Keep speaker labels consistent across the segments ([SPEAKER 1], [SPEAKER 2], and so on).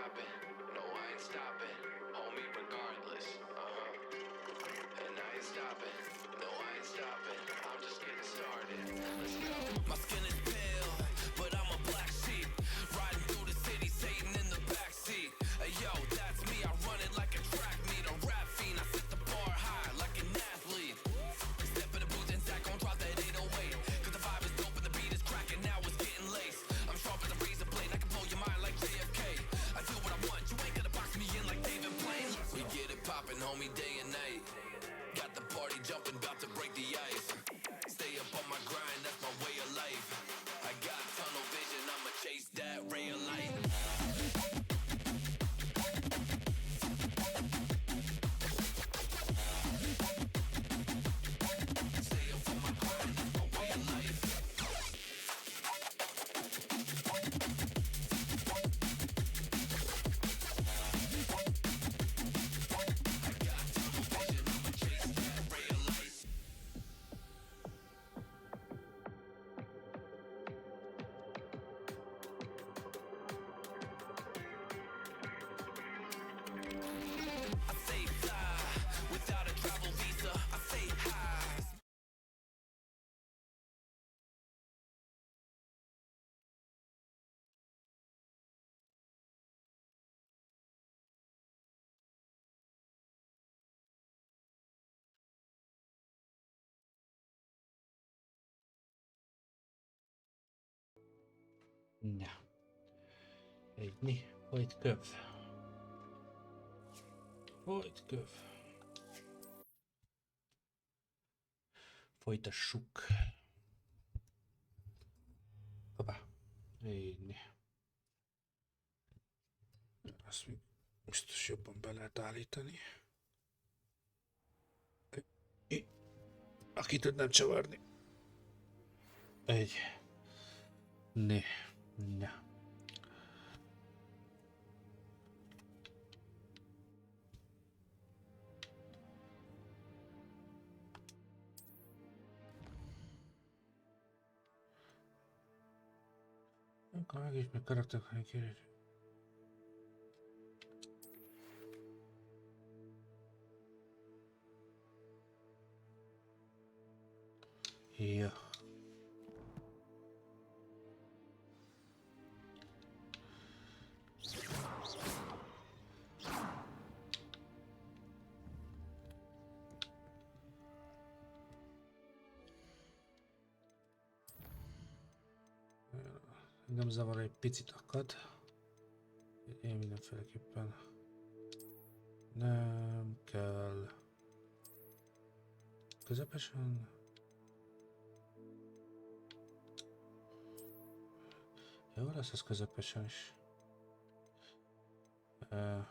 [SPEAKER 1] stopping. No, I ain't stopping. Hold me regardless. And I ain't stopping. No, I ain't stopping. I'm just getting started. Let's go. My skin is pale, but I'm a black sheep. Riding through the city, Satan in the backseat. Hey yo, that's me. I run it like a track meet, a rap fiend. I set the bar high like an athlete. Step in the booth and Zach gon' drop that 808. Cause the vibe is dope and the beat is cracking. Now it's getting laced. I'm sharp as a razor blade. I can blow your mind like JFK. I do what I want. You ain't gonna box me in like David Blaine. We get it poppin', homie, day and night. Got the party jumping, about to break the ice. Stay up on my grind, that's my way of life. I got tunnel vision, I'ma chase that ray of light. Stay up on my grind, that's my way of life. I got tunnel vision, I'ma chase that ray of light. I say fly, without a travel visa, I say hi.
[SPEAKER 2] Na, egyni, folyt köv. Folyt köv. Folytassuk. Hoppá. Egyni. Azt még biztos jobban be lehet állítani. Aki tudnám csavarni. Egy. Né. Na. Akkor megismer karakterek kérés. Ja. Engem zavar egy picit akad. Én mindenféleképpen nem kell közepesen. Jó lesz ez közepesen is. Nem.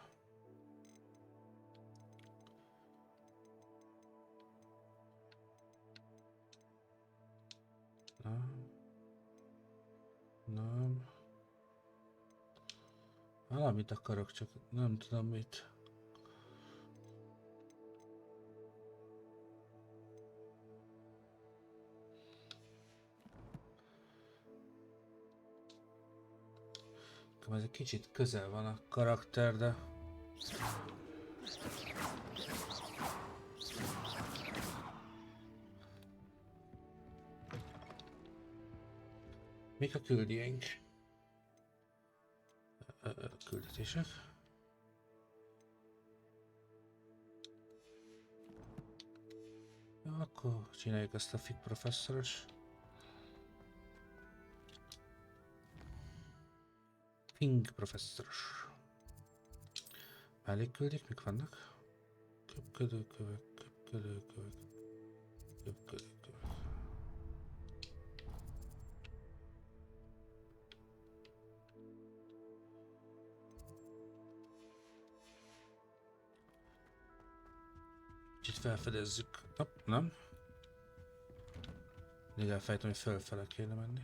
[SPEAKER 2] Nem. Valamit akarok, csak nem tudom mit. Ez egy kicsit közel van a karakter, de... Mik a küldjeink? Küldetések. Jó, akkor csináljuk ezt a fig professzoros. Fing professzoros. Mellékküldik, mik vannak? Köpködőkövek, köpködőkövek, köpködőkövek. Kicsit felfedezzük. Hopp, nem? Még elfejtem, hogy fölfele kéne menni.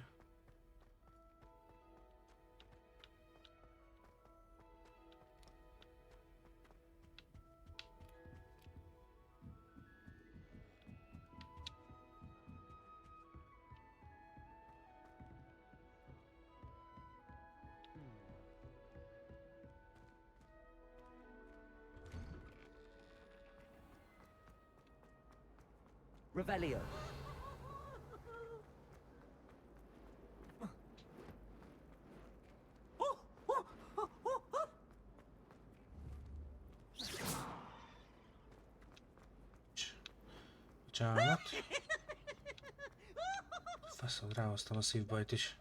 [SPEAKER 3] Revelio.
[SPEAKER 2] Bocsánat. Faszom, ráhoztam a szívbajt is.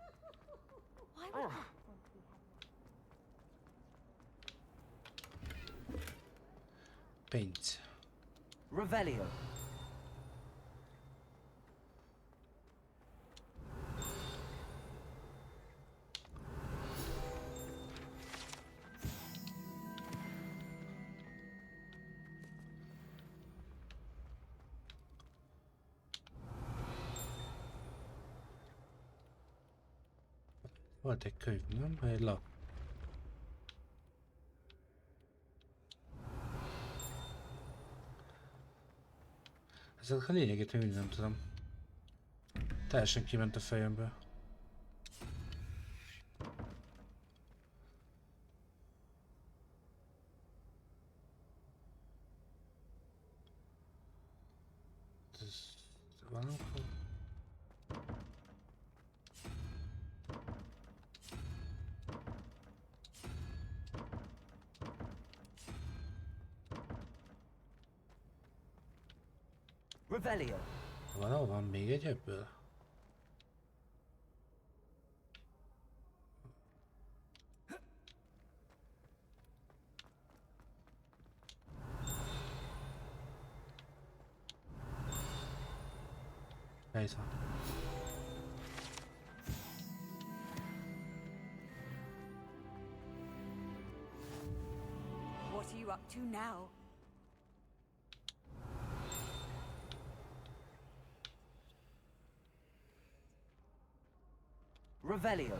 [SPEAKER 2] Pénz.
[SPEAKER 3] Revelio.
[SPEAKER 2] Volt egy könyv, nem? Vagy egy lap. Ezek a lényegét még nem tudom. Teljesen kiment a fejemből. Ez valahol.
[SPEAKER 3] Revelio.
[SPEAKER 2] Valahol van még egy ebből? Itt van.
[SPEAKER 4] What are you up to now?
[SPEAKER 3] Revelio.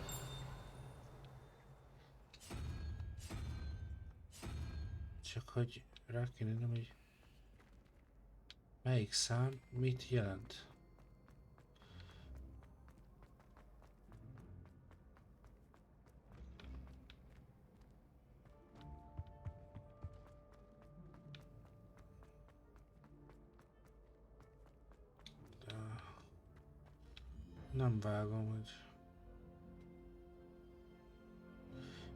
[SPEAKER 2] Csak hogy rá kéne írnom, hogy melyik szám mit jelent. De nem vágom, hogy...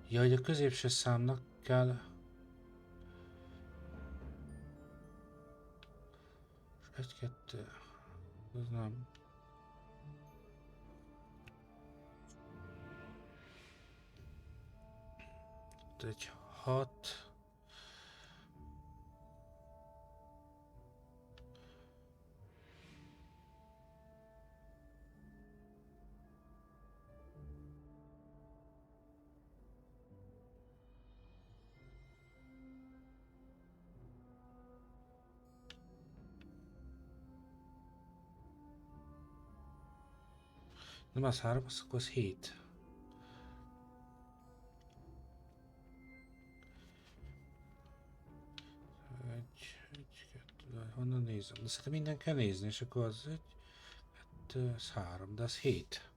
[SPEAKER 2] Ja, hogy a középső számnak kell... Egy, kettő... Ez nem... Egy 6... Nem az 3, az akkor az 7. Egy, kettő, honnan nézem? De szerintem minden kell nézni, és akkor az 1, 2, az 3, de az 7.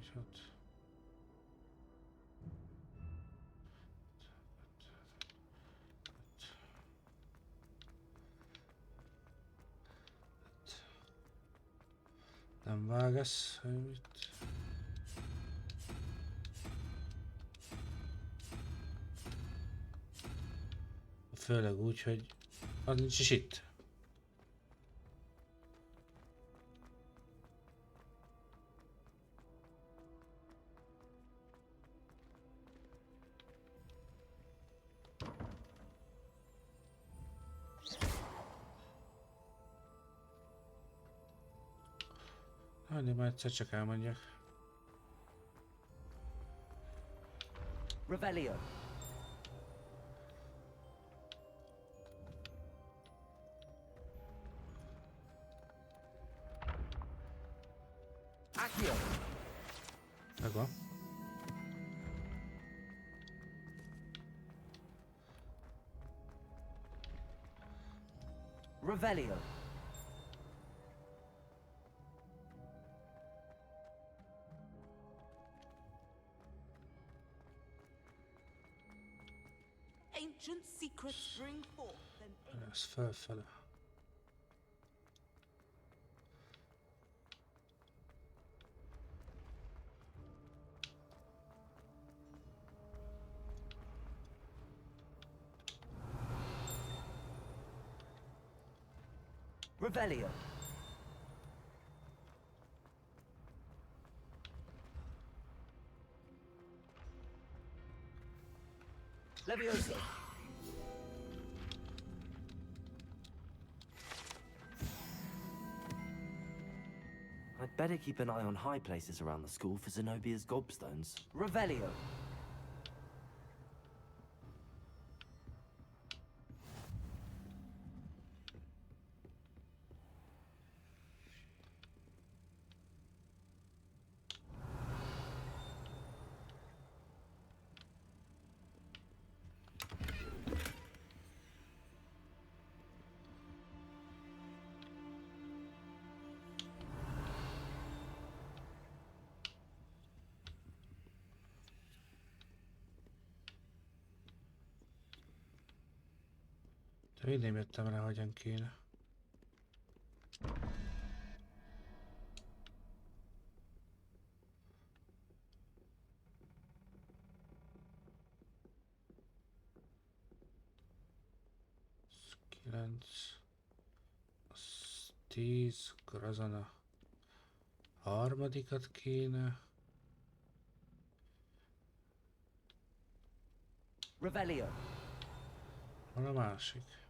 [SPEAKER 2] És ott... Nem vágasz, hogy mit... Főleg úgy, hogy az nincs is itt. De már egyszer csak elmondják.
[SPEAKER 3] Revelio. Accio.
[SPEAKER 2] Megvan.
[SPEAKER 3] Revelio.
[SPEAKER 4] Ancient secrets spring forth and
[SPEAKER 2] Ez felfele.
[SPEAKER 3] Revelio. Levioso.
[SPEAKER 5] I'd better keep an eye on high places around the school for Zenobia's gobstones.
[SPEAKER 3] Revelio.
[SPEAKER 2] De én nem jöttem rá, hogyan kéne. Ez 9, az 10, akkor azon a harmadikat kéne.
[SPEAKER 3] Revelio.
[SPEAKER 2] Hol a másik?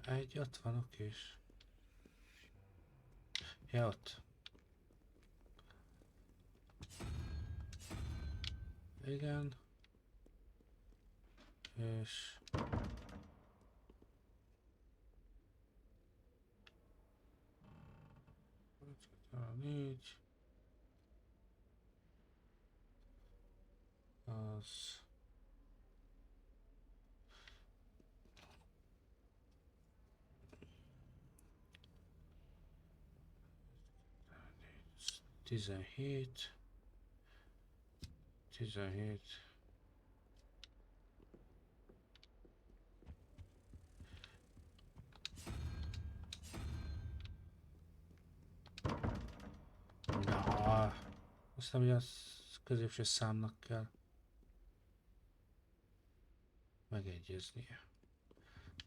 [SPEAKER 2] Egy ott van, okés. Ja, ott. Igen. És... Négy. Az... Tizenhét. 17. Na, azt hiszem, hogy az középső számnak kell megegyeznie.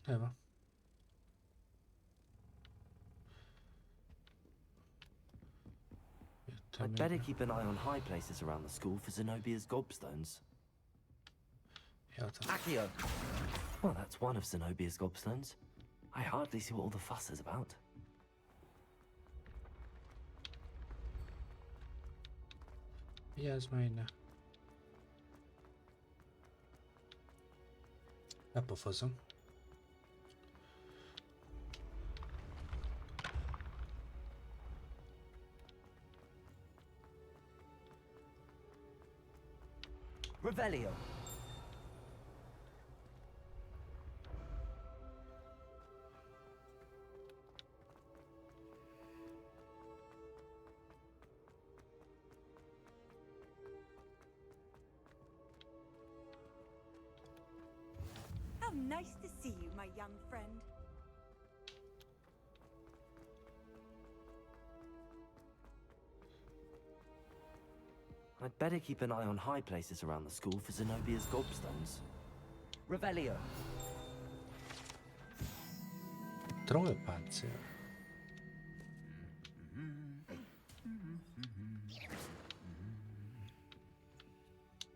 [SPEAKER 2] De van.
[SPEAKER 5] I'd better keep an eye on high places around the school for Zenobia's gobstones.
[SPEAKER 2] Ja, ott van.
[SPEAKER 3] Accio.
[SPEAKER 5] Well, that's one of Zenobia's gobstones. I hardly see what all the fuss is about.
[SPEAKER 2] Vigyázz már innen. Lepofozom.
[SPEAKER 3] Revelio.
[SPEAKER 4] how nice to see you, my young friend.
[SPEAKER 5] I'd better keep an eye on high places around the school for Zenobia's gobstones.
[SPEAKER 3] Revelio.
[SPEAKER 2] Trollpáncél.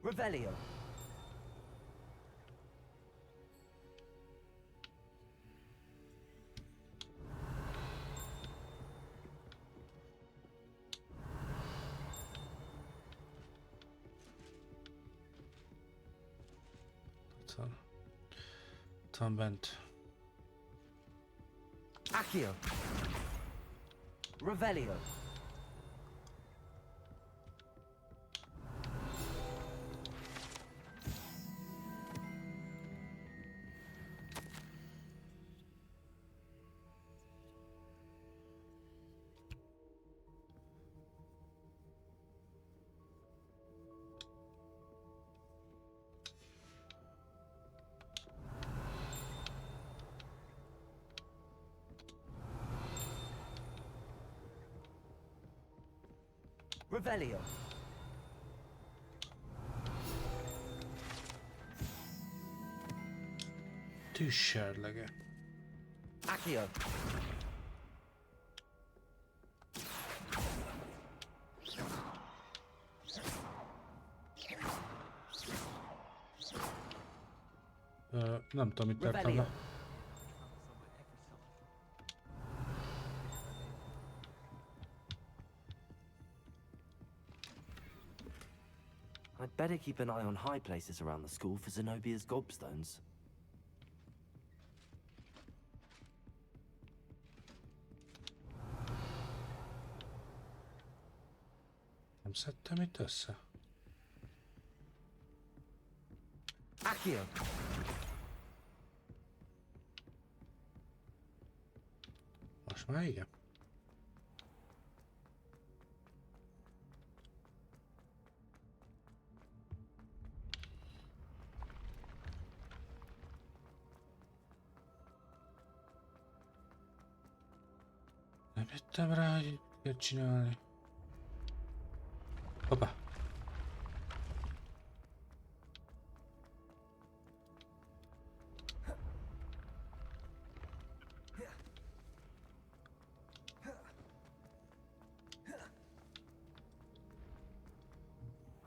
[SPEAKER 3] Revelio.
[SPEAKER 2] Ott van bent.
[SPEAKER 3] Accio. Revelio. Revelio.
[SPEAKER 2] Tűzserlege.
[SPEAKER 3] Accio.
[SPEAKER 2] Nem tudom, mit tettem
[SPEAKER 3] Revelio.
[SPEAKER 2] le.
[SPEAKER 5] I'd better keep an eye on high places around the school for Zenobia's gobstones.
[SPEAKER 2] Nem szedtem itt össze.
[SPEAKER 3] Accio.
[SPEAKER 2] Most már igen. Nem jöttem rá, hogy mit kell csinálni. Hoppá!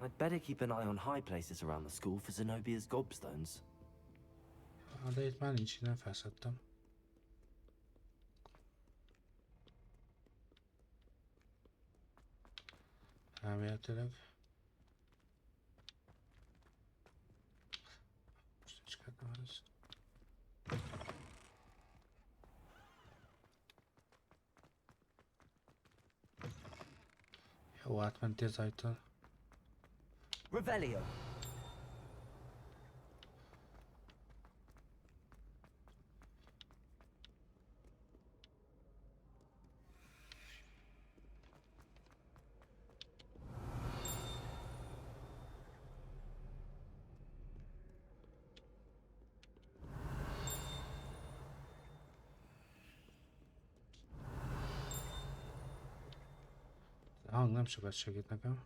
[SPEAKER 5] I'd better keep an eye on high places around the school for Zenobia's gobstones.
[SPEAKER 2] De itt már nincs, nem felszedtem. Elméletileg. Most nincs kedvem ez. Jó, átmenti az ajtón.
[SPEAKER 3] Revelio.
[SPEAKER 2] A hang nem sokat segít nekem.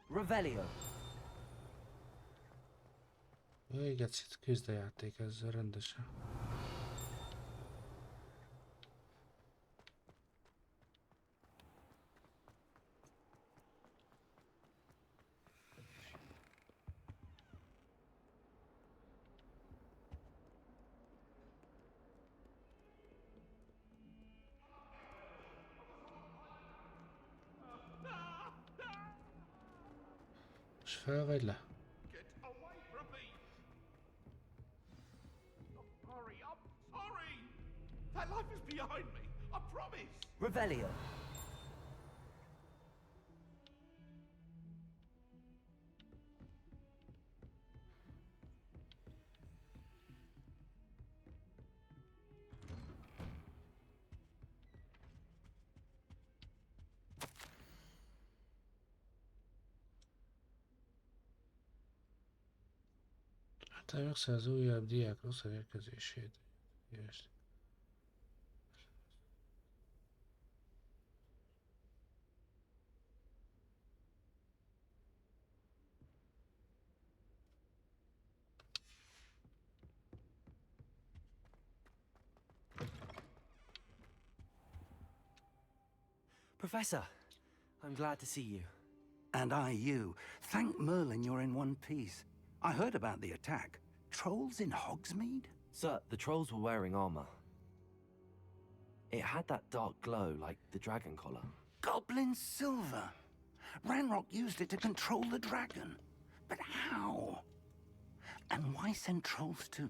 [SPEAKER 3] Revelio.
[SPEAKER 2] Véget küzd a játék ezzel rendesen. Most fel vagy le?
[SPEAKER 6] Get away from me! I'm sorry, I'm sorry! That life is behind me, I promise!
[SPEAKER 3] Revelio.
[SPEAKER 2] Hát megszerz újabb diák rossz érkezését. Yes.
[SPEAKER 5] Professor, I'm glad to see you.
[SPEAKER 7] And I you. Thank Merlin you're in one piece. I heard about the attack. Trolls in Hogsmeade?
[SPEAKER 5] Sir, the trolls were wearing armor. It had that dark glow like the dragon collar.
[SPEAKER 7] Goblin silver. Ranrock used it to control the dragon. But how? And why send trolls to...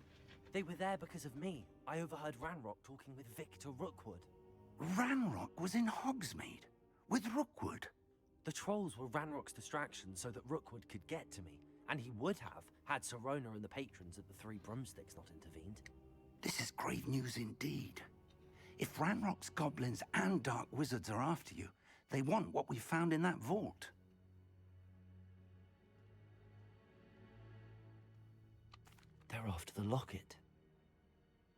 [SPEAKER 5] They were there because of me. I overheard Ranrock talking with Victor Rookwood.
[SPEAKER 7] Ranrock was in Hogsmeade with Rookwood.
[SPEAKER 5] The trolls were Ranrock's distraction so that Rookwood could get to me, and he would have had Serona and the patrons at the Three Broomsticks not intervened.
[SPEAKER 7] This is grave news indeed. If Ranrock's goblins and dark wizards are after you, they want what we found in that vault.
[SPEAKER 5] They're after the locket.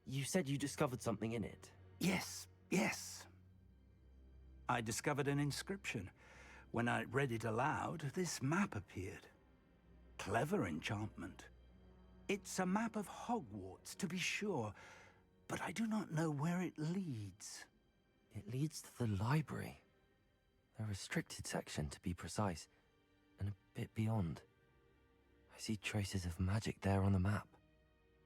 [SPEAKER 5] You said you discovered something in it.
[SPEAKER 7] Yes, yes. I discovered an inscription. When I read it aloud, this map appeared. Clever enchantment. It's a map of Hogwarts, to be sure, but I do not know where it leads.
[SPEAKER 5] It leads to the library. A restricted section, to be precise, and a bit beyond. I see traces of magic there on the map.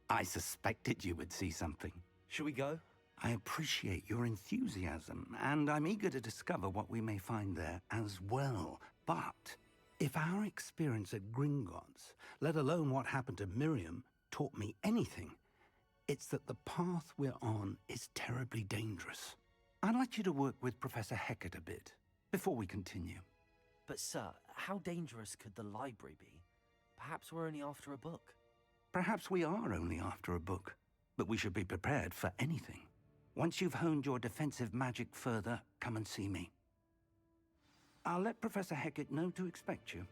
[SPEAKER 7] I suspected you would see something.
[SPEAKER 5] Should we go?
[SPEAKER 7] I appreciate your enthusiasm, and I'm eager to discover what we may find there as well. But if our experience at Gringotts, let alone what happened to Miriam, taught me anything, it's that the path we're on is terribly dangerous. I'd like you to work with Professor Hecat a bit, before we continue.
[SPEAKER 5] But sir, how dangerous could the library be? Perhaps we're only after a book.
[SPEAKER 7] Perhaps we are only after a book, but we should be prepared for anything. Once you've honed your defensive magic further, come and see me. I'll let Professor Hecat know to expect you.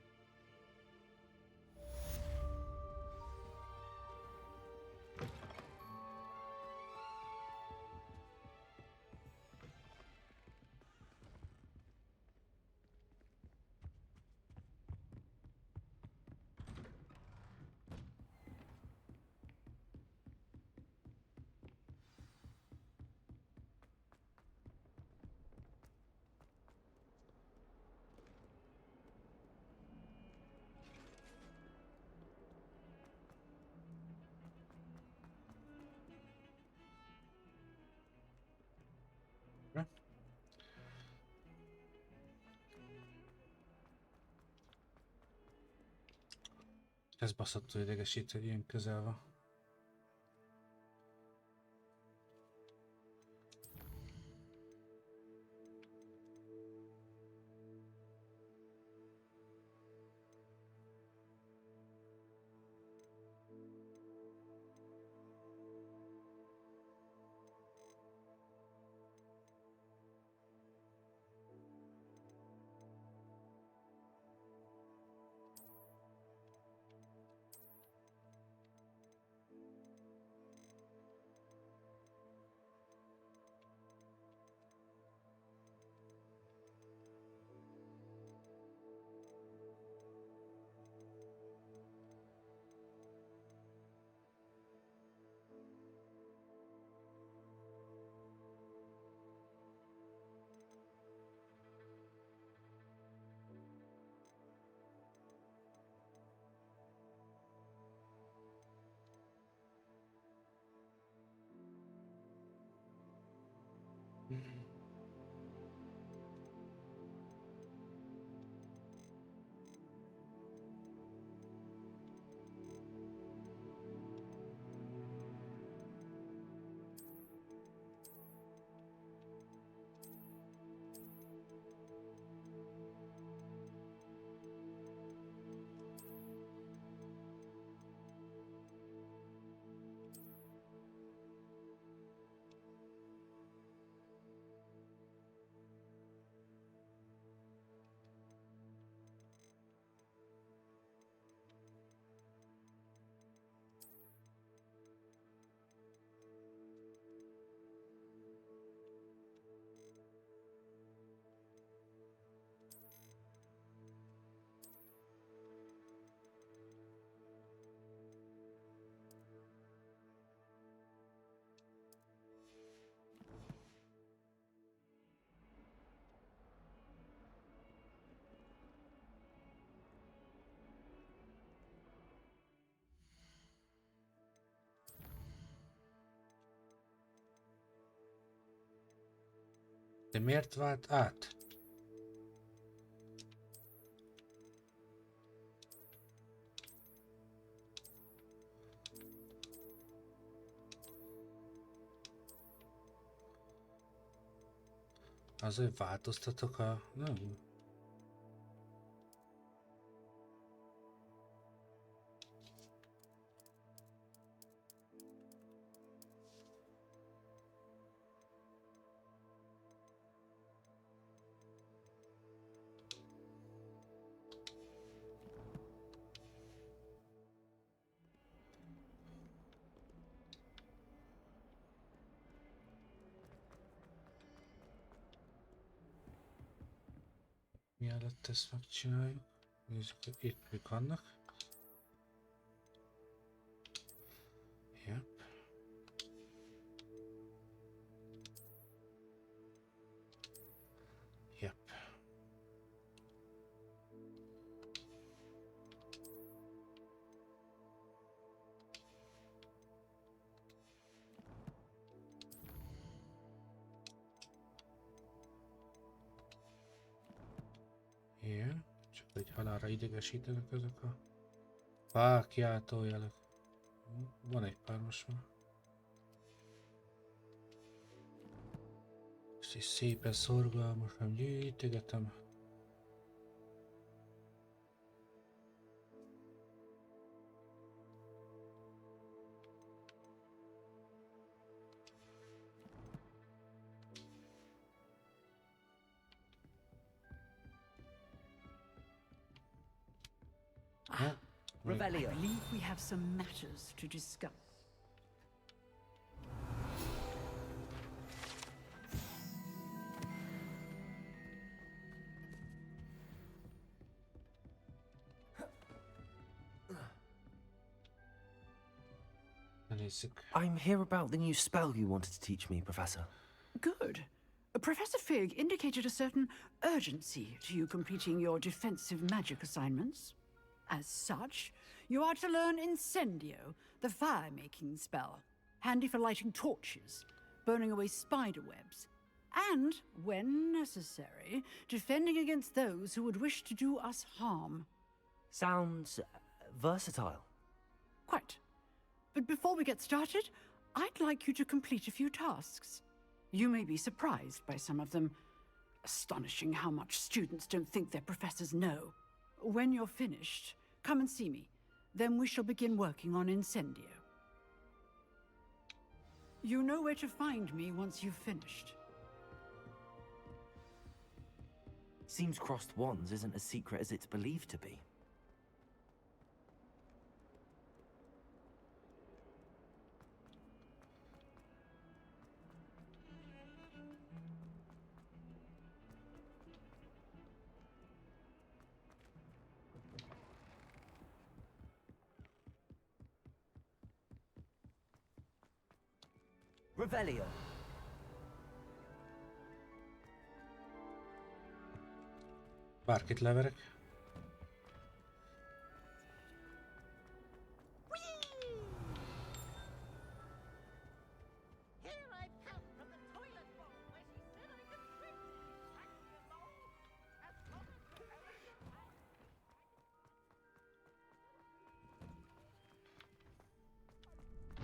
[SPEAKER 2] Ez baszható idegesít, hogy ilyen közel van. De miért vált át? Azért változtatok a... Nem. Mielőtt ezt megcsináljuk, nézzük, hogy itt mik vannak. Yep. Yep. Igen, csak egy halálra idegesítenek ezek a kiáltójelek. Van egy pár most már. Ezt is szépen szorgalmasan gyűjtögetem.
[SPEAKER 3] Revelio.
[SPEAKER 4] I believe we have some matters to discuss.
[SPEAKER 2] Nézzük.
[SPEAKER 5] I'm here about the new spell you wanted to teach me, Professor.
[SPEAKER 4] Good. Professor Fig indicated a certain urgency to you completing your defensive magic assignments. As such, you are to learn Incendio, the fire-making spell, handy for lighting torches, burning away spider webs, and, when necessary, defending against those who would wish to do us harm.
[SPEAKER 5] Sounds versatile.
[SPEAKER 4] Quite. But before we get started, I'd like you to complete a few tasks. You may be surprised by some of them. Astonishing how much students don't think their professors know. When you're finished, come and see me. Then we shall begin working on Incendio. You know where to find me once you've finished.
[SPEAKER 5] Seems crossed wands isn't as secret as it's believed to be.
[SPEAKER 3] Revelio.
[SPEAKER 2] Bárkit leverek.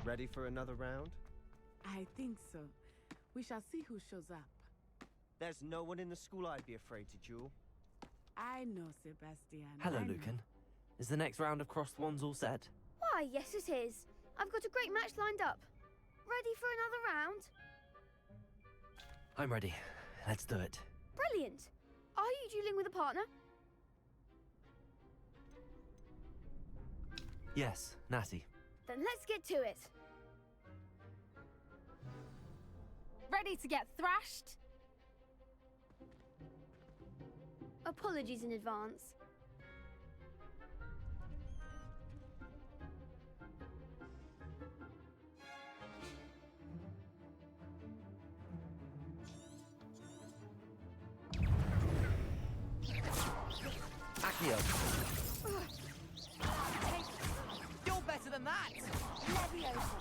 [SPEAKER 8] Ready for another round?
[SPEAKER 9] I think so. We shall see who shows up.
[SPEAKER 8] There's no one in the school I'd be afraid to duel.
[SPEAKER 9] I know, Sebastian.
[SPEAKER 5] Hello,
[SPEAKER 9] I know.
[SPEAKER 5] Lucan. Is the next round of crossed wands all set?
[SPEAKER 10] Why, yes it is. I've got a great match lined up. Ready for another round?
[SPEAKER 5] I'm ready. Let's do it.
[SPEAKER 10] Brilliant. Are you dueling with a partner?
[SPEAKER 5] Yes, Natty.
[SPEAKER 10] Then let's get to it. Ready to get thrashed? Apologies in advance.
[SPEAKER 3] Accio. You're better than that!
[SPEAKER 10] Leviosa.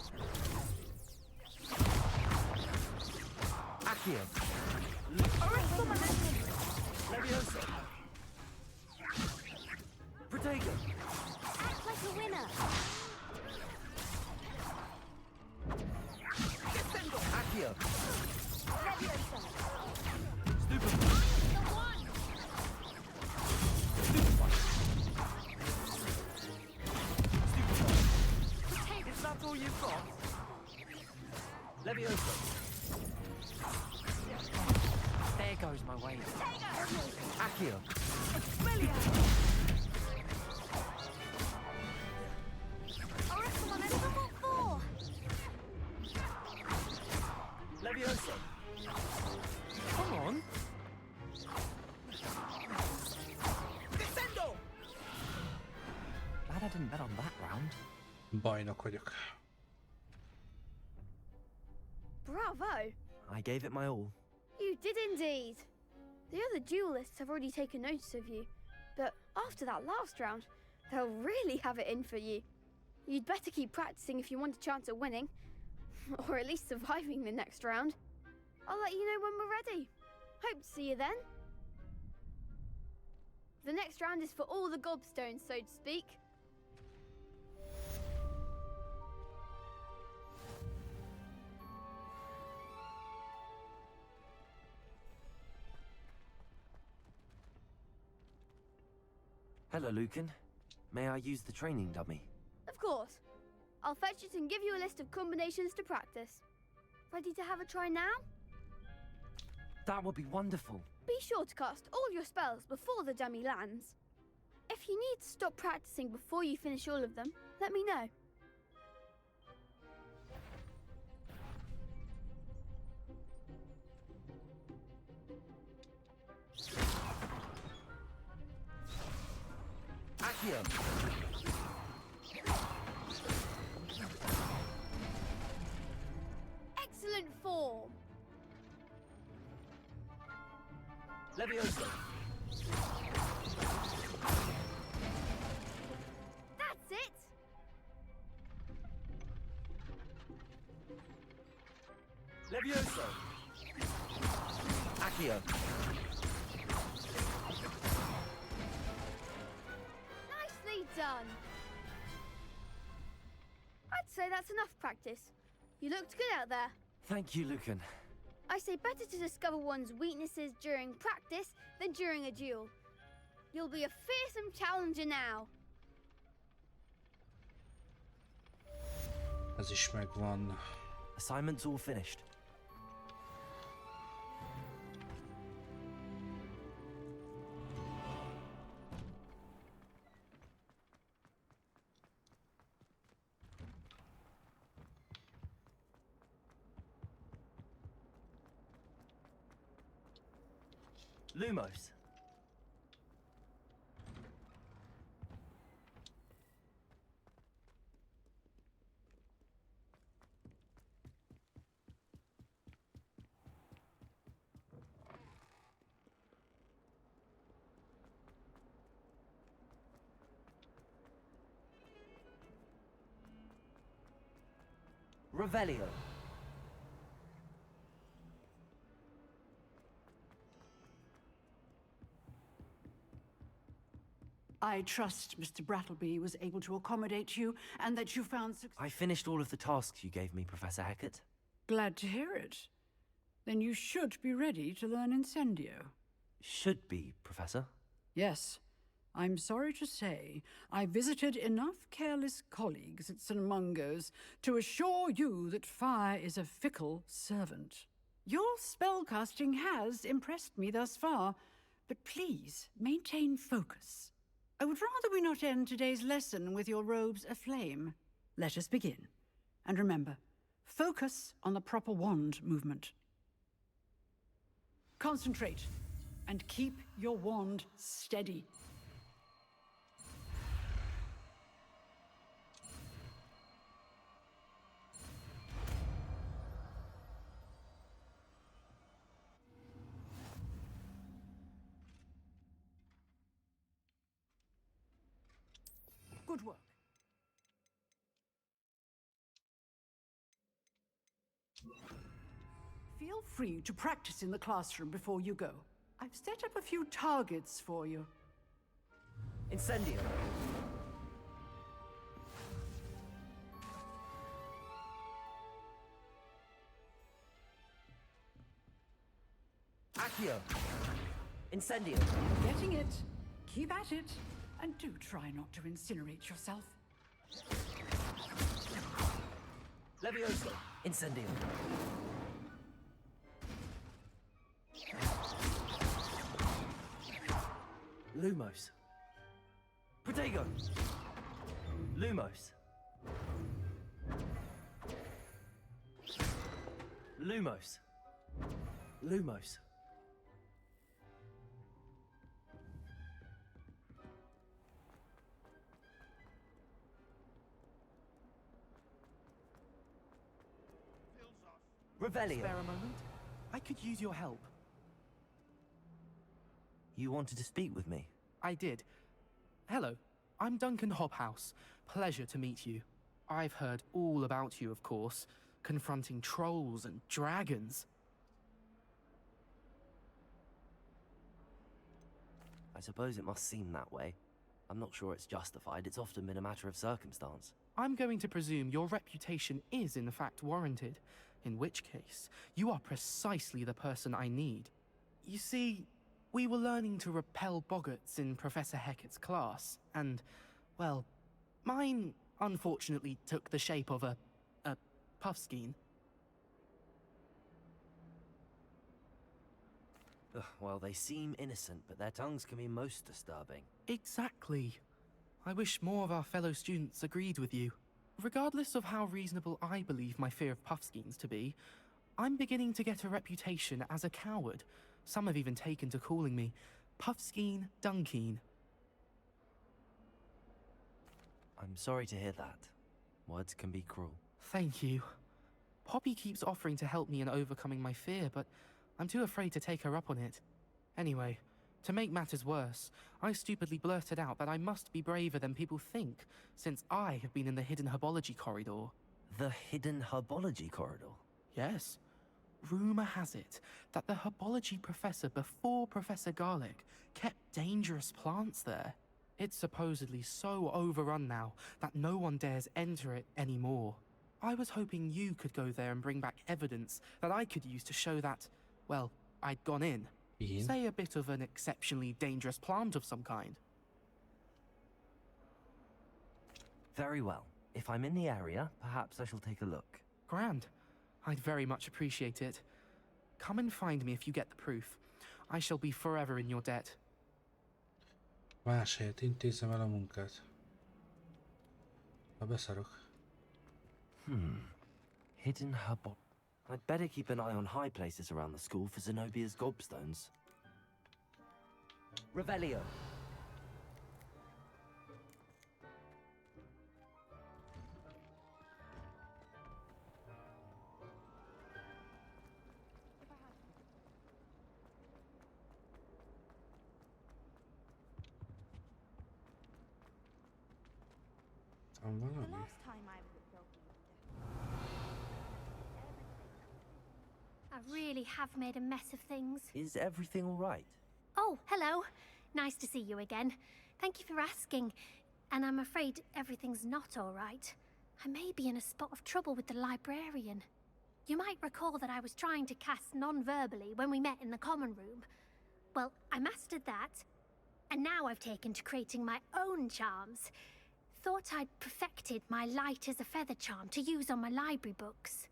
[SPEAKER 3] Accio. Leviosa. Protego.
[SPEAKER 10] Act like a winner.
[SPEAKER 3] Accio.
[SPEAKER 10] Leviosa.
[SPEAKER 8] Levioso. There goes my wave. Accio.
[SPEAKER 10] I reckon I'm at level 4.
[SPEAKER 8] Levioso. Come on. Descendo! Glad I didn't bet on that round.
[SPEAKER 2] Bajnok vagyok.
[SPEAKER 10] Bravo!
[SPEAKER 8] I gave it my all.
[SPEAKER 10] You did indeed. The other duelists have already taken notice of you, but after that last round, they'll really have it in for you. You'd better keep practicing if you want a chance at winning, or at least surviving the next round. I'll let you know when we're ready. Hope to see you then. The next round is for all the gobstones, so to speak.
[SPEAKER 5] Hello, Lucan. May I use the training dummy?
[SPEAKER 10] Of course. I'll fetch it and give you a list of combinations to practice. Ready to have a try now?
[SPEAKER 5] That would be wonderful.
[SPEAKER 10] Be sure to cast all your spells before the dummy lands. If you need to stop practicing before you finish all of them, let me know.
[SPEAKER 8] Accio.
[SPEAKER 10] Excellent form.
[SPEAKER 8] Levioso.
[SPEAKER 10] That's it.
[SPEAKER 8] Levioso. Accio.
[SPEAKER 10] Nicely done. I'd say that's enough practice. You looked good out there.
[SPEAKER 5] Thank you, Lucan.
[SPEAKER 10] I say better to discover one's weaknesses during practice than during a duel. You'll be a fearsome challenger now.
[SPEAKER 2] Ez is megvan.
[SPEAKER 5] Assignment's all finished.
[SPEAKER 8] Lumos. Revelio.
[SPEAKER 4] I trust Mr. Brattleby was able to accommodate you and that you found success.
[SPEAKER 5] I finished all of the tasks you gave me, Professor Hecat.
[SPEAKER 4] Glad to hear it. Then you should be ready to learn Incendio.
[SPEAKER 5] Should be, Professor.
[SPEAKER 4] Yes. I'm sorry to say, I visited enough careless colleagues at St. Mungo's to assure you that fire is a fickle servant. Your spellcasting has impressed me thus far, but please maintain focus. I would rather we not end today's lesson with your robes aflame. Let us begin. And remember, focus on the proper wand movement. Concentrate, and keep your wand steady. Good work. Feel free to practice in the classroom before you go. I've set up a few targets for you.
[SPEAKER 8] Incendio. Accio. Incendio.
[SPEAKER 4] Getting it. Keep at it. And do try not to incinerate yourself.
[SPEAKER 8] Levioso.
[SPEAKER 5] Incendio.
[SPEAKER 8] Lumos. Protego. Lumos. Lumos. Lumos. Revelio.
[SPEAKER 11] Spare a moment? I could use your help.
[SPEAKER 5] You wanted to speak with me?
[SPEAKER 11] I did. Hello, I'm Duncan Hobhouse. Pleasure to meet you. I've heard all about you, of course, confronting trolls and dragons.
[SPEAKER 5] I suppose it must seem that way. I'm not sure it's justified. It's often been a matter of circumstance.
[SPEAKER 11] I'm going to presume your reputation is in fact warranted, in which case, you are precisely the person I need. You see, we were learning to repel boggarts in Professor Hecat's class, and, well, mine unfortunately took the shape of a puffskein.
[SPEAKER 5] Ugh, well, they seem innocent, but their tongues can be most disturbing.
[SPEAKER 11] Exactly. I wish more of our fellow students agreed with you. Regardless of how reasonable I believe my fear of puffskeins to be, I'm beginning to get a reputation as a coward. Some have even taken to calling me Puffskeen Dunkeen.
[SPEAKER 5] I'm sorry to hear that. Words can be cruel.
[SPEAKER 11] Thank you. Poppy keeps offering to help me in overcoming my fear, but I'm too afraid to take her up on it. Anyway, to make matters worse, I stupidly blurted out that I must be braver than people think, since I have been in the hidden herbology corridor.
[SPEAKER 5] The hidden herbology corridor?
[SPEAKER 11] Yes. Rumor has it that the herbology professor before Professor Garlic kept dangerous plants there. It's supposedly so overrun now that no one dares enter it anymore. I was hoping you could go there and bring back evidence that I could use to show that, well, I'd gone in. Say a bit of an exceptionally dangerous plant of some kind.
[SPEAKER 5] Very well. If I'm in the area, perhaps I shall take a look.
[SPEAKER 11] Grand. I'd very much appreciate it. Come and find me if you get the proof. I shall be forever in your debt.
[SPEAKER 2] Másért intézem el a munkát. Ha beszarok.
[SPEAKER 5] Hidden herbol... I'd better keep an eye on high places around the school for Zenobia's gobstones.
[SPEAKER 8] Revelio.
[SPEAKER 2] Van valami?
[SPEAKER 12] I really have made a mess of things.
[SPEAKER 5] Is everything all right?
[SPEAKER 12] Oh, hello. Nice to see you again. Thank you for asking. And I'm afraid everything's not all right. I may be in a spot of trouble with the librarian. You might recall that I was trying to cast non-verbally when we met in the common room. Well, I mastered that, and now I've taken to creating my own charms. Thought I'd perfected my light as a feather charm to use on my library books.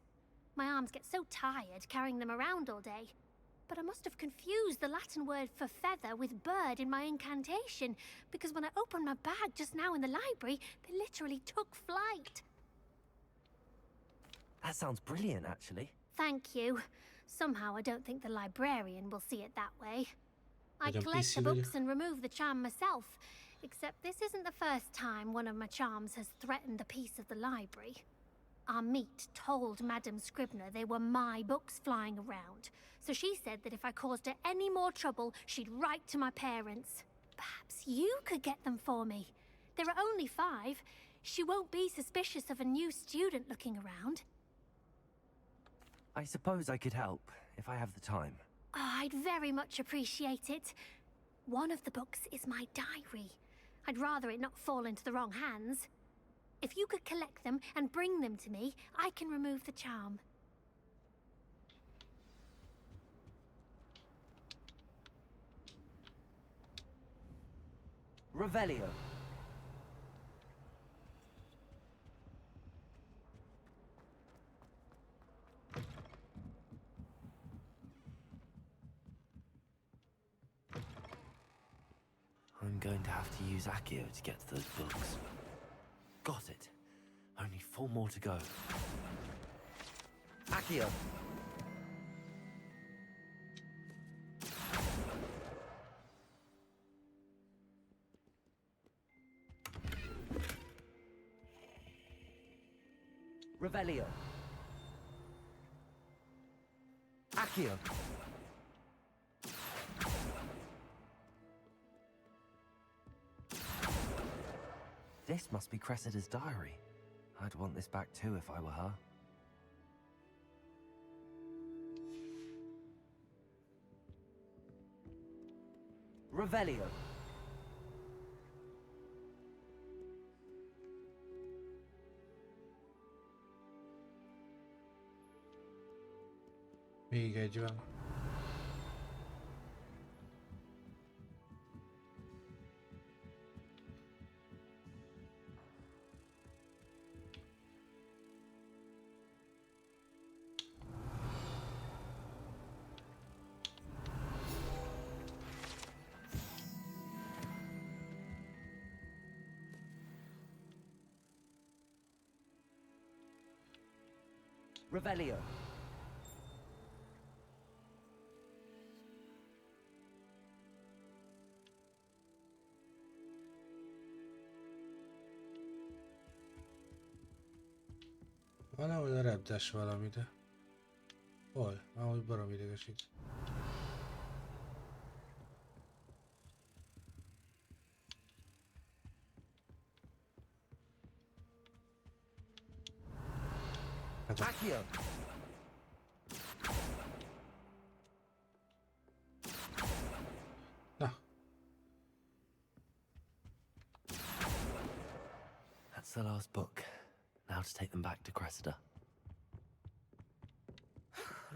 [SPEAKER 12] My arms get so tired carrying them around all day. But I must have confused the Latin word for feather with bird in my incantation, because when I opened my bag just now in the library, they literally took flight.
[SPEAKER 5] That sounds brilliant, actually.
[SPEAKER 12] Thank you. Somehow I don't think the librarian will see it that way. I
[SPEAKER 2] don't
[SPEAKER 12] collect the
[SPEAKER 2] be silly.
[SPEAKER 12] books and remove the charm myself, except this isn't the first time one of my charms has threatened the peace of the library. Our meet told Madame Scribner they were my books flying around, so she said that if I caused her any more trouble, she'd write to my parents. Perhaps you could get them for me. There are only 5. She won't be suspicious of a new student looking around.
[SPEAKER 5] I suppose I could help, if I have the time.
[SPEAKER 12] Oh, I'd very much appreciate it. One of the books is my diary. I'd rather it not fall into the wrong hands. If you could collect them and bring them to me, I can remove the charm.
[SPEAKER 8] Revelio.
[SPEAKER 5] I'm going to have to use Accio to get to those books. Got it. Only 4 more to go.
[SPEAKER 8] Accio. Revelio. Accio.
[SPEAKER 5] This must be Cressida's diary. I'd want this back too if I were her.
[SPEAKER 8] Revelio.
[SPEAKER 2] Még egy van.
[SPEAKER 8] Revelio.
[SPEAKER 2] Valahol repdes valami, de... Hol? Ahogy barom idegesít.
[SPEAKER 8] Accio.
[SPEAKER 2] Na,
[SPEAKER 5] That's the last book. Now to take them back to Cressida.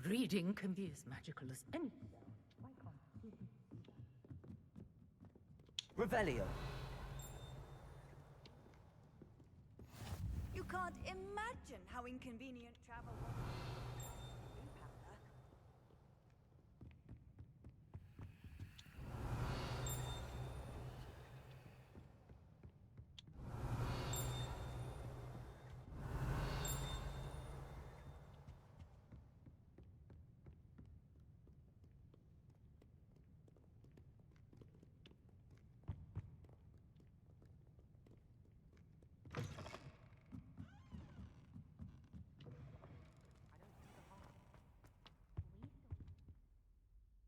[SPEAKER 13] Reading can be as magical as anything.
[SPEAKER 8] Revelio.
[SPEAKER 14] You can't imagine how inconvenient travel was.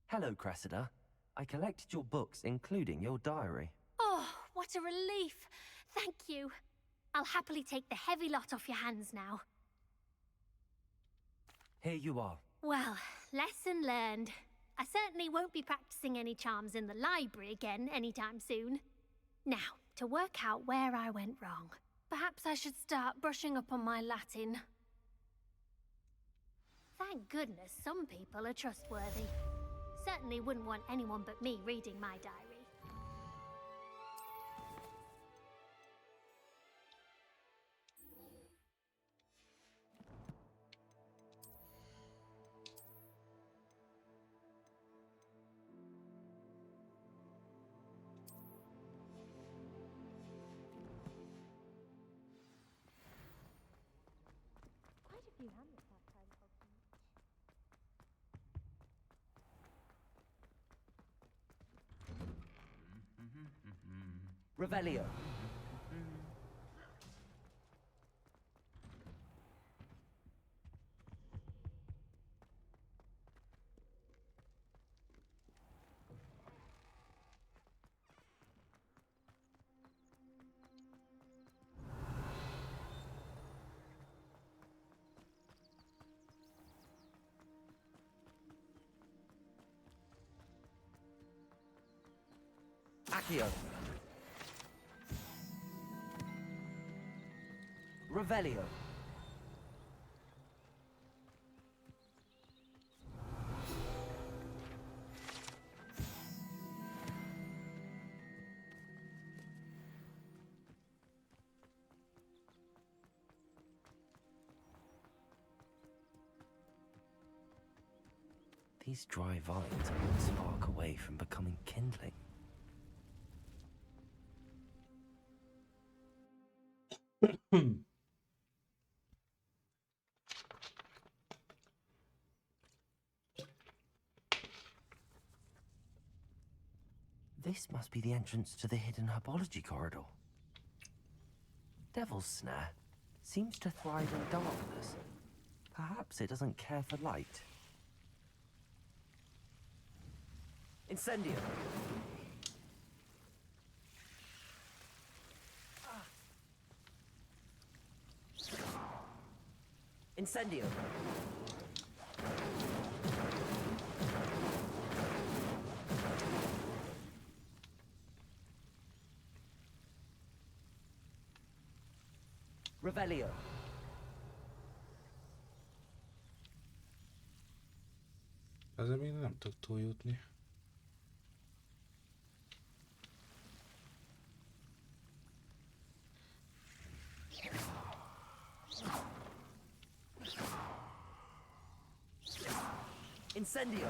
[SPEAKER 5] Hello, Cressida. I collected your books, including your diary.
[SPEAKER 12] Oh, what a relief. Thank you. I'll happily take the heavy lot off your hands now.
[SPEAKER 5] Here you are.
[SPEAKER 12] Well, lesson learned. I certainly won't be practicing any charms in the library again anytime soon. Now, to work out where I went wrong. Perhaps I should start brushing up on my Latin. Thank goodness some people are trustworthy. Certainly wouldn't want anyone but me reading my diary. Quite a few hamlets that time,
[SPEAKER 8] Revelio. Accio. Revelio.
[SPEAKER 5] These dry vines are one spark away from becoming kindling. This must be the entrance to the hidden herbology corridor. Devil's Snare seems to thrive in darkness. Perhaps it doesn't care for light.
[SPEAKER 8] Incendio. Incendio. Revelio.
[SPEAKER 2] Ezzel még nem tudok túljutni.
[SPEAKER 8] Incendio.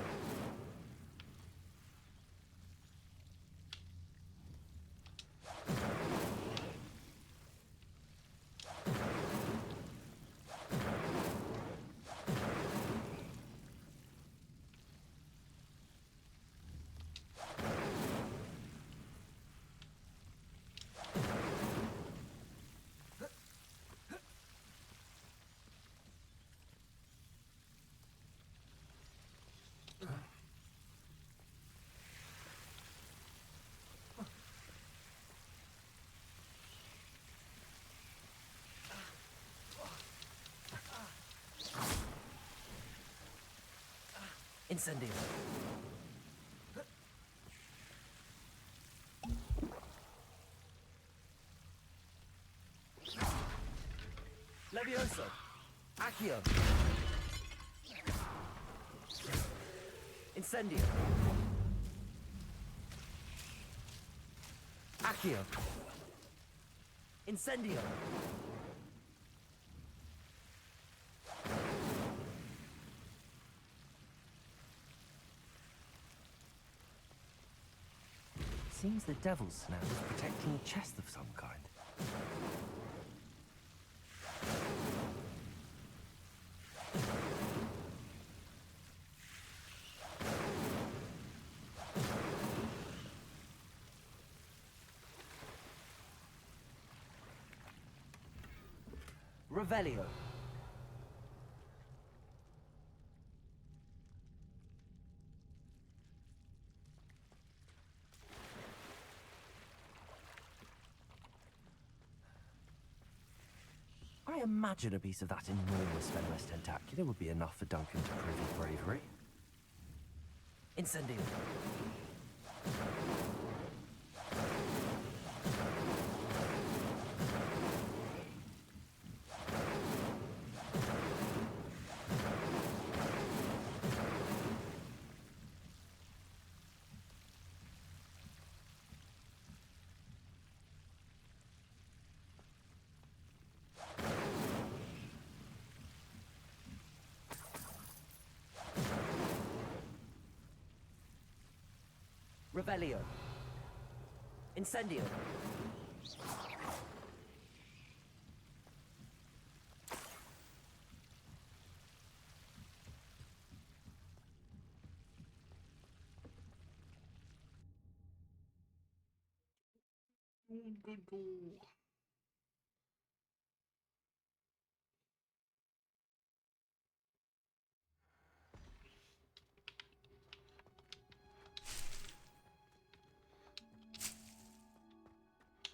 [SPEAKER 8] Incendio. Levioso. Accio. Incendio. Accio. Incendio.
[SPEAKER 5] Seems the Devil's Snare is protecting a chest of some kind.
[SPEAKER 8] Revelio.
[SPEAKER 5] I imagine a piece of that enormous venomous tentacular would be enough for Duncan to prove his bravery.
[SPEAKER 8] Incendio. Revelio. Incendio.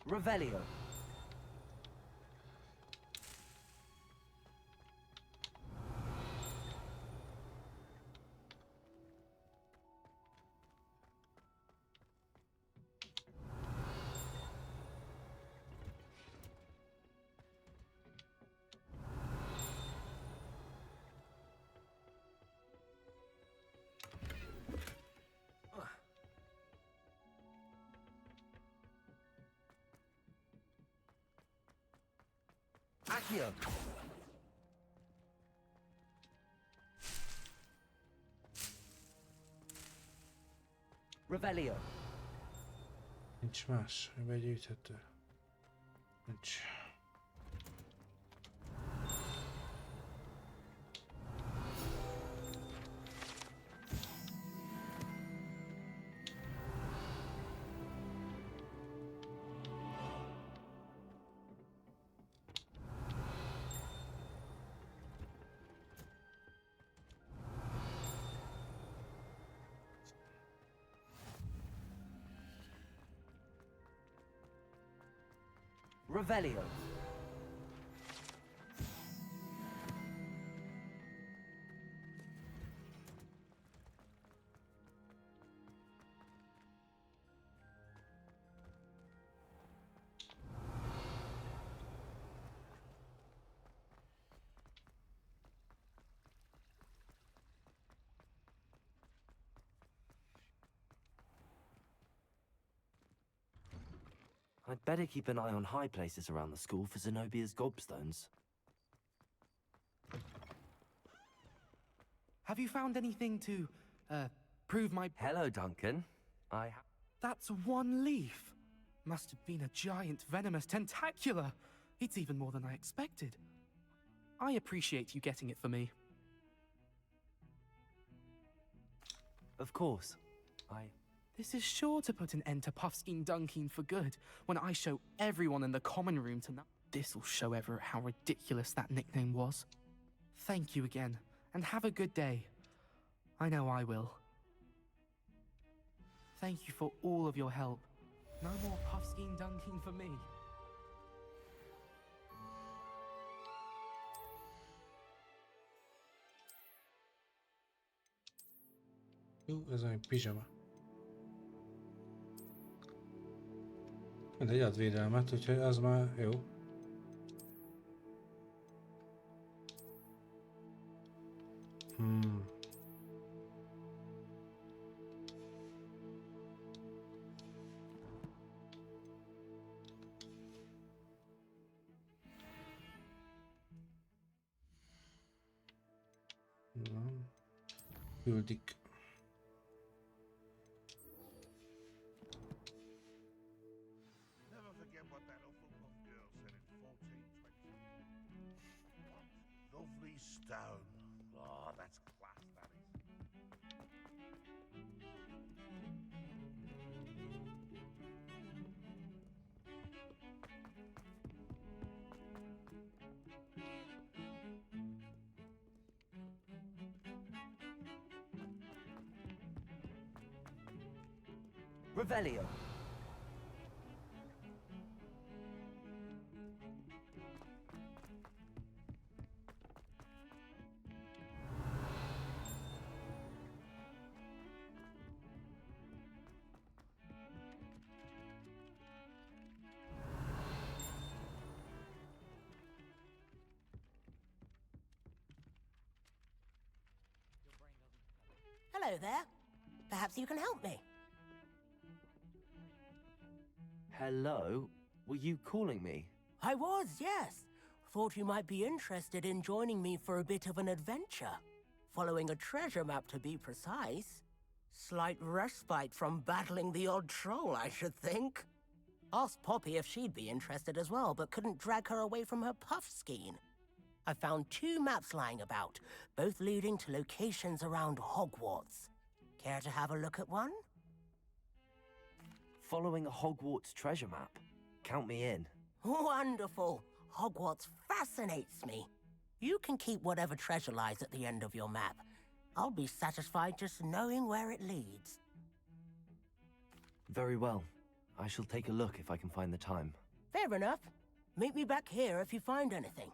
[SPEAKER 8] Revelio. Accio. Revelio.
[SPEAKER 2] Nincs más, begyűjthető. Nincs.
[SPEAKER 8] Revelio.
[SPEAKER 5] I'd better keep an eye on high places around the school for Zenobia's gobstones.
[SPEAKER 11] Have you found anything to, prove my...
[SPEAKER 5] Hello, Duncan.
[SPEAKER 11] That's one leaf. Must have been a giant venomous tentacula. It's even more than I expected. I appreciate you getting it for me.
[SPEAKER 5] Of course.
[SPEAKER 11] This is sure to put an end to Puffskein Dunkeen for good when I show everyone in the common room tonight. This'll show Everett how ridiculous that nickname was. Thank you again, and have a good day. I know I will. Thank you for all of your help. No more Puffskein Dunkeen for me.
[SPEAKER 2] Jó, ez a pizsama. Mindegy, ad védelmet, úgyhogy az már jó. Küldik.
[SPEAKER 6] Never forget what that Hufflepuff girl said in 1420. What lovely stone. Oh, that's class, that is.
[SPEAKER 8] Revelio.
[SPEAKER 15] Hello there. Perhaps you can help me.
[SPEAKER 5] Hello? Were you calling me?
[SPEAKER 15] I was, yes. Thought you might be interested in joining me for a bit of an adventure. Following a treasure map, to be precise. Slight respite from battling the odd troll, I should think. Asked Poppy if she'd be interested as well, but couldn't drag her away from her Puffskein. I found 2 maps lying about, both leading to locations around Hogwarts. Care to have a look at one?
[SPEAKER 5] Following a Hogwarts treasure map? Count me in.
[SPEAKER 15] Wonderful. Hogwarts fascinates me. You can keep whatever treasure lies at the end of your map. I'll be satisfied just knowing where it leads.
[SPEAKER 5] Very well. I shall take a look if I can find the time.
[SPEAKER 15] Fair enough. Meet me back here if you find anything.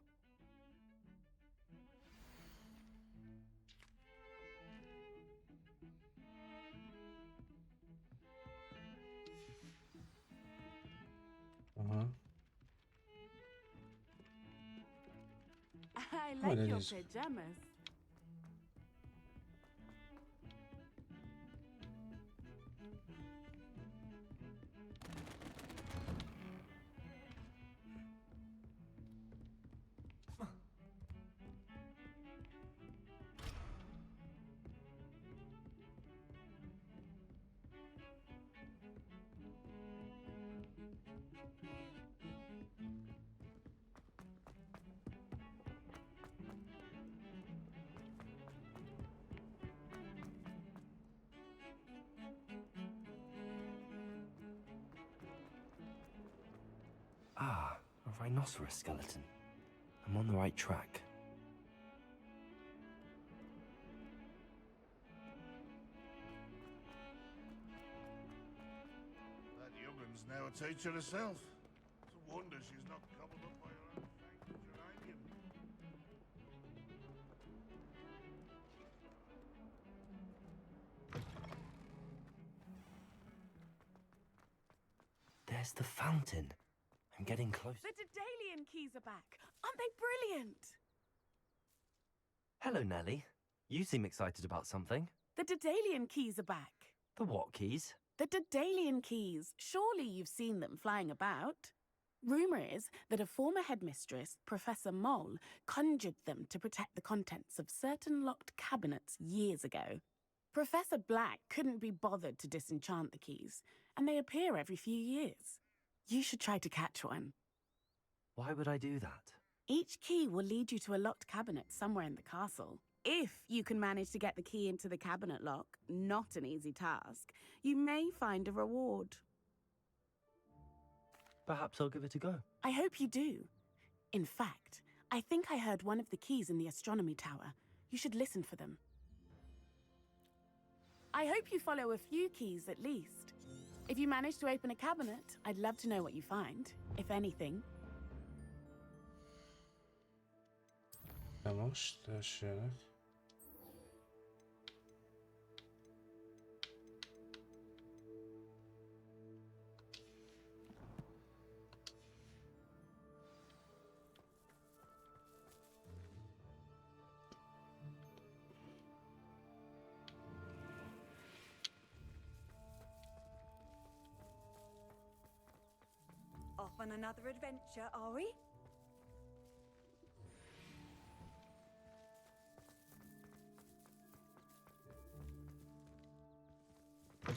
[SPEAKER 9] I
[SPEAKER 2] Oh,
[SPEAKER 9] like
[SPEAKER 2] that
[SPEAKER 9] your
[SPEAKER 2] is-
[SPEAKER 9] pajamas.
[SPEAKER 5] Ah, a rhinoceros skeleton. I'm on the right track.
[SPEAKER 6] That youngun's now a teacher herself. It's a wonder she's not gobbled up by her own fake geranium.
[SPEAKER 5] There's the fountain. I'm getting close.
[SPEAKER 9] The Daedalian keys are back. Aren't they brilliant?
[SPEAKER 5] Hello, Nellie. You seem excited about something.
[SPEAKER 9] The Daedalian keys are back.
[SPEAKER 5] The what keys?
[SPEAKER 9] The Daedalian keys. Surely you've seen them flying about. Rumour is that a former headmistress, Professor Moll, conjured them to protect the contents of certain locked cabinets years ago. Professor Black couldn't be bothered to disenchant the keys, and they appear every few years. You should try to catch one.
[SPEAKER 5] Why would I do that?
[SPEAKER 9] Each key will lead you to a locked cabinet somewhere in the castle. If you can manage to get the key into the cabinet lock, not an easy task, you may find a reward.
[SPEAKER 5] Perhaps I'll give it a go.
[SPEAKER 9] I hope you do. In fact, I think I heard one of the keys in the astronomy tower. You should listen for them. I hope you follow a few keys at least. If you manage to open a cabinet, I'd love to know what you find, if anything.
[SPEAKER 2] Na most, tessék.
[SPEAKER 14] Off on another adventure, are we?
[SPEAKER 6] I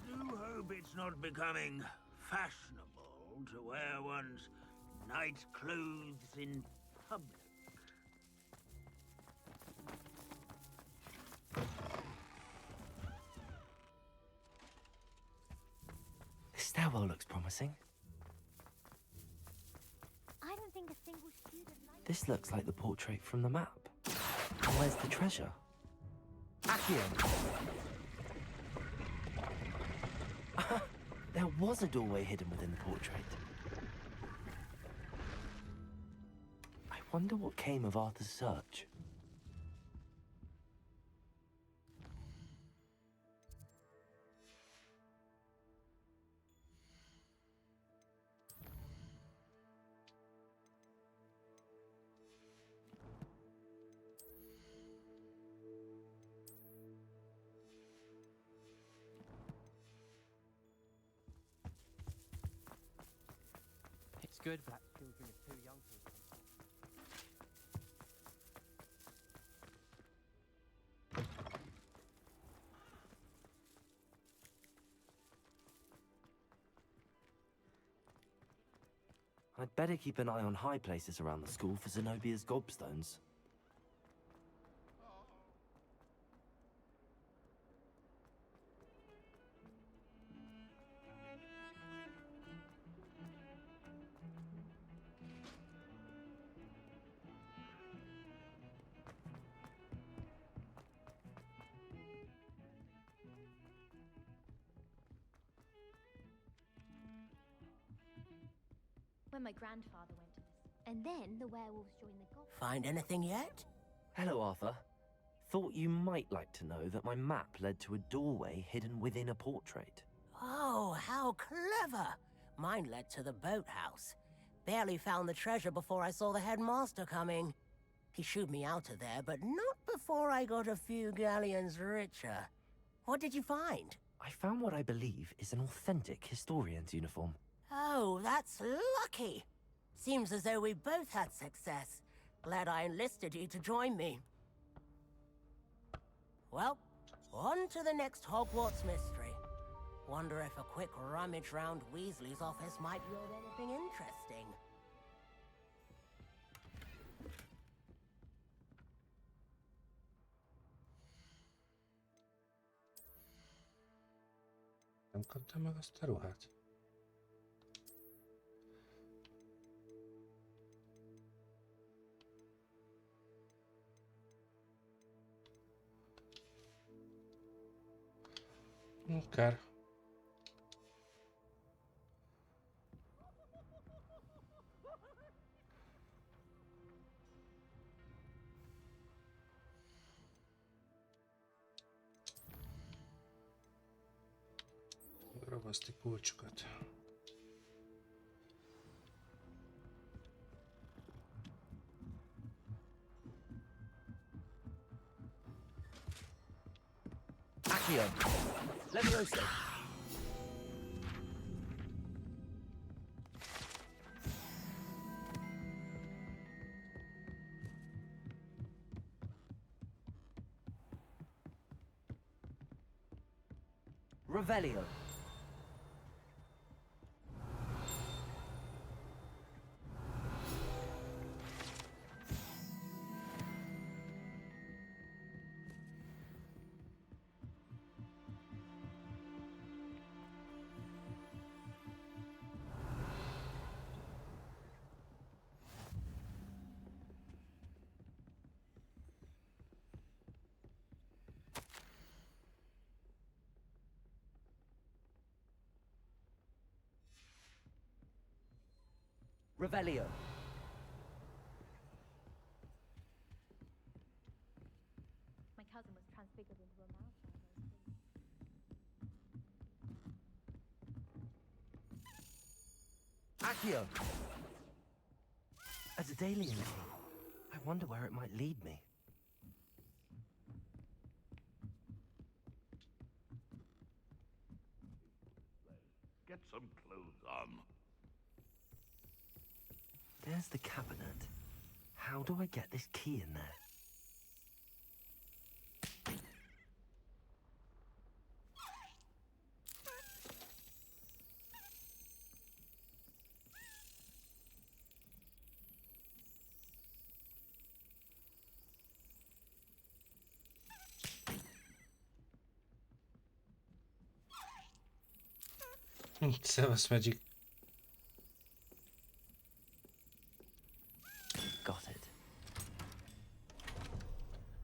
[SPEAKER 6] do hope it's not becoming fashionable to wear one's night clothes in public.
[SPEAKER 5] This stairwell looks promising.
[SPEAKER 12] I don't think a single student likes
[SPEAKER 5] This looks like the portrait from the map. Where's the treasure? Accio! There was a doorway hidden within the portrait. I wonder what came of Arthur's search.
[SPEAKER 8] It's good black children are too young to.
[SPEAKER 5] I'd better keep an eye on high places around the school for Zenobia's gobstones.
[SPEAKER 12] when my grandfather went to this. And then the werewolves joined the goblins.
[SPEAKER 15] Find anything yet?
[SPEAKER 5] Hello, Arthur. Thought you might like to know that my map led to a doorway hidden within a portrait.
[SPEAKER 15] Oh, how clever! Mine led to the boathouse. Barely found the treasure before I saw the headmaster coming. He shooed me out of there, but not before I got a few galleons richer. What did you find?
[SPEAKER 5] I found what I believe is an authentic historian's uniform.
[SPEAKER 15] Oh, that's lucky. Seems as though we both had success. Glad I enlisted you to join me. Well, on to the next Hogwarts mystery. Wonder if a quick rummage round Weasley's office might yield anything interesting.
[SPEAKER 2] Nem kaptam meg azt a ruhát. Kár. Ragaszti kulcsokat.
[SPEAKER 8] Accio. Levioso. Revelio. Revelio.
[SPEAKER 16] My cousin was transfigured into a mouse.
[SPEAKER 5] Accio! A Daedalian key. I wonder where it might lead me.
[SPEAKER 6] Get some clothes on.
[SPEAKER 5] There's the cabinet. How do I get this key in there?
[SPEAKER 2] Szevasz, Magic.
[SPEAKER 5] Got it.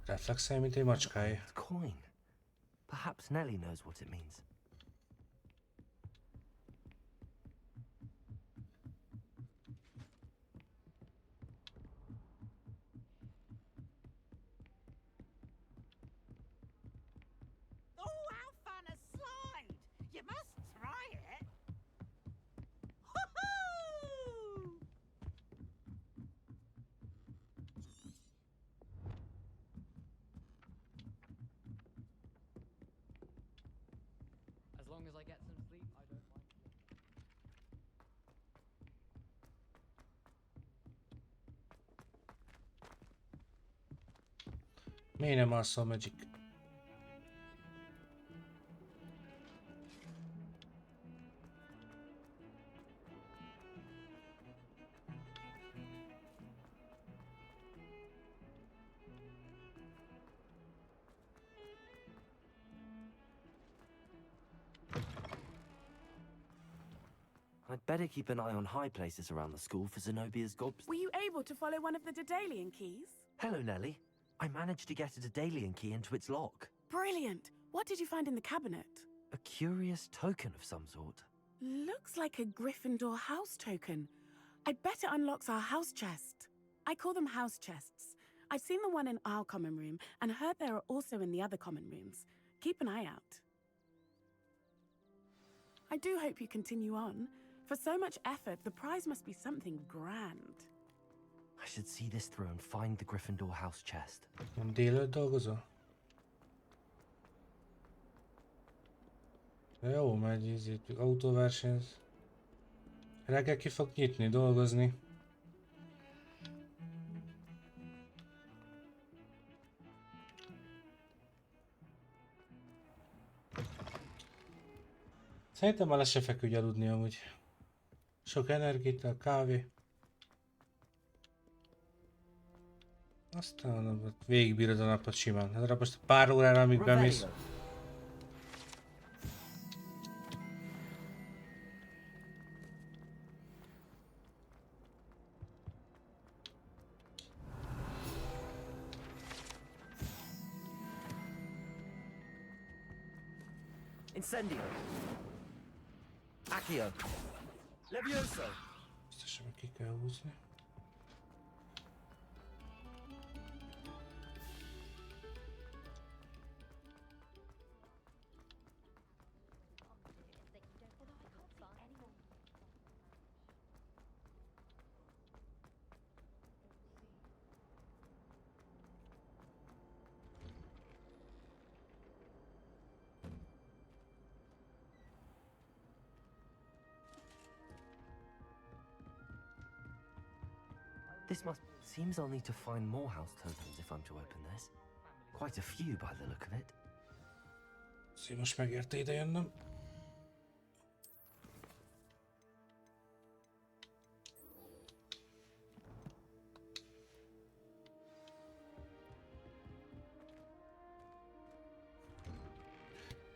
[SPEAKER 2] Reflexelj, mint egy macskája.
[SPEAKER 5] Coin. Perhaps Nellie knows what it means.
[SPEAKER 15] Oh, how fun a slide! You must try it. Hoo-hoo!
[SPEAKER 17] As long as I get some sleep, I don't mind.
[SPEAKER 2] Miért nem alszol, Magic?
[SPEAKER 5] I'd better keep an eye on high places around the school for Zenobia's gobs.
[SPEAKER 9] Were you able to follow one of the Daedalian keys?
[SPEAKER 5] Hello, Nellie. I managed to get a Daedalian key into its lock.
[SPEAKER 9] Brilliant. What did you find in the cabinet?
[SPEAKER 5] A curious token of some sort.
[SPEAKER 9] Looks like a Gryffindor house token. I bet it unlocks our house chest. I call them house chests. I've seen the one in our common room and heard there are also in the other common rooms. Keep an eye out. I do hope you continue on. For so much effort, the prize must be something grand.
[SPEAKER 5] I should see this through and find the Gryffindor house chest.
[SPEAKER 2] Nem délőtt dolgozol? De jó, megy, ízét, autóversenyz. Reggel ki fog nyitni, dolgozni. Szerintem már le se feküdj aludni amúgy. Sok energiát, kávé. Aztán végigbírod a napot simán. Hát most pár órára, amíg bemész.
[SPEAKER 3] Incendio. Accio. Levioso.
[SPEAKER 2] Biztosan meg ki kell húzni.
[SPEAKER 5] This must... Seems I'll need to find more house tokens if I'm to open this. Quite a few by the look of it.
[SPEAKER 2] Szóval most megérte ide jönnöm.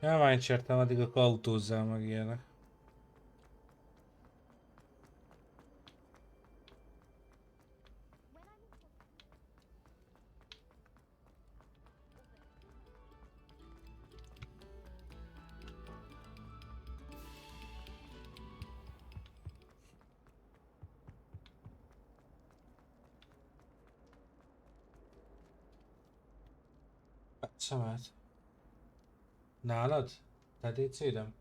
[SPEAKER 2] Ja, már nincs értem, addig akkor autózzál meg ilyenek. Szemet. Nálad? Tetécédem?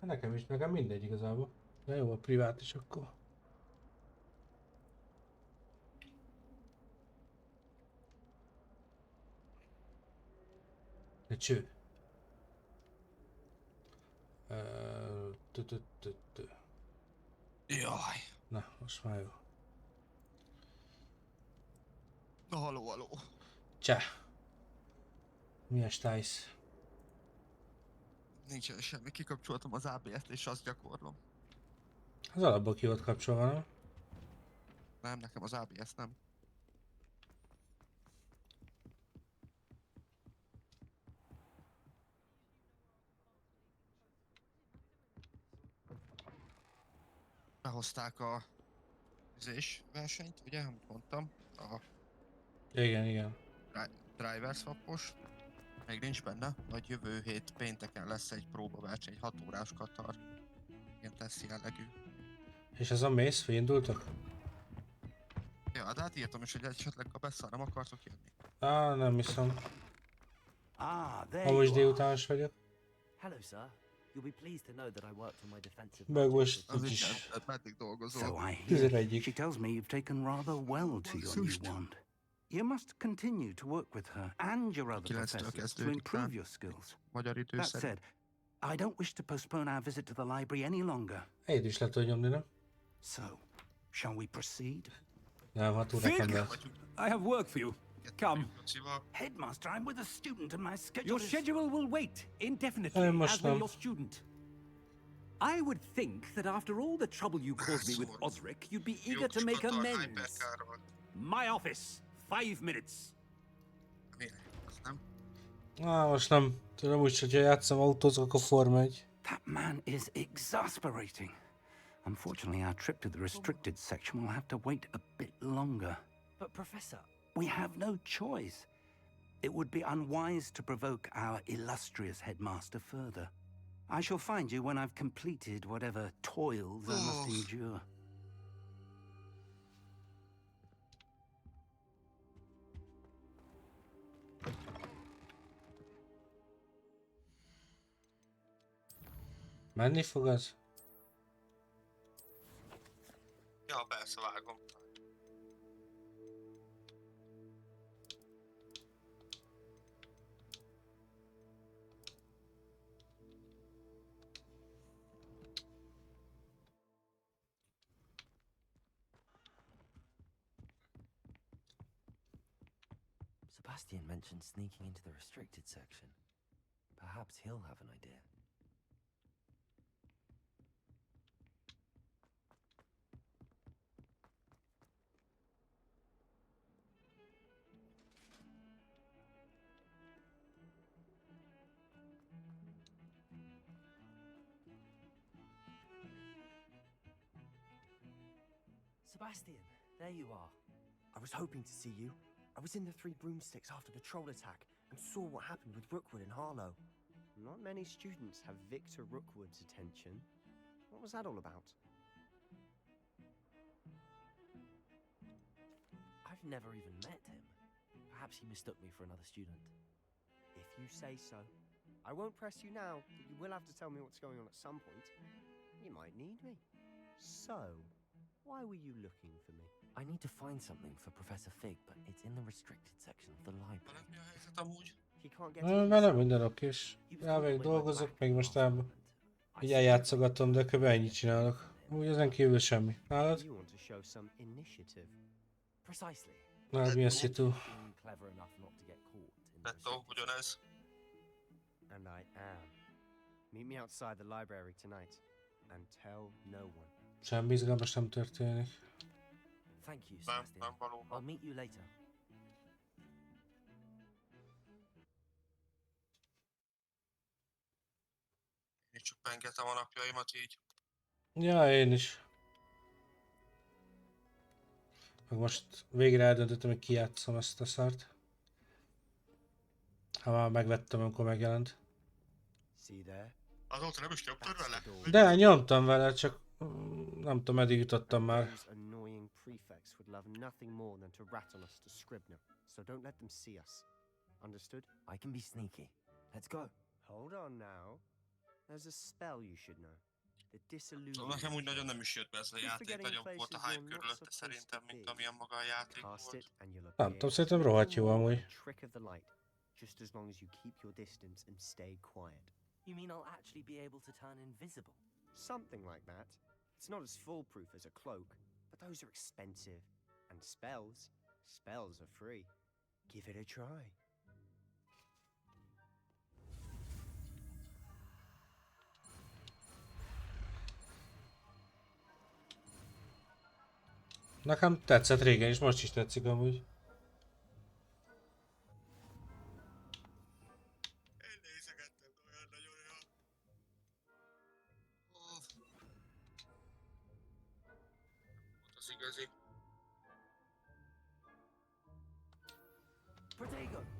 [SPEAKER 2] Nekem is, nekem mindegy igazából. De jó, a privát is akkor. De cső.
[SPEAKER 18] Jaj.
[SPEAKER 2] Na, most már jó.
[SPEAKER 18] Na, haló.
[SPEAKER 2] Csá. Mi a stájsz?
[SPEAKER 18] Nincsen semmi, kikapcsoltam az ABS-t és azt gyakorlom.
[SPEAKER 2] Az alapból ki volt kapcsolva, nem?
[SPEAKER 18] Nem, nekem az ABS nem. Behozták a versenyt, ugye, amit mondtam, a
[SPEAKER 2] Igen.
[SPEAKER 18] driver swapos. Még nincs benne, majd jövő hét pénteken lesz egy próbaverseny, egy 6 órás Katar. Ilyen teszt jellegű.
[SPEAKER 2] És ez a mész, indultak?
[SPEAKER 18] Ja, de hát írtam is, hogy esetleg a beszáll nem akartok jönni.
[SPEAKER 2] Nem hiszem.
[SPEAKER 3] there
[SPEAKER 2] Ha
[SPEAKER 3] you
[SPEAKER 2] most
[SPEAKER 3] are.
[SPEAKER 2] délutános vagyok.
[SPEAKER 3] Hello, sir. You'll be pleased to know that I worked on my defensive
[SPEAKER 2] Meg most
[SPEAKER 18] Az
[SPEAKER 2] így
[SPEAKER 18] is,
[SPEAKER 2] is.
[SPEAKER 18] meddig dolgozol.
[SPEAKER 7] So I hear.
[SPEAKER 2] 11-ig.
[SPEAKER 7] She tells me you've taken rather well to your new wand. You must continue to work with her and your other
[SPEAKER 18] 9-től
[SPEAKER 7] professors to
[SPEAKER 18] kezdődik
[SPEAKER 7] improve
[SPEAKER 18] rá.
[SPEAKER 7] your skills.
[SPEAKER 18] Magyar idő
[SPEAKER 7] That
[SPEAKER 18] szerint.
[SPEAKER 7] said, I don't wish to postpone our visit to the library any longer.
[SPEAKER 2] Egyet is le tudod nyomni, nem?
[SPEAKER 7] So, shall we proceed?
[SPEAKER 2] Nem, 6 órát nem lehet.
[SPEAKER 19] I have work for you. Come.
[SPEAKER 7] Headmaster, I'm with a student and my schedule
[SPEAKER 19] Your
[SPEAKER 7] is...
[SPEAKER 19] schedule will wait indefinitely,
[SPEAKER 2] I
[SPEAKER 19] as
[SPEAKER 2] must
[SPEAKER 19] will
[SPEAKER 2] not.
[SPEAKER 19] your student. I would think that after all the trouble you caused me with Osric, you'd be eager to make amends. My office. 5 minutes.
[SPEAKER 2] Most nem. Tudom úgy, hogyha játszom autózok, akkor Forma 1.
[SPEAKER 7] That man is exasperating. Unfortunately, our trip to the restricted section will have to wait a bit longer.
[SPEAKER 3] But, Professor...
[SPEAKER 7] We have no choice. It would be unwise to provoke our illustrious headmaster further. I shall find you when I've completed whatever toils I must endure.
[SPEAKER 2] Menni fog az?
[SPEAKER 18] Ja, persze vágom.
[SPEAKER 5] Sebastian mentioned sneaking into the restricted section. Perhaps he'll have an idea. Sebastian, there you are. I was hoping to see you. I was in the Three Broomsticks after the troll attack and saw what happened with Rookwood and Harlow.
[SPEAKER 8] Not many students have Victor Rookwood's attention. What was that all about?
[SPEAKER 5] I've never even met him. Perhaps he mistook me for another student.
[SPEAKER 8] If you say so. I won't press you now, but you will have to tell me what's going on at some point. You might need me. So, why were you looking for me?
[SPEAKER 5] I need to find something for Professor Fig, but it's in the restricted section of the library.
[SPEAKER 8] He can't get
[SPEAKER 2] Vele minden okés. Elvég dolgozok, még most így eljátszogatom, de kb. Ennyit csinálok. Úgy ezen kívül semmi. Nálad?
[SPEAKER 8] You want to show some initiative.
[SPEAKER 5] Precisely.
[SPEAKER 2] Nálad mi a szitu?
[SPEAKER 5] Clever enough not to get caught in
[SPEAKER 18] Letto, ugyanez.
[SPEAKER 8] And I am. Meet me outside the library tonight and tell no one.
[SPEAKER 2] Semmi izgalmas nem történik.
[SPEAKER 5] Thank you, Sebastian. I'll meet you later.
[SPEAKER 18] Én csak pengetem a napjaimat így.
[SPEAKER 2] Ja, én is. Meg most végre eldöntöttem, hogy kijátszom ezt a szart. Ha már megvettem, amikor megjelent.
[SPEAKER 18] Azóta nem is nyomtad vele?
[SPEAKER 2] De nyomtam vele, csak nem tudom, meddig jutottam már.
[SPEAKER 8] Annoying prefects would love nothing more than to rat on us to Scribner, so don't let them see us. Understood?
[SPEAKER 5] I can be sneaky. Let's go.
[SPEAKER 8] Hold on now. There's a spell you should know. The disillusion.
[SPEAKER 18] Szóval nekem úgy nagyon nem is jött be ez a játék, nagyobb volt a hype körülötte szerintem, mint amilyen maga a játék volt.
[SPEAKER 2] Nem tudom, szerintem rohadt jó amúgy.
[SPEAKER 8] Trick of the light, just as long as you keep your distance and stay quiet.
[SPEAKER 5] You mean I'll actually be able to turn invisible?
[SPEAKER 8] Something like that. It's not as foolproof as a cloak, but those are expensive. And spells are free. Give it a try.
[SPEAKER 2] Nekem tetszett régen is, most is tetszik amúgy.
[SPEAKER 18] Én nézegettem, olyan nagyon jó. Volt az igazi.
[SPEAKER 5] Protego!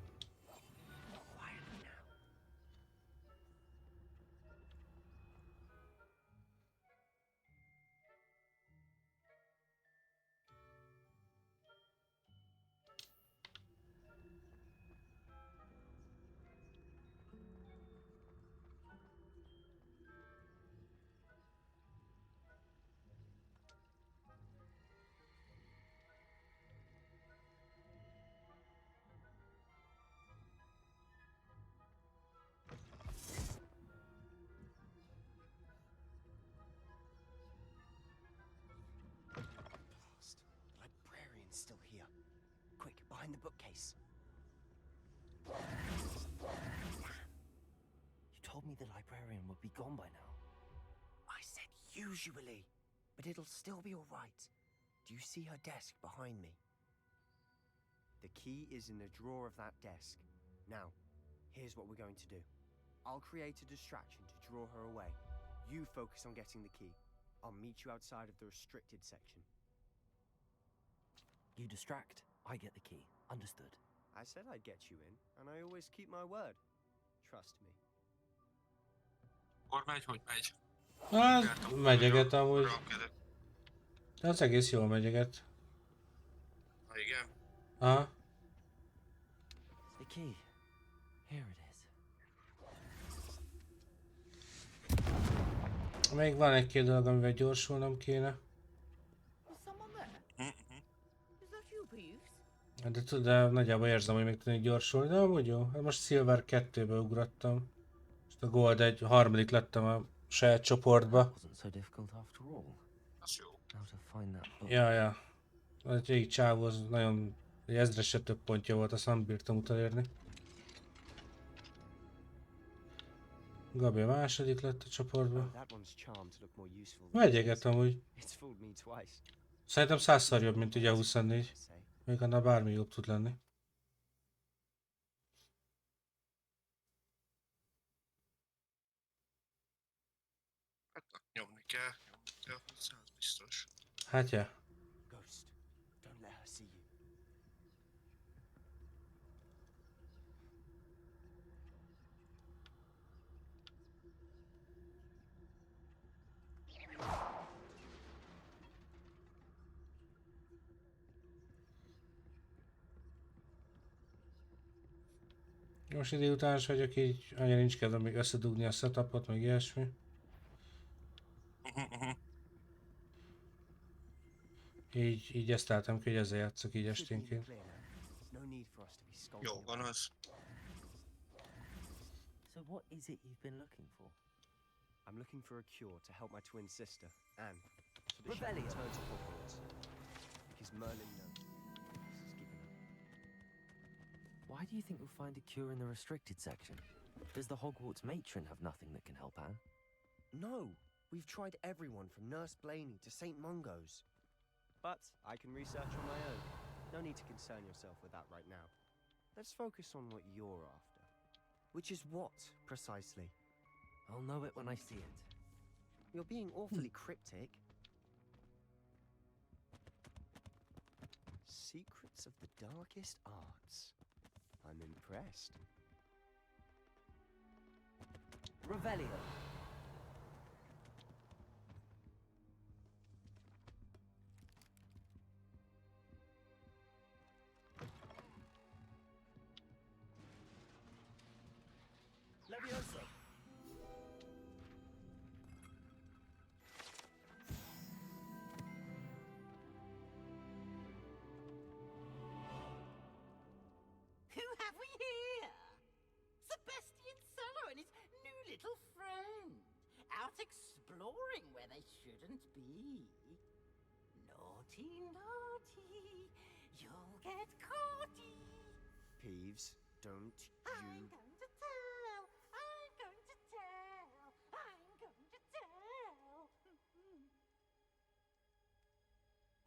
[SPEAKER 8] Still here. Quick, behind the bookcase.
[SPEAKER 5] You told me the librarian would be gone by now.
[SPEAKER 8] I said usually, but it'll still be all right. Do you see her desk behind me? The key is in the drawer of that desk. Now, here's what we're going to do. I'll create a distraction to draw her away. You focus on getting the key. I'll meet you outside of the restricted section.
[SPEAKER 5] You distract, I get the key. Understood.
[SPEAKER 8] I said I'd get you in, and I always keep my word. Trust me.
[SPEAKER 18] Akkor megy, hogy megy.
[SPEAKER 2] Hát, megyeget amúgy. De az egész jól megyeget.
[SPEAKER 18] Igen.
[SPEAKER 2] Aha.
[SPEAKER 5] The key. Here it is.
[SPEAKER 2] Még van egy-két dolog, amivel gyorsulnom kéne. De nagyjából érzem, hogy még tudnék gyorsulni, de amúgy jó. Hát most Silver 2-be ugrottam. Most a Gold egy harmadik lettem a saját csoportba. Ja. Az egyik csávó az nagyon... egy ezresre több pontja volt, azt nem bírtam utolérni. Gabi a második lett a csoportban. Megyeget amúgy. Szerintem 100-szor jobb, mint ugye a 24. Még annál bármi jobb tud lenni.
[SPEAKER 18] Hát nyomni kell, az biztos.
[SPEAKER 2] Hát ja. Most idő után is vagyok így, annyira nincs kedvem még összedugni a setupot, meg ilyesmi. Így ezt álltam ki, hogy ezzel játszok így esténként.
[SPEAKER 18] Jó van az.
[SPEAKER 5] So what is it you've been looking for?
[SPEAKER 8] I'm looking for a cure to help my twin sister, Anne, so that she can return to Hogwarts. Because Merlin knows she's given up.
[SPEAKER 5] Why do you think you'll find a cure in the restricted section? Does the Hogwarts matron have nothing that can help Anne?
[SPEAKER 8] No! We've tried everyone from Nurse Blaney to St. Mungo's. But I can research on my own. No need to concern yourself with that right now. Let's focus on what you're after. Which is what, precisely?
[SPEAKER 5] I'll know it when I see it.
[SPEAKER 8] You're being awfully cryptic. Secrets of the darkest arts. I'm impressed.
[SPEAKER 15] Revelio. Levioso.
[SPEAKER 13] Who have we here? Sebastian Cello and his new little friend. Out exploring where they shouldn't be. Naughty, naughty. You'll get caughty.
[SPEAKER 8] Peeves, don't
[SPEAKER 13] I'm
[SPEAKER 8] you...
[SPEAKER 13] going to tell. I'm going to tell. I'm going to tell.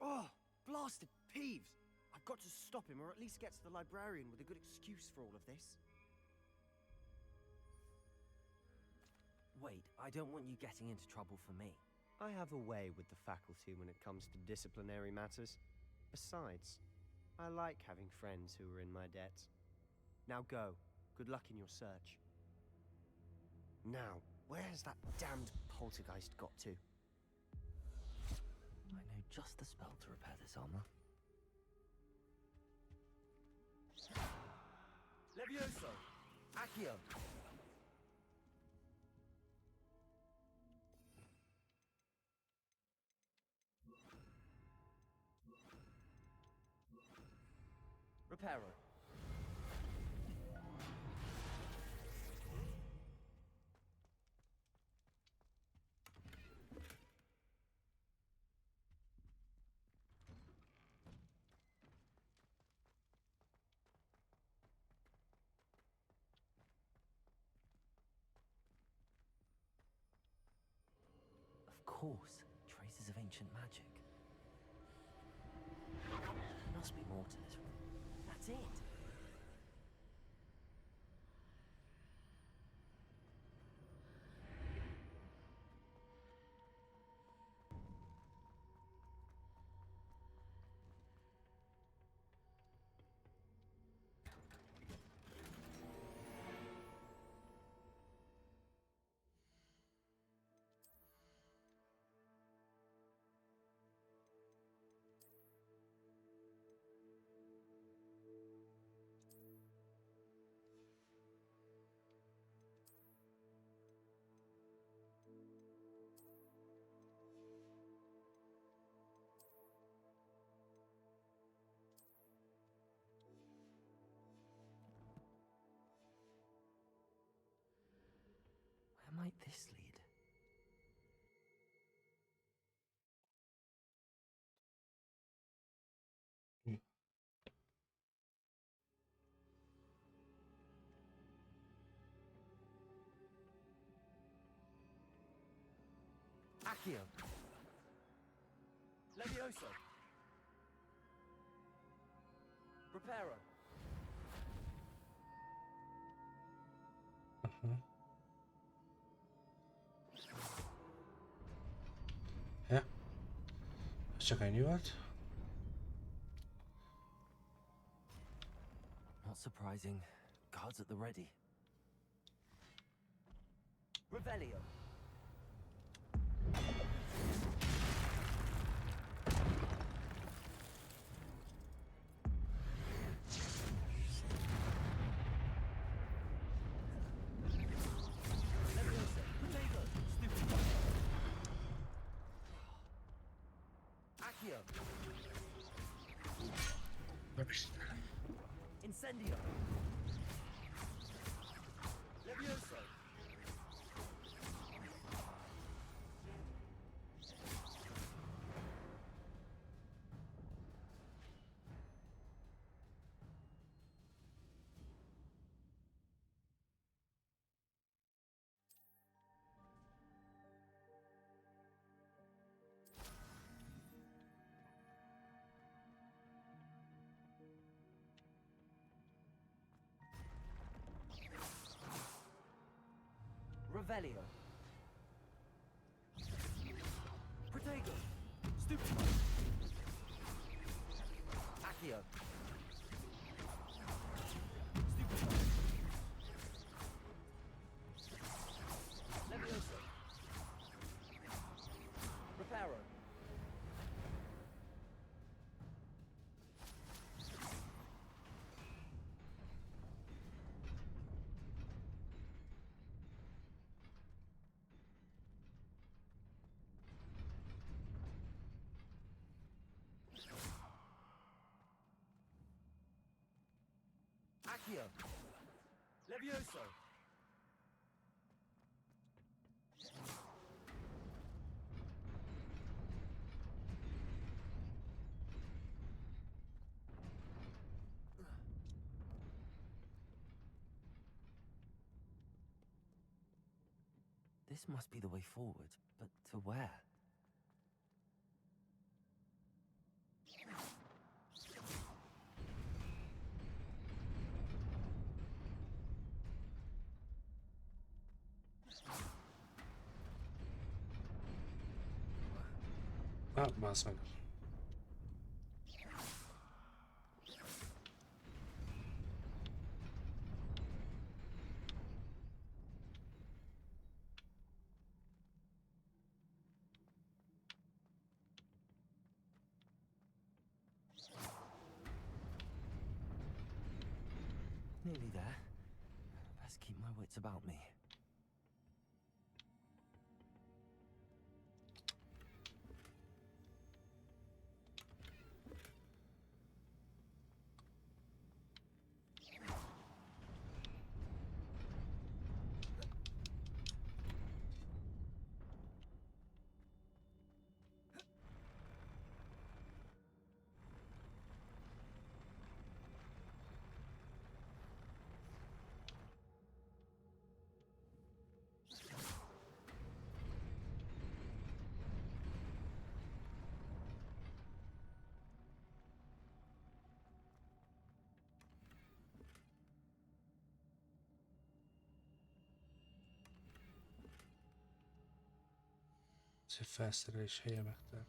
[SPEAKER 8] Oh, blasted Peeves! I've got to stop him, or at least get to the librarian with a good excuse for all of this.
[SPEAKER 5] Wait, I don't want you getting into trouble for me.
[SPEAKER 8] I have a way with the faculty when it comes to disciplinary matters. Besides, I like having friends who are in my debt. Now go. Good luck in your search. Now, where has that damned poltergeist got to?
[SPEAKER 5] I know just the spell to repair this armor.
[SPEAKER 15] Levioso. Accio. Reparo.
[SPEAKER 5] Of course, traces of ancient magic. There must be more to this room. That's it. Where might this lead?
[SPEAKER 15] Accio. Levioso. Reparo.
[SPEAKER 2] Ja. Ez csak ennyi volt.
[SPEAKER 5] Not surprising. Guards at the ready.
[SPEAKER 15] Revelio.
[SPEAKER 3] Incendio. Levioso. Revelio. Protego. Stupefy. Accio. Stupefy. Levioso. Reparo. Accio. Levioso.
[SPEAKER 5] This must be the way forward, but to where?
[SPEAKER 2] Ah, bazd meg.
[SPEAKER 5] Nearly there. Best keep my wits about me.
[SPEAKER 2] Szép felszerelés helye megtelt.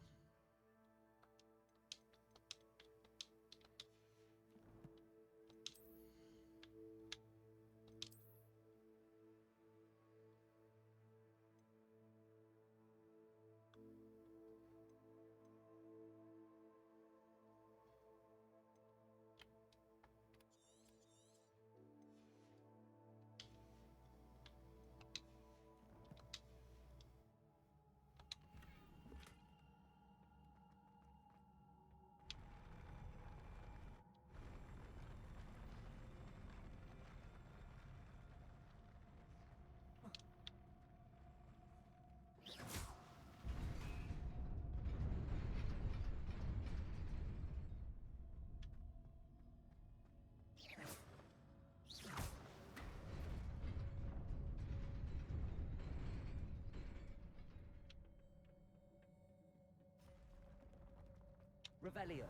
[SPEAKER 3] Revelio.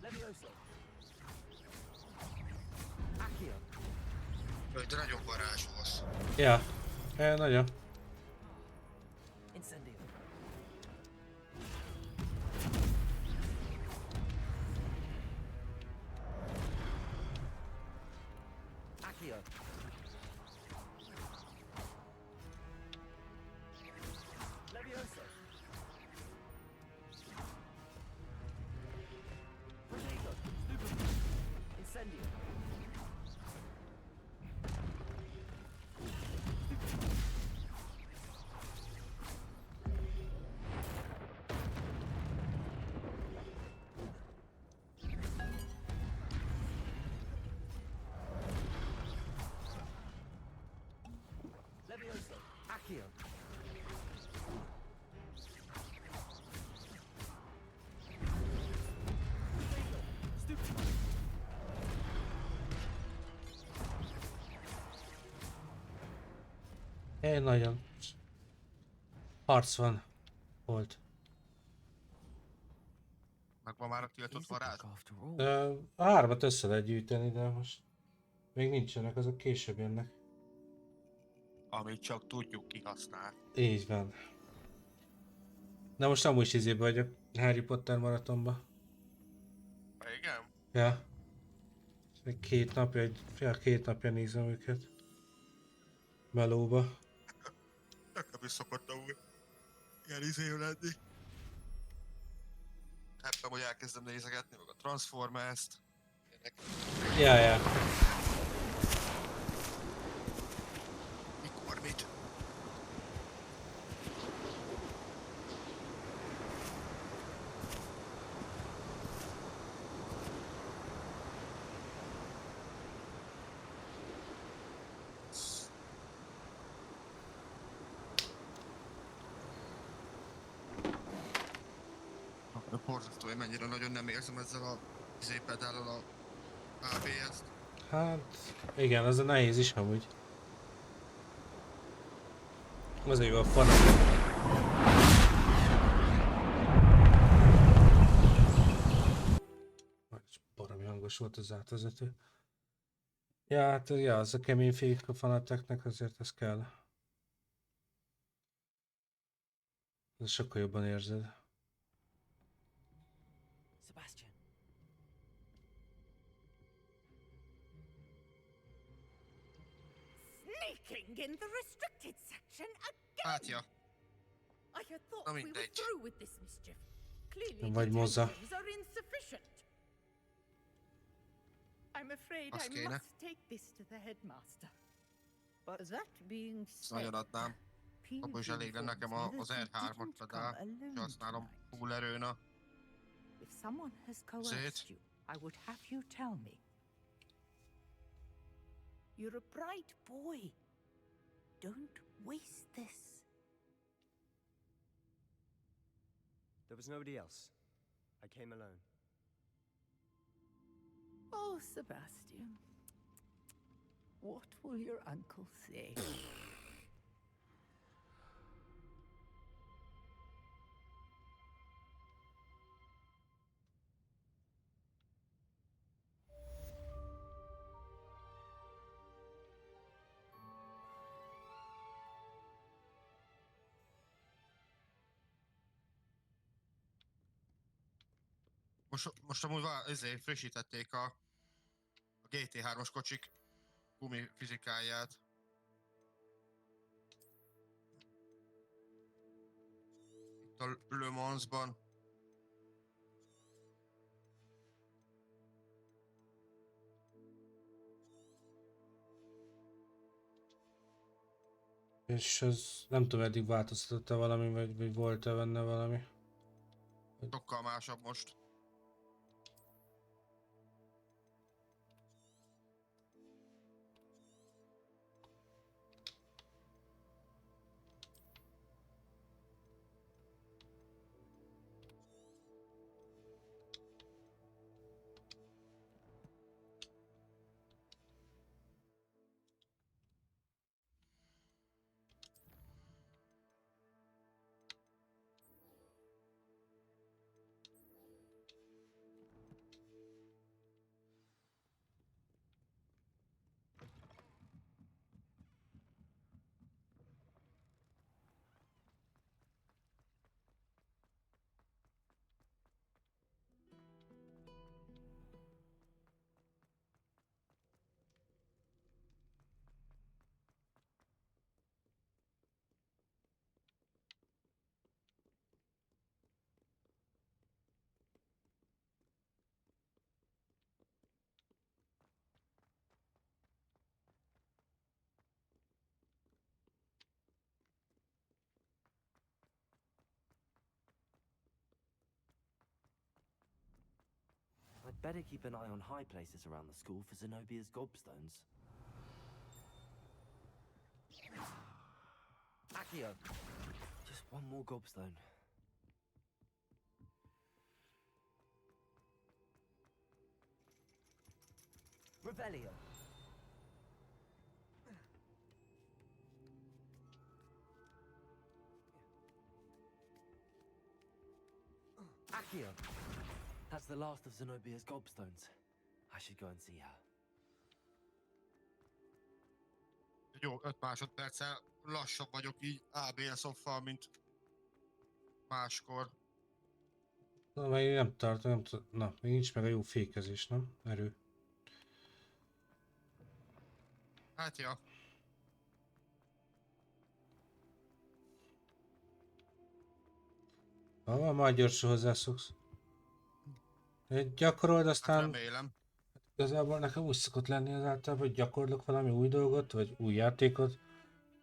[SPEAKER 3] Levioso. Accio.
[SPEAKER 18] De nagyon varázsolsz.
[SPEAKER 2] Ja, nagyon.
[SPEAKER 3] Incendio. Accio. Levioso. Protego. Stupefy. Incendio. Stupefy.
[SPEAKER 8] here.
[SPEAKER 2] Nagyon. Harc van. Volt.
[SPEAKER 18] Megvan már a tiltott varázs?
[SPEAKER 2] A hármat össze lehet gyűjteni, de most még nincsenek, azok később jönnek.
[SPEAKER 18] Amit csak tudjuk kihasználni.
[SPEAKER 2] Így van. Na most amúgy is izébe vagyok, Harry Potter maratonba.
[SPEAKER 18] Igen?
[SPEAKER 2] Ja. Még 2 napja, két napja nézem őket. Melóba.
[SPEAKER 18] Nekem is szokott amúgy ilyen izém lenni. Ebben, hogy elkezdem nézegetni, meg a Transformers-t.
[SPEAKER 2] Ja.
[SPEAKER 18] Mikor mit? Borzasztó, hogy mennyire nagyon nem érzem ezzel a izépedállal a ABS-t.
[SPEAKER 2] Hát igen, az a nehéz is amúgy. Azért jó a fanat. Baromi hangos volt az átvezető. Ja, hát ja, az a kemény fék a fanateknek, azért ez kell. Ez sokkal jobban érzed.
[SPEAKER 3] Sebastian.
[SPEAKER 13] Sneaking in the restricted section again!
[SPEAKER 18] Hát ja.
[SPEAKER 13] I had thought
[SPEAKER 18] Na
[SPEAKER 13] we were
[SPEAKER 18] mindegy.
[SPEAKER 13] through with this mischief. Clearly
[SPEAKER 2] Vagy moza.
[SPEAKER 13] detectives are insufficient. I'm afraid
[SPEAKER 18] Azt
[SPEAKER 13] I
[SPEAKER 18] kéne.
[SPEAKER 13] must take this to the headmaster. But that being
[SPEAKER 18] Ezt
[SPEAKER 13] said,
[SPEAKER 18] nagyon adnám. Akkor is elég lenne nekem az R3-at pedál, és használom full erőn a
[SPEAKER 13] if someone has coerced you, I would have you tell me. You're a bright boy. Don't waste this.
[SPEAKER 8] There was nobody else. I came alone.
[SPEAKER 4] Oh, Sebastian. What will your uncle say?
[SPEAKER 18] Most amúgy frissítették a GT3-os kocsik gumi fizikáját. Itt a Le Mansban.
[SPEAKER 2] És az nem tudom, eddig változtatott-e valami, vagy volt-e benne valami.
[SPEAKER 18] Sokkal másabb most.
[SPEAKER 3] I'd better keep an eye on high places around the school for Zenobia's gobstones.
[SPEAKER 5] Accio. Just one more gobstone. Revelio. Accio. That's the last of Zenobia's gobstones. I should go and see her.
[SPEAKER 18] Jó, 5 másodperccel lassabb vagyok így ABS off-val, mint máskor.
[SPEAKER 2] Na, még nem tartom, nem tudom. Na, még nincs meg a jó fékezés, nem? Erő.
[SPEAKER 18] Hát ja.
[SPEAKER 2] Van, majd gyorsan hozzászoksz. Gyakorold, aztán...
[SPEAKER 18] Hát remélem.
[SPEAKER 2] Igazából nekem úgy szokott lenni az általában, hogy gyakorlok valami új dolgot, vagy új játékot.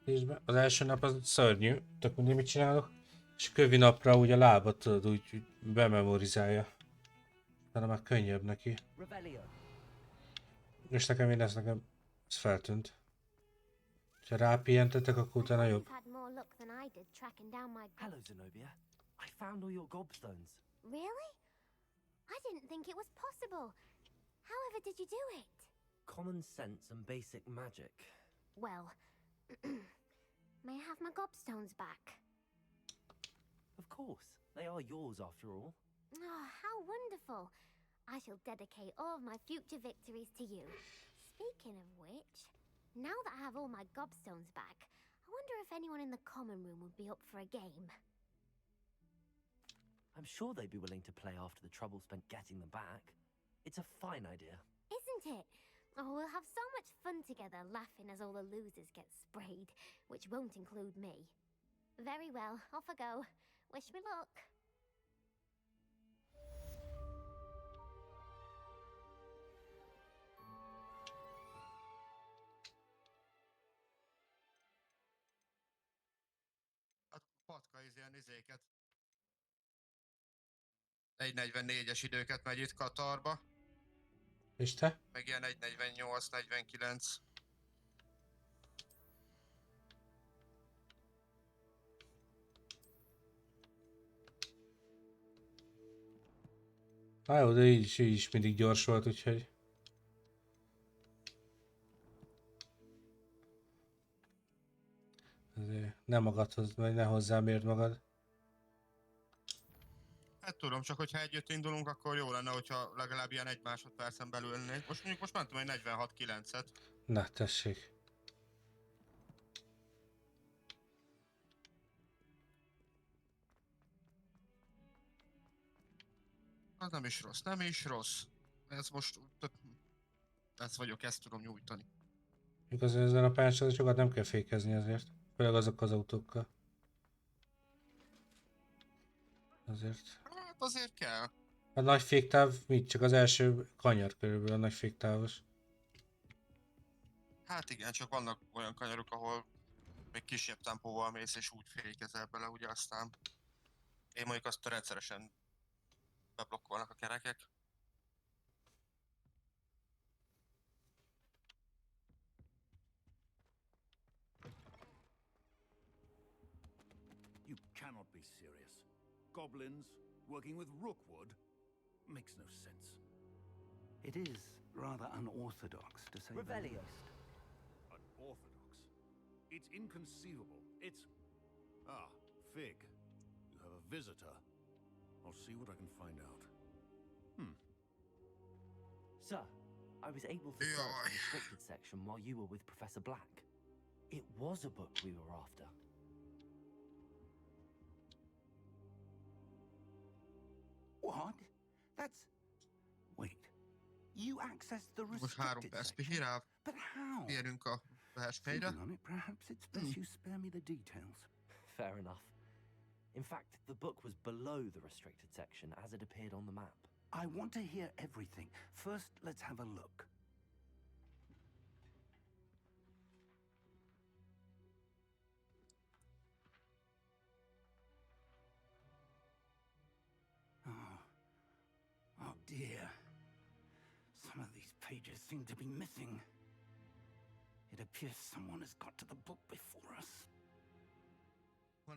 [SPEAKER 2] És az első nap az szörnyű, tök mindig mit csinálok. És kövi napra úgy a lábat tudod, úgy bememorizálja. Utána már könnyebb neki. És nekem ez feltűnt. Ha rápihentetek, akkor utána jobb.
[SPEAKER 5] Hello, Zenobia. I found all your gobstones.
[SPEAKER 12] Really? I didn't think it was possible. However did you do it?
[SPEAKER 5] Common sense and basic magic.
[SPEAKER 12] Well, may I have my gobstones back?
[SPEAKER 5] Of course. They are yours after all.
[SPEAKER 12] Oh, how wonderful. I shall dedicate all of my future victories to you. Speaking of which, now that I have all my gobstones back, I wonder if anyone in the common room would be up for a game.
[SPEAKER 5] I'm sure they'd be willing to play after the trouble spent getting them back. It's a fine idea.
[SPEAKER 12] Isn't it? Oh, we'll have so much fun together laughing as all the losers get sprayed, which won't include me. Very well, off I go. Wish me luck.
[SPEAKER 18] Hát patka ilyen izéket. 1.44-es időket megy itt Katarba.
[SPEAKER 2] És te?
[SPEAKER 18] Meg ilyen 1.48-49.
[SPEAKER 2] Jó, de így is mindig gyors volt, úgyhogy... Azért ne magadhoz, vagy ne hozzám érd magad.
[SPEAKER 18] Hát tudom, csak hogyha együtt indulunk, akkor jó lenne, hogyha legalább ilyen 1 másodpercen belül lennék. Most mondjuk most mentem egy 46-9-et.
[SPEAKER 2] Na, tessék.
[SPEAKER 18] Az nem is rossz, nem is rossz. Ez most... Ez vagyok, ezt tudom nyújtani.
[SPEAKER 2] Még azért ezen a pályán sokat nem kell fékezni azért. Főleg azok az autókkal. Azért.
[SPEAKER 18] Hát azért kell.
[SPEAKER 2] A nagy féktáv, mit? Csak az első kanyar körülbelül a nagy féktávos.
[SPEAKER 18] Hát igen, csak vannak olyan kanyarok, ahol még kisebb tempóval mész és úgy fékezel bele, ugye aztán... Én mondjuk azt rendszeresen beblokkolnak a kerekek.
[SPEAKER 6] You cannot be serious. Goblins working with Rookwood makes no sense.
[SPEAKER 7] It is rather unorthodox, to say the
[SPEAKER 5] Revelio.
[SPEAKER 7] least.
[SPEAKER 6] Unorthodox? It's inconceivable. It's... Ah, Fig. You have a visitor. I'll see what I can find out.
[SPEAKER 5] Sir, I was able to search the restricted section while you were with Professor Black. It was a book we were after.
[SPEAKER 7] What? That's... Wait. You accessed the
[SPEAKER 18] Most 3
[SPEAKER 7] restricted
[SPEAKER 18] perc
[SPEAKER 7] section?
[SPEAKER 18] pihiráv.
[SPEAKER 7] But how?
[SPEAKER 18] Érünk a verspélyre.
[SPEAKER 7] Thinking on it, perhaps it's best you spare me the details.
[SPEAKER 5] Fair enough. In fact, the book was below the restricted section as it appeared on the map.
[SPEAKER 7] I want to hear everything. First, let's have a look. Oh dear. Some of these pages seem to be missing. It appears someone has got to the book before us.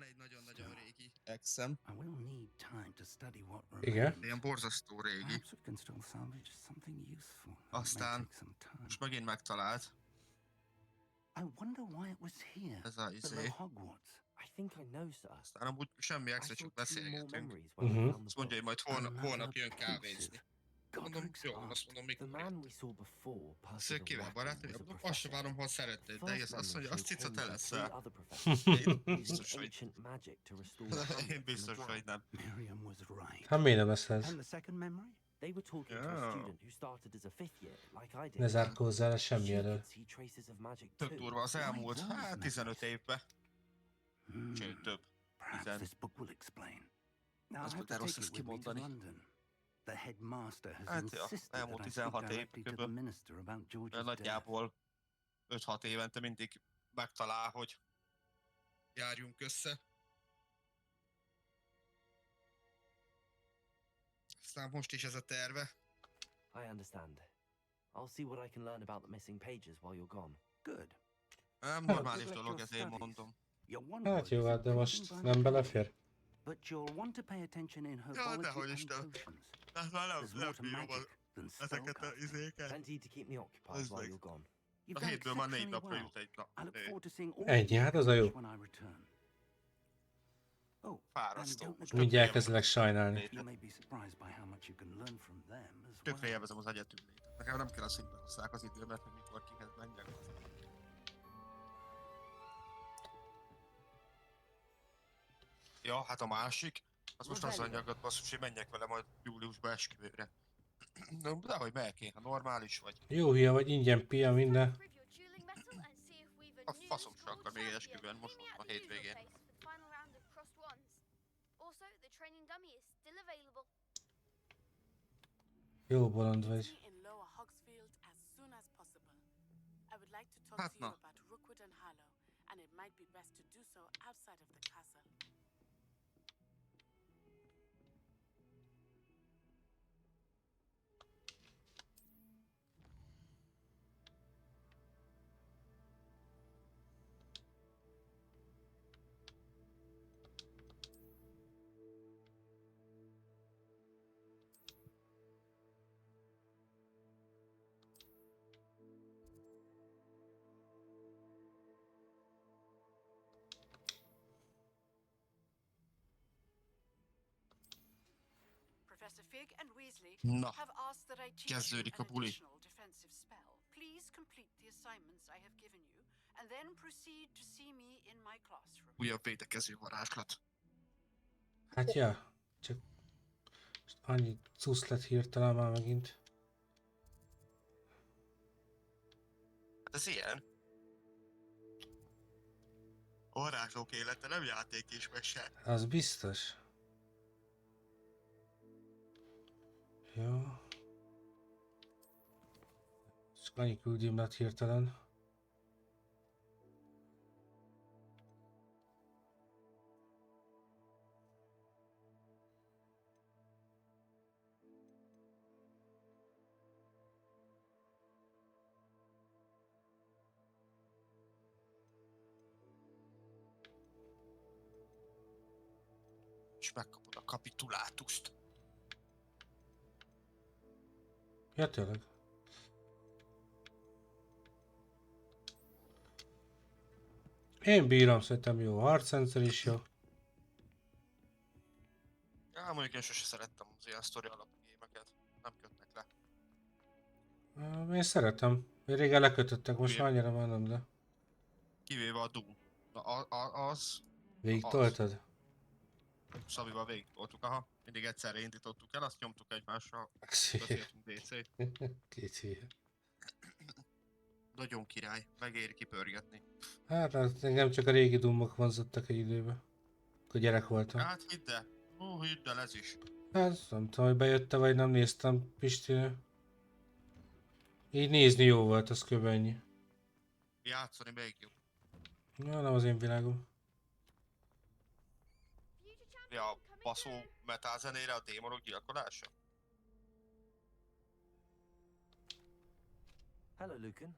[SPEAKER 18] egy nagyon-nagyon régi exem.
[SPEAKER 7] I will need time to study what
[SPEAKER 2] Igen.
[SPEAKER 7] remains.
[SPEAKER 18] Ilyen borzasztó régi.
[SPEAKER 7] Perhaps we can still salvage something useful. That may
[SPEAKER 18] Aztán
[SPEAKER 7] take some time.
[SPEAKER 18] most megint megtalált.
[SPEAKER 7] I wonder why it was here.
[SPEAKER 18] Ez a
[SPEAKER 7] Below Hogwarts.
[SPEAKER 5] I think I know, sir.
[SPEAKER 18] Aztán amúgy semmi extra, csak beszélgetünk.
[SPEAKER 5] when
[SPEAKER 18] Azt mondja, hogy majd holnap jön kávézni. Mondom, jó, azt mondom, mikor jön. Kivel barátom? Azt sem várom, hol szeretnéd, de azt mondja, azt cica te leszel. Én biztos, hogy... Én biztos, hogy nem.
[SPEAKER 7] Miriam was right.
[SPEAKER 2] Hát miért nem lesz ez?
[SPEAKER 7] And the second memory?
[SPEAKER 5] They were talking to a student who started as a 5th year, like I did.
[SPEAKER 2] Ne zárkózzál le semmi elől.
[SPEAKER 5] See traces of magic
[SPEAKER 18] Tök
[SPEAKER 5] too.
[SPEAKER 18] durva az elmúlt, hát 15 évben. Sőt, több.
[SPEAKER 7] Perhaps this book will explain. Now I
[SPEAKER 18] Azt
[SPEAKER 7] have to
[SPEAKER 18] rossz
[SPEAKER 7] take
[SPEAKER 18] ezt
[SPEAKER 7] it with me to
[SPEAKER 18] kimondani.
[SPEAKER 7] London. The headmaster has
[SPEAKER 18] Hát ja,
[SPEAKER 7] insisted
[SPEAKER 18] elmúlt
[SPEAKER 7] that I
[SPEAKER 18] 16
[SPEAKER 7] speak
[SPEAKER 18] év
[SPEAKER 7] directly to the
[SPEAKER 18] kb.
[SPEAKER 7] minister about George's death.
[SPEAKER 18] Nagyjából 5-6 évente mindig megtalál, hogy járjunk össze. Aztán most is ez a terve.
[SPEAKER 5] I understand. I'll see what I can learn about the missing pages while you're gone.
[SPEAKER 7] Good.
[SPEAKER 18] Nem normális dolog, ez én mondom.
[SPEAKER 2] Hát jó, hát de most nem belefér.
[SPEAKER 7] But you'll want to pay attention in
[SPEAKER 18] Ja,
[SPEAKER 7] herbology
[SPEAKER 18] dehogy
[SPEAKER 7] and
[SPEAKER 18] is, de
[SPEAKER 7] potions.
[SPEAKER 18] hát már nem
[SPEAKER 7] There's more to
[SPEAKER 18] bírom
[SPEAKER 7] magic than
[SPEAKER 18] ezeket a izéket.
[SPEAKER 5] Plenty to keep me occupied while you're gone.
[SPEAKER 7] You've
[SPEAKER 18] A
[SPEAKER 7] done
[SPEAKER 18] hétből már 4
[SPEAKER 7] exceptionally
[SPEAKER 18] napra
[SPEAKER 7] well.
[SPEAKER 18] jut egy nap.
[SPEAKER 7] I look forward to seeing all
[SPEAKER 2] Ennyi, hát az a jó.
[SPEAKER 7] when I return. Oh, and
[SPEAKER 18] Fárasztó.
[SPEAKER 7] don't neglect
[SPEAKER 2] Mindjárt kezdlek sajnálni.
[SPEAKER 7] You may be surprised by how much you can learn from them as
[SPEAKER 18] Tökre
[SPEAKER 7] well.
[SPEAKER 18] élvezem az egyetümlétet. Nekem nem kell az, hogy behozzák az időmet, hogy mikor kihez menjek. Ja, hát a másik, az most az anyagot basszus, hogy menjek vele majd júliusba esküvőre. De hogy melyek én, ha normális vagy.
[SPEAKER 2] Jó hülye vagy, ingyen pia minden.
[SPEAKER 18] A faszom se akar még egy esküvőn, most a hétvégén.
[SPEAKER 2] Jó bolond vagy.
[SPEAKER 18] Hát na.
[SPEAKER 9] And it might be best to do so outside of the castle.
[SPEAKER 4] Professor Fig and Weasley
[SPEAKER 18] Na,
[SPEAKER 4] have asked that I teach you
[SPEAKER 18] kezdődik a
[SPEAKER 4] an
[SPEAKER 18] buli.
[SPEAKER 4] additional defensive spell. Please complete the assignments I have given you, and then proceed to see me in my classroom.
[SPEAKER 18] Újabb védekező varázslat.
[SPEAKER 2] Hát ja, csak most annyi cusz lett hirtelen már megint.
[SPEAKER 18] Hát ez ilyen. A varázslók élete nem játék és mese.
[SPEAKER 2] Az biztos. Jó. Csak annyi küldjem lett hirtelen.
[SPEAKER 18] És megkapod a kapitulátust.
[SPEAKER 2] Ja, tényleg. Én bírom, szerintem jó. Harcrendszer is jó.
[SPEAKER 18] Ja, mondjuk én sose szerettem az ilyen sztori alapú gémeket. Nem kötnek le.
[SPEAKER 2] Én szeretem. Régen lekötöttek, most már annyira már nem, de...
[SPEAKER 18] Kivéve a Doom. Na, az...
[SPEAKER 2] Végig toltad?
[SPEAKER 18] Szabival végig toltuk, aha. Mindig egyszerre indítottuk el, azt nyomtuk egymásra. Beszéltünk DC-t.
[SPEAKER 2] Két hülye.
[SPEAKER 18] Nagyon király, megéri kipörgetni.
[SPEAKER 2] Hát engem csak a régi Doomok vonzottak egy időben. Akkor gyerek voltam.
[SPEAKER 18] Hát hidd el. Hidd el, ez is.
[SPEAKER 2] Hát nem tudom, hogy bejötte vagy nem néztem Pistinő. Így nézni jó volt, az kb. Ennyi.
[SPEAKER 18] Játszani még jó.
[SPEAKER 2] Ja, nem az én világom.
[SPEAKER 18] Ja, a baszó metal zenére a démonok gyilkolása?
[SPEAKER 5] Hello, Lucan.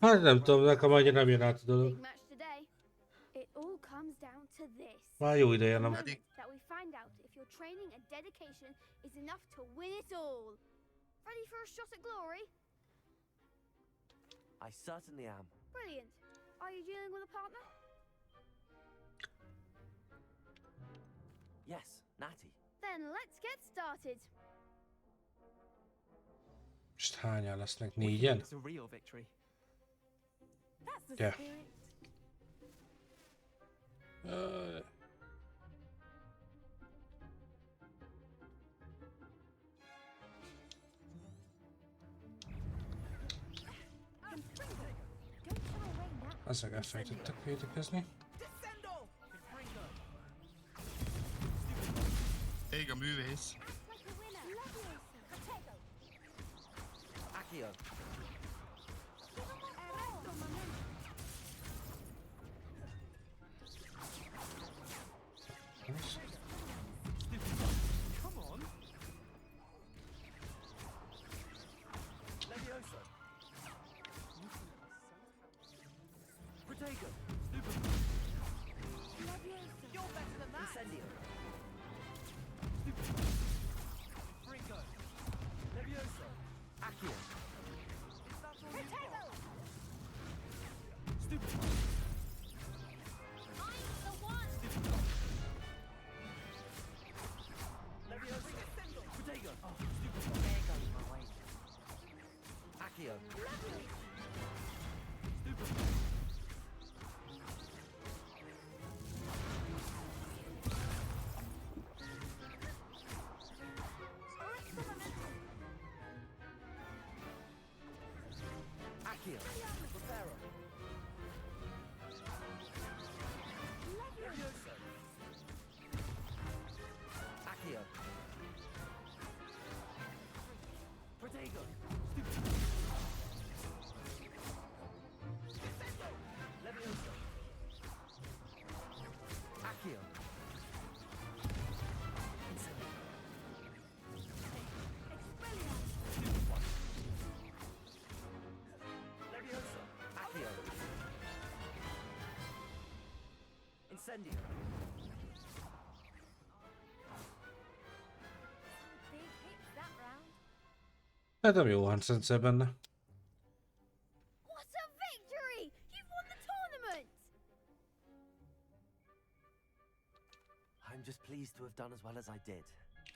[SPEAKER 2] Hát nem tudom, nekem annyira nem jön át a dolog.
[SPEAKER 10] Big match today. It all comes down to this.
[SPEAKER 2] Már jó ideje
[SPEAKER 10] The
[SPEAKER 2] nem.
[SPEAKER 10] moment that we find out if your training and dedication is enough to win it all. Ready for a shot at glory?
[SPEAKER 5] I certainly am.
[SPEAKER 10] Brilliant. Are you dealing with a partner?
[SPEAKER 5] Yes, Natty.
[SPEAKER 10] Then let's get started.
[SPEAKER 2] Most hányan lesznek? 4-en?
[SPEAKER 8] It's a real victory.
[SPEAKER 9] That's the
[SPEAKER 2] Yeah.
[SPEAKER 9] spirit.
[SPEAKER 2] Azzal elfejtettek védekezni.
[SPEAKER 18] Ég a művész.
[SPEAKER 5] Accio.
[SPEAKER 8] Come on.
[SPEAKER 5] Levioso. Protego.
[SPEAKER 8] You're better than that.
[SPEAKER 5] Incendio.
[SPEAKER 8] Fringo.
[SPEAKER 5] Levioso. Accio.
[SPEAKER 8] Is that all you've got?
[SPEAKER 5] Stupid. Levioso. Protego. Oh, stupid. There goes my way. Accio. Stupid. Accio. Preparo. Levioso. Accio. Protego. Stupid. Levioso. Accio. Stupid one. Levioso. Accio. Incendio.
[SPEAKER 10] Big hits that round.
[SPEAKER 2] Nem jó harcrendszer benne.
[SPEAKER 10] What a victory! You've won the tournament!
[SPEAKER 5] I'm just pleased to have done as well as I did.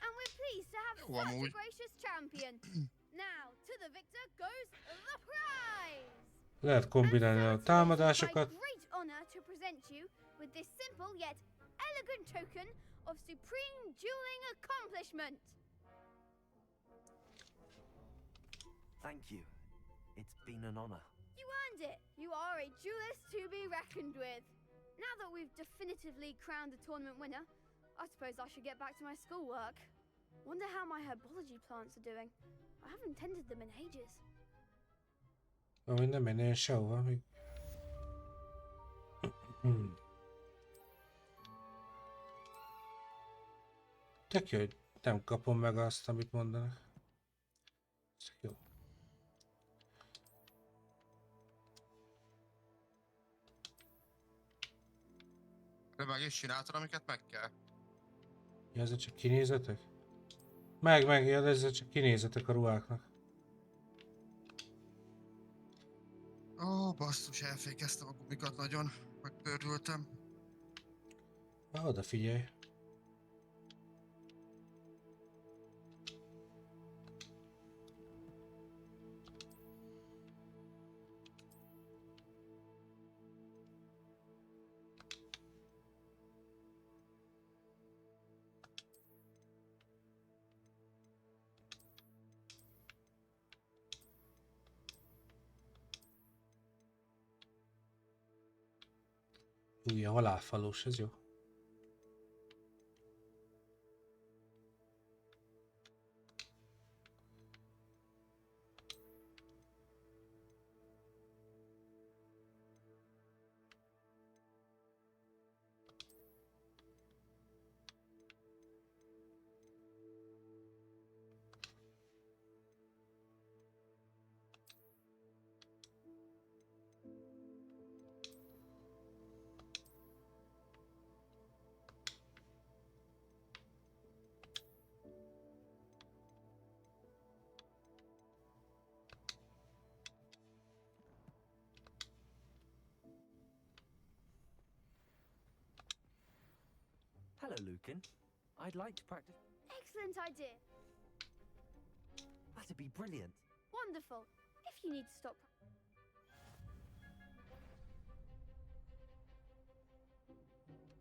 [SPEAKER 10] And we're pleased to have
[SPEAKER 18] Jó,
[SPEAKER 10] such a
[SPEAKER 18] amúgy.
[SPEAKER 10] gracious champion. Now, to the victor goes the prize!
[SPEAKER 2] Lehet kombinálni a
[SPEAKER 10] It's my
[SPEAKER 2] támadásokat.
[SPEAKER 10] great honor to present you with this simple yet elegant token of supreme dueling accomplishment.
[SPEAKER 5] Thank you. It's been an honor.
[SPEAKER 10] You earned it. You are a duelist to be reckoned with. Now that we've definitively crowned the tournament winner, I suppose I should get back to my schoolwork. Wonder how my herbology plants are doing. I haven't tended them in ages.
[SPEAKER 2] Ahogy nem mennél sehova, még... Tök jó, hogy nem kapom meg azt, amit mondanak. Ez jó.
[SPEAKER 18] De meg is csináltad, amiket meg kell.
[SPEAKER 2] Ja, ezek csak kinézetek? Meg, ja, de ezek csak kinézetek a ruháknak.
[SPEAKER 18] Ó, basszus, elfékeztem a gumikat nagyon. Megpördültem.
[SPEAKER 2] Odafigyelj. Új, a halálfalós, ez jó.
[SPEAKER 5] Hello, Lucan. I'd like to practice.
[SPEAKER 10] Excellent idea.
[SPEAKER 5] That'd be brilliant.
[SPEAKER 10] Wonderful. If you need to stop.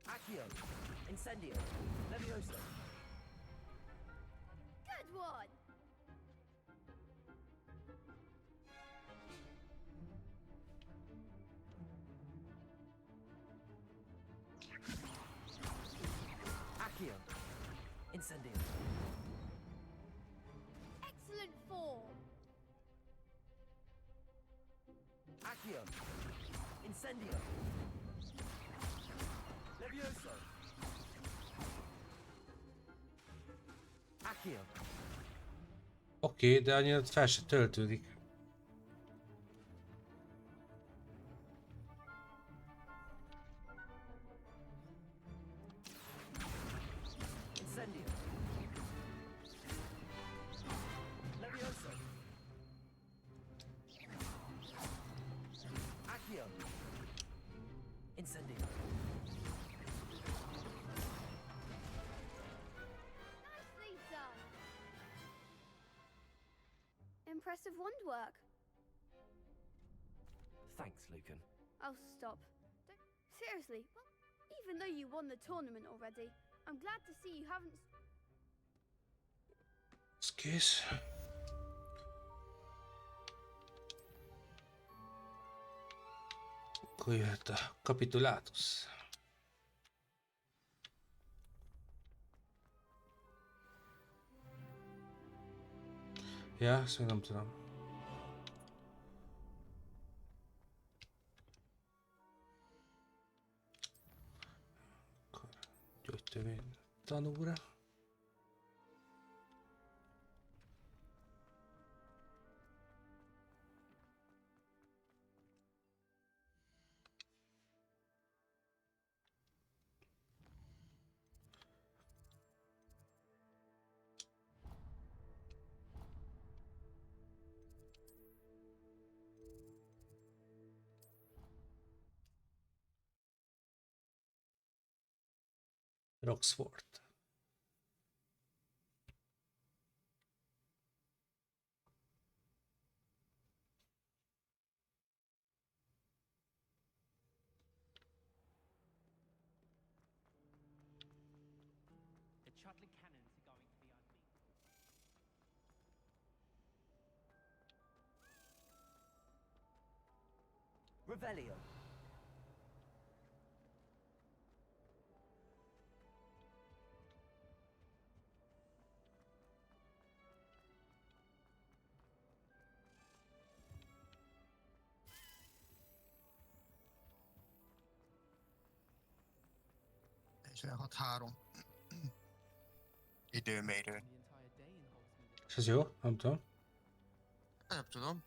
[SPEAKER 5] Accio. Incendio. Levioso.
[SPEAKER 10] Good one.
[SPEAKER 5] Accio. Incendio.
[SPEAKER 10] Excellent form.
[SPEAKER 5] Accio. Incendio. Levioso. Accio.
[SPEAKER 2] Oké, de annyira fel se töltődik.
[SPEAKER 5] Incendio. Levioso. Accio. Incendio.
[SPEAKER 10] Nicely done. Impressive wand work.
[SPEAKER 5] Thanks, Lucan.
[SPEAKER 10] Oh, stop. Seriously, well, even though you won the tournament already, I'm glad to see you haven't...
[SPEAKER 2] Ez kész. Akkor jöhet a kapitulátus. Ja, ezt még nem tudom. Akkor gyógytövény tanúra. Roxford.
[SPEAKER 17] The Chudley cannons are going to be unleashed.
[SPEAKER 5] Revelio.
[SPEAKER 18] Időmérő.
[SPEAKER 2] És ez jó? Nem tudom.
[SPEAKER 18] Nem tudom.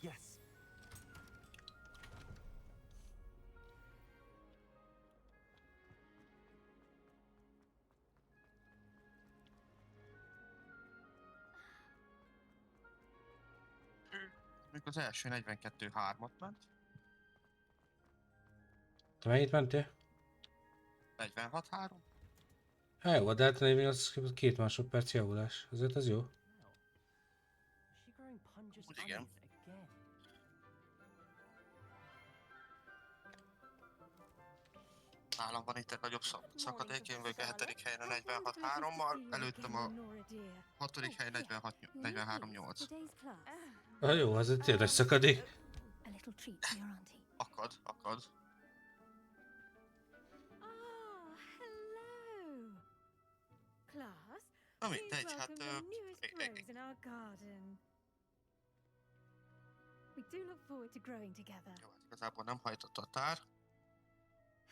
[SPEAKER 5] Yes.
[SPEAKER 18] Mikor az első 42-3-at ment.
[SPEAKER 2] Te mennyit mentél?
[SPEAKER 18] 46-3.
[SPEAKER 2] Hát jó, de hát 48 2 másodperc javulás. Azért ez jó.
[SPEAKER 18] Úgy igen. Nálam van itt egy nagyobb szakadék, én vagyok a 7. helyen a 46-3-mal, előttem a 6. hely 43-8.
[SPEAKER 2] Hát jó, az egy tényleg szakadék.
[SPEAKER 18] Akad.
[SPEAKER 13] Ah, hello. Class,
[SPEAKER 18] Na
[SPEAKER 13] please
[SPEAKER 18] mindegy, hát...
[SPEAKER 13] welcome the newest rose in our garden. We do look forward to growing together.
[SPEAKER 18] Jó, hát igazából nem hajtott a tár.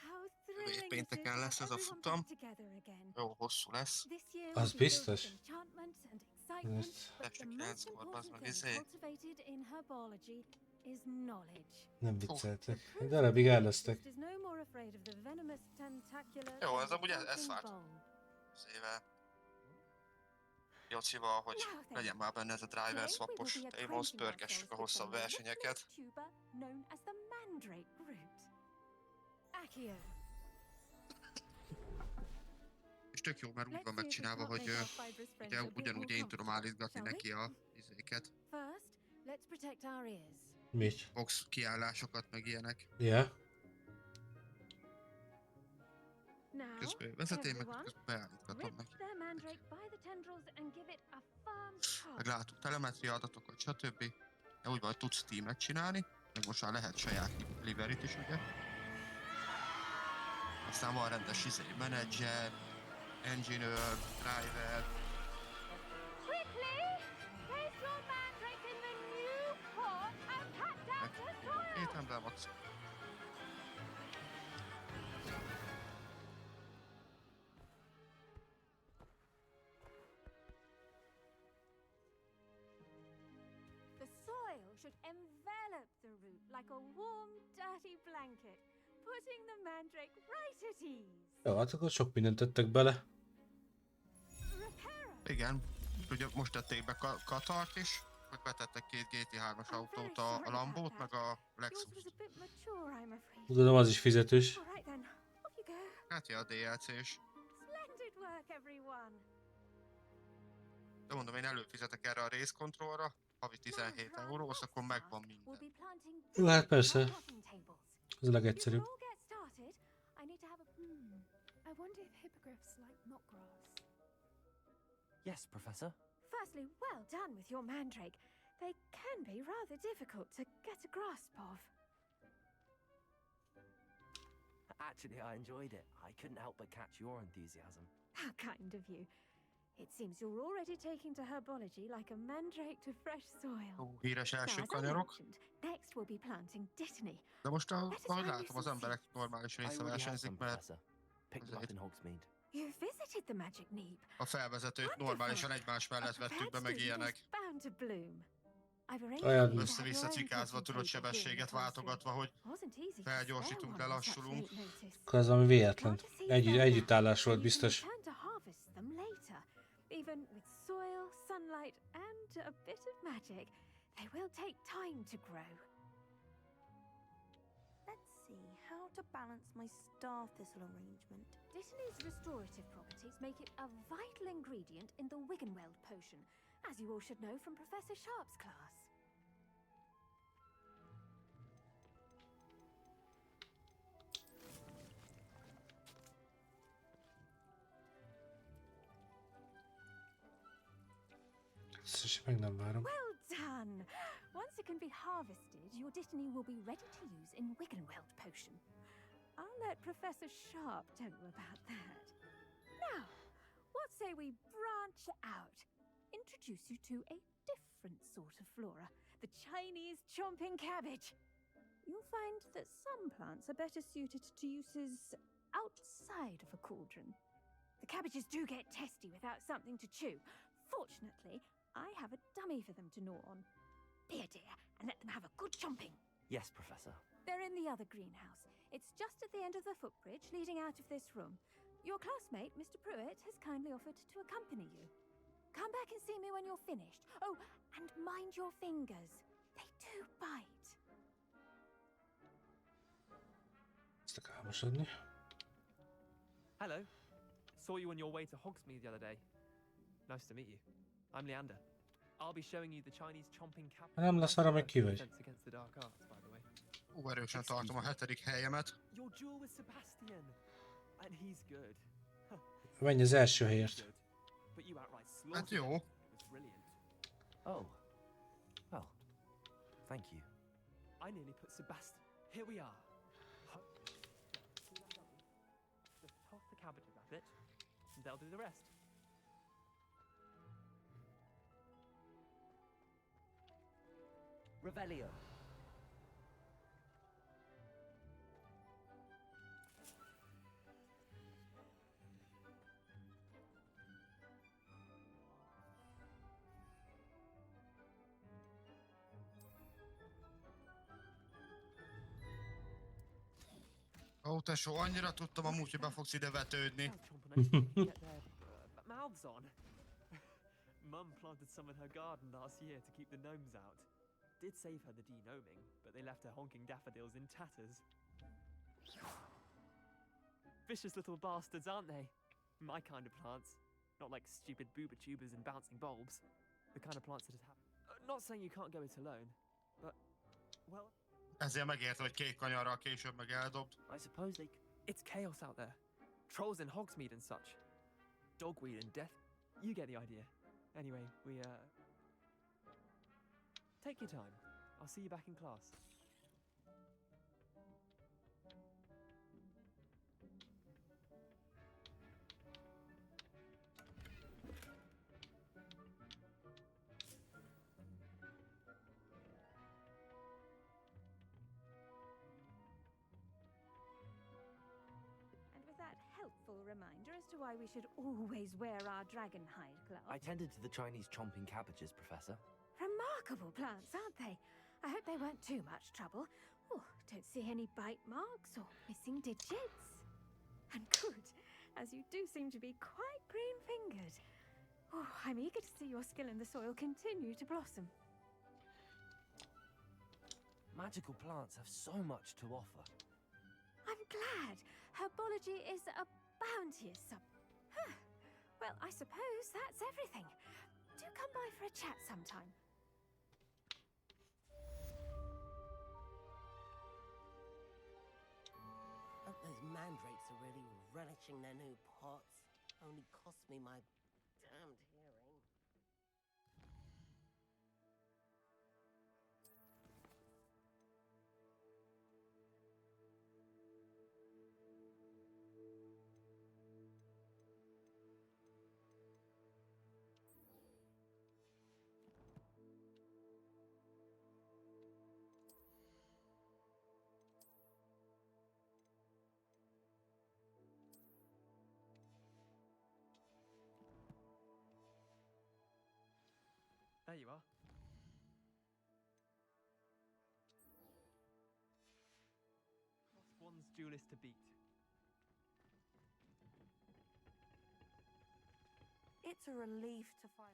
[SPEAKER 13] How
[SPEAKER 18] Jövő
[SPEAKER 13] thrilling it
[SPEAKER 18] pénteken
[SPEAKER 13] is
[SPEAKER 18] lesz
[SPEAKER 13] to
[SPEAKER 18] ez
[SPEAKER 13] have
[SPEAKER 18] a
[SPEAKER 13] everyone
[SPEAKER 18] futam.
[SPEAKER 13] back together again.
[SPEAKER 18] Jó, hosszú lesz.
[SPEAKER 13] This year
[SPEAKER 2] Az
[SPEAKER 13] will be filled
[SPEAKER 2] biztos.
[SPEAKER 13] with enchantment and excitement,
[SPEAKER 2] Ez
[SPEAKER 13] but the most important thing cultivated in herbology is knowledge.
[SPEAKER 2] nem vicceltek. Egy darabig ellesztek.
[SPEAKER 13] Is no more afraid of the venomous tentacular
[SPEAKER 18] Jó,
[SPEAKER 13] than
[SPEAKER 18] ez
[SPEAKER 13] the
[SPEAKER 18] amúgy ez
[SPEAKER 13] poison
[SPEAKER 18] várt.
[SPEAKER 13] bulb.
[SPEAKER 18] Az éve. Jocival, hogy legyen már benne ez a driver swapos témhoz, pörgessük a hosszabb versenyeket.
[SPEAKER 13] Known as the Mandrake route. Accio.
[SPEAKER 18] És tök jó, mert úgy van megcsinálva, hogy ugye ugyanúgy én tudom állítgatni neki a izéket.
[SPEAKER 13] First, let's protect our ears.
[SPEAKER 2] Mit?
[SPEAKER 18] Box kiállásokat, meg ilyenek.
[SPEAKER 2] Ja.
[SPEAKER 18] Közben vezetén, meg közben beállítgatom neki. Meg látunk telemetria adatokat, stb. De úgy van, hogy tudsz teamet csinálni, meg most már lehet saját liverit is, ugye? Aztán van rendes menedzser, engineer, driver. Két ember max.
[SPEAKER 13] The soil should envelop the root like a warm, dirty blanket, putting the mandrake right at ease.
[SPEAKER 2] Jó, hát akkor sok mindent tettek bele.
[SPEAKER 18] Igen, ugye most tették be Katart is, meg betettek két GT3-as autót, a Lambót, meg a Lexust.
[SPEAKER 2] Tudom, az is fizetős.
[SPEAKER 18] Hát ja, a DLC-s. De mondom, én előfizetek erre a race-kontrollra, havi 17 euró, akkor megvan minden.
[SPEAKER 2] Jó, hát persze. Ez a legegyszerűbb.
[SPEAKER 4] I wonder if hippogriffs like knot grass.
[SPEAKER 5] Yes, Professor.
[SPEAKER 13] Firstly, well done with your mandrake. They can be rather difficult to get a grasp of.
[SPEAKER 5] Actually, I enjoyed it. I couldn't help but catch your enthusiasm.
[SPEAKER 13] How kind of you. It seems you're already taking to herbology like a mandrake to fresh soil.
[SPEAKER 18] Híres első kanyarok.
[SPEAKER 13] Next we'll be planting dittany.
[SPEAKER 18] De most ahogy látom, az emberek normális része versenyzik, mert
[SPEAKER 13] You visited the Magic Neep.
[SPEAKER 18] a felvezetőt normálisan egymás mellett vettük be, meg ilyenek. Össze-vissza cikázva, tudod, sebességet váltogatva, hogy felgyorsítunk, lelassulunk.
[SPEAKER 2] Akkor az ami véletlen. Együttállás volt biztos.
[SPEAKER 13] Even with soil, sunlight, and a bit of magic, they will take time to grow.
[SPEAKER 20] Let's see how to balance my star thistle arrangement.
[SPEAKER 13] Dittany's restorative properties make it a vital ingredient in the Wiggenweld potion, as you all should know from Professor Sharp's class.
[SPEAKER 2] Meg nem várom.
[SPEAKER 13] Well done! Once it can be harvested, your dittany will be ready to use in Wiggenweld potion. I'll let Professor Sharp tell you about that. Now, what say we branch out? Introduce you to a different sort of flora, the Chinese chomping cabbage. You'll find that some plants are better suited to uses outside of a cauldron. The cabbages do get testy without something to chew. Fortunately, I have a dummy for them to gnaw on. Be a dear and let them have a good chomping.
[SPEAKER 5] Yes, Professor.
[SPEAKER 13] They're in the other greenhouse. It's just at the end of the footbridge leading out of this room. Your classmate, Mr. Pruitt, has kindly offered to accompany you. Come back and see me when you're finished. Oh, and mind your fingers. They do bite.
[SPEAKER 17] Hello. Saw you on your way to Hogsmeade the other day. Nice to meet you. I'm Leander. I'll be showing you the Chinese chomping cabbage.
[SPEAKER 2] Nem lesz arra meg ki vagy.
[SPEAKER 17] Against the dark arts, by the way.
[SPEAKER 18] Erősen tartom a 7. helyemet.
[SPEAKER 17] Your duel with Sebastian. And he's good.
[SPEAKER 2] Menj az első helyért.
[SPEAKER 17] But you outright slaughtered.
[SPEAKER 18] Hát jó.
[SPEAKER 17] It was brilliant.
[SPEAKER 5] Oh. Well, thank you.
[SPEAKER 17] I nearly put Sebastian. Here we are. Just toss the cabbages at it, and they'll do the rest.
[SPEAKER 15] Revelio.
[SPEAKER 18] Ó, tesó, annyira tudtam amúgy, hogy be fogsz ide vetődni.
[SPEAKER 17] Mouths on. Mum planted some in her garden last year to keep the gnomes out. Did save her the de-gnoming, but they left her honking daffodils in tatters. Vicious little bastards, aren't they? My kind of plants. Not like stupid booba tubers and bouncing bulbs. The kind of plants that just happen. Not saying you can't go it alone, but, well...
[SPEAKER 18] Ezért megérte, hogy kék kanyarral később meg eldobt.
[SPEAKER 17] I suppose they... It's chaos out there. Trolls in Hogsmeade and such. Dogweed and death. You get the idea. Anyway, we, take your time. I'll see you back in class.
[SPEAKER 13] And with that helpful reminder as to why we should always wear our dragon hide gloves.
[SPEAKER 5] I tended to the Chinese chomping cabbages, Professor.
[SPEAKER 13] Remarkable plants, aren't they? I hope they weren't too much trouble. Oh, don't see any bite marks or missing digits. And good, as you do seem to be quite green-fingered. Oh, I'm eager to see your skill in the soil continue to blossom.
[SPEAKER 5] Magical plants have so much to offer.
[SPEAKER 13] I'm glad. Herbology is a bounteous Huh. Well, I suppose that's everything. Do come by for a chat sometime.
[SPEAKER 15] Hope those mandrakes are really relishing their new pots. Only cost me my damned hearing.
[SPEAKER 17] There you are. Cost one's duelist to beat.
[SPEAKER 20] It's a relief to find.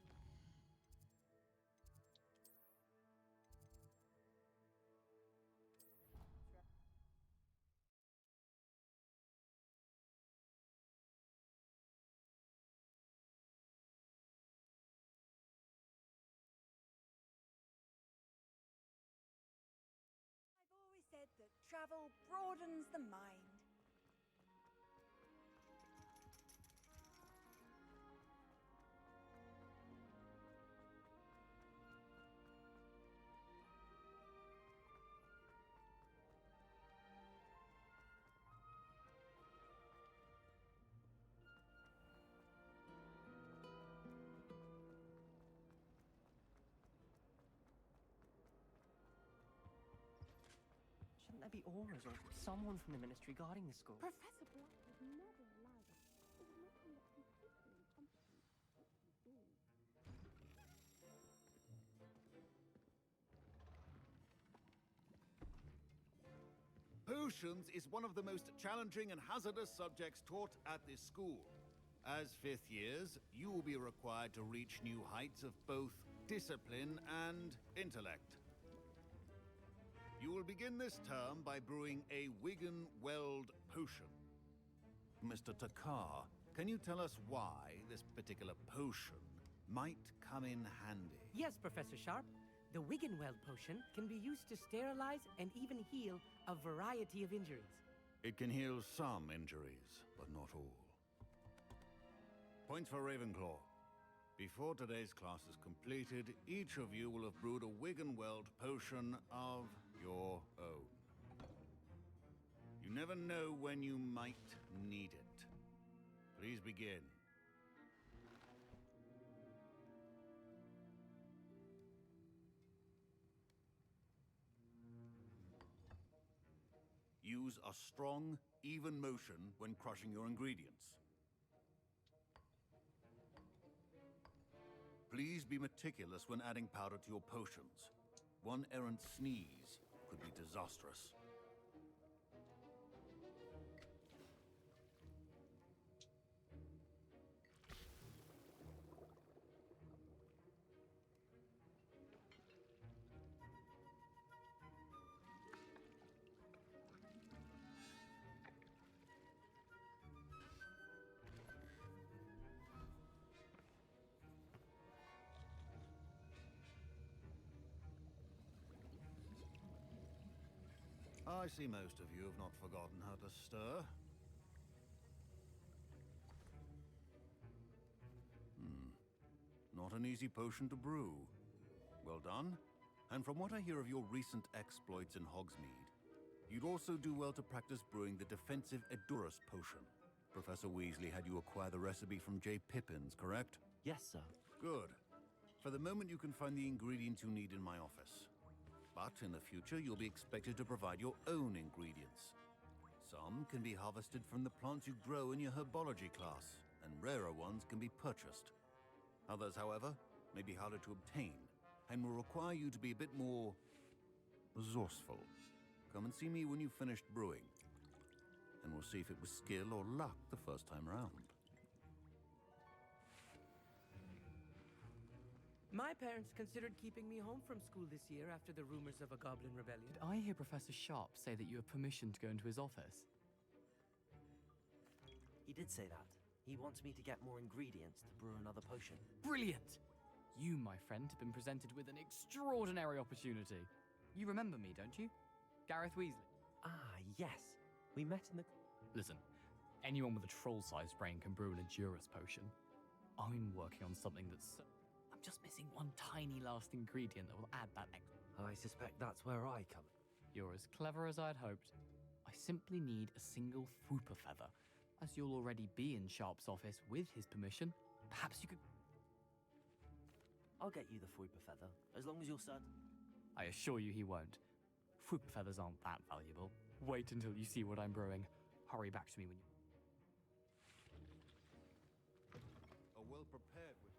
[SPEAKER 14] I've always said that travel broadens the mind.
[SPEAKER 8] Shouldn't there be auras or someone from the ministry guarding the school?
[SPEAKER 9] Professor Black would never allow that. It would make him look completely incompetent.
[SPEAKER 21] Potions is one of the most challenging and hazardous subjects taught at this school. As fifth years, you will be required to reach new heights of both discipline and intellect. You will begin this term by brewing a Wigan-Weld potion. Mr. Takar, can you tell us why this particular potion might come in handy?
[SPEAKER 22] Yes, Professor Sharp. The Wigan-Weld potion can be used to sterilize and even heal a variety of injuries.
[SPEAKER 21] It can heal some injuries, but not all. Points for Ravenclaw. Before today's class is completed, each of you will have brewed a Wigan-Weld potion of your own. You never know when you might need it. Please begin. Use a strong, even motion when crushing your ingredients. Please be meticulous when adding powder to your potions. One errant sneeze could be disastrous. I see most of you have not forgotten how to stir. Not an easy potion to brew. Well done. And from what I hear of your recent exploits in Hogsmeade, you'd also do well to practice brewing the defensive Edurus potion. Professor Weasley had you acquire the recipe from J. Pippins, correct?
[SPEAKER 3] Yes, sir.
[SPEAKER 21] Good. For the moment, you can find the ingredients you need in my office. But in the future, you'll be expected to provide your own ingredients. Some can be harvested from the plants you grow in your herbology class, and rarer ones can be purchased. Others, however, may be harder to obtain, and will require you to be a bit more resourceful. Come and see me when you've finished brewing, and we'll see if it was skill or luck the first time round.
[SPEAKER 22] My parents considered keeping me home from school this year after the rumors of a goblin rebellion.
[SPEAKER 1] Did I hear Professor Sharp say that you have permission to go into his office?
[SPEAKER 3] He did say that. He wants me to get more ingredients to brew another potion.
[SPEAKER 1] Brilliant! You, my friend, have been presented with an extraordinary opportunity. You remember me, don't you? Gareth Weasley.
[SPEAKER 3] Ah, yes. We met in the...
[SPEAKER 1] Listen, anyone with a troll-sized brain can brew an Edurus potion. I'm working on something that's... I'm just missing one tiny last ingredient that will add that extra...
[SPEAKER 3] I suspect that's where I come in.
[SPEAKER 1] You're as clever as I'd hoped. I simply need a single Fwooper feather. As you'll already be in Sharp's office with his permission, perhaps you could...
[SPEAKER 3] I'll get you the Fwooper feather, as long as you're certain.
[SPEAKER 1] I assure you he won't. Fwooper feathers aren't that valuable. Wait until you see what I'm brewing. Hurry back to me when you...
[SPEAKER 21] A well-prepared with...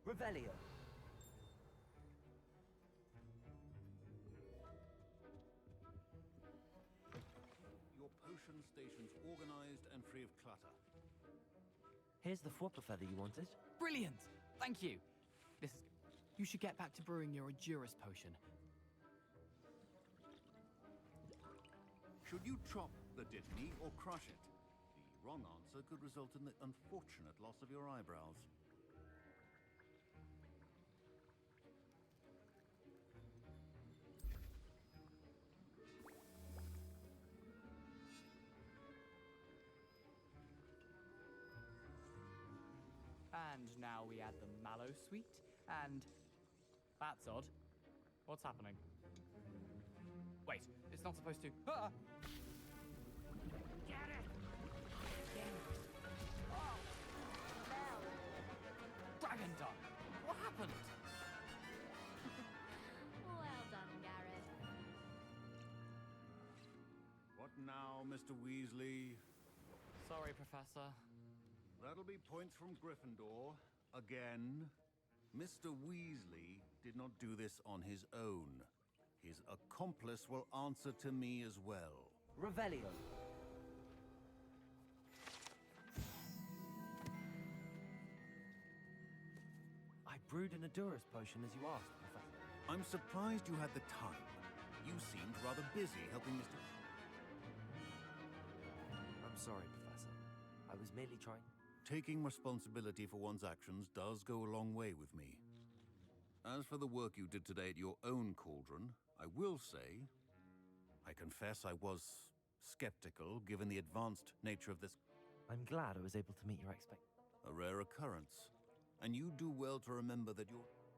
[SPEAKER 3] Revelio.
[SPEAKER 21] Your potion station's organized and free of clutter.
[SPEAKER 3] Here's the Fwooper feather you wanted.
[SPEAKER 1] Brilliant! Thank you! This is... You should get back to brewing your Edurus potion.
[SPEAKER 21] Should you chop the Dittany or crush it? The wrong answer could result in the unfortunate loss of your eyebrows.
[SPEAKER 1] And now we add the mallow sweet, and... That's odd. What's happening? Wait, it's not supposed to... Ah!
[SPEAKER 22] Get it!
[SPEAKER 1] Oh! Dragon Dung! What happened?
[SPEAKER 11] Well done, Gareth.
[SPEAKER 21] What now, Mr. Weasley?
[SPEAKER 1] Sorry, Professor.
[SPEAKER 21] That'll be points from Gryffindor. Again. Mr. Weasley did not do this on his own. His accomplice will answer to me as well.
[SPEAKER 3] Revelio. I brewed an Edurus potion as you asked, Professor.
[SPEAKER 21] I'm surprised you had the time. You seemed rather busy helping Mr.
[SPEAKER 3] I'm sorry, Professor. I was merely trying...
[SPEAKER 21] Taking responsibility for one's actions does go a long way with me. As for the work you did today at your own cauldron, I will say, I confess I was skeptical given the advanced nature of this.
[SPEAKER 3] I'm glad I was able to meet your expectations.
[SPEAKER 21] A rare occurrence. And you do well to remember that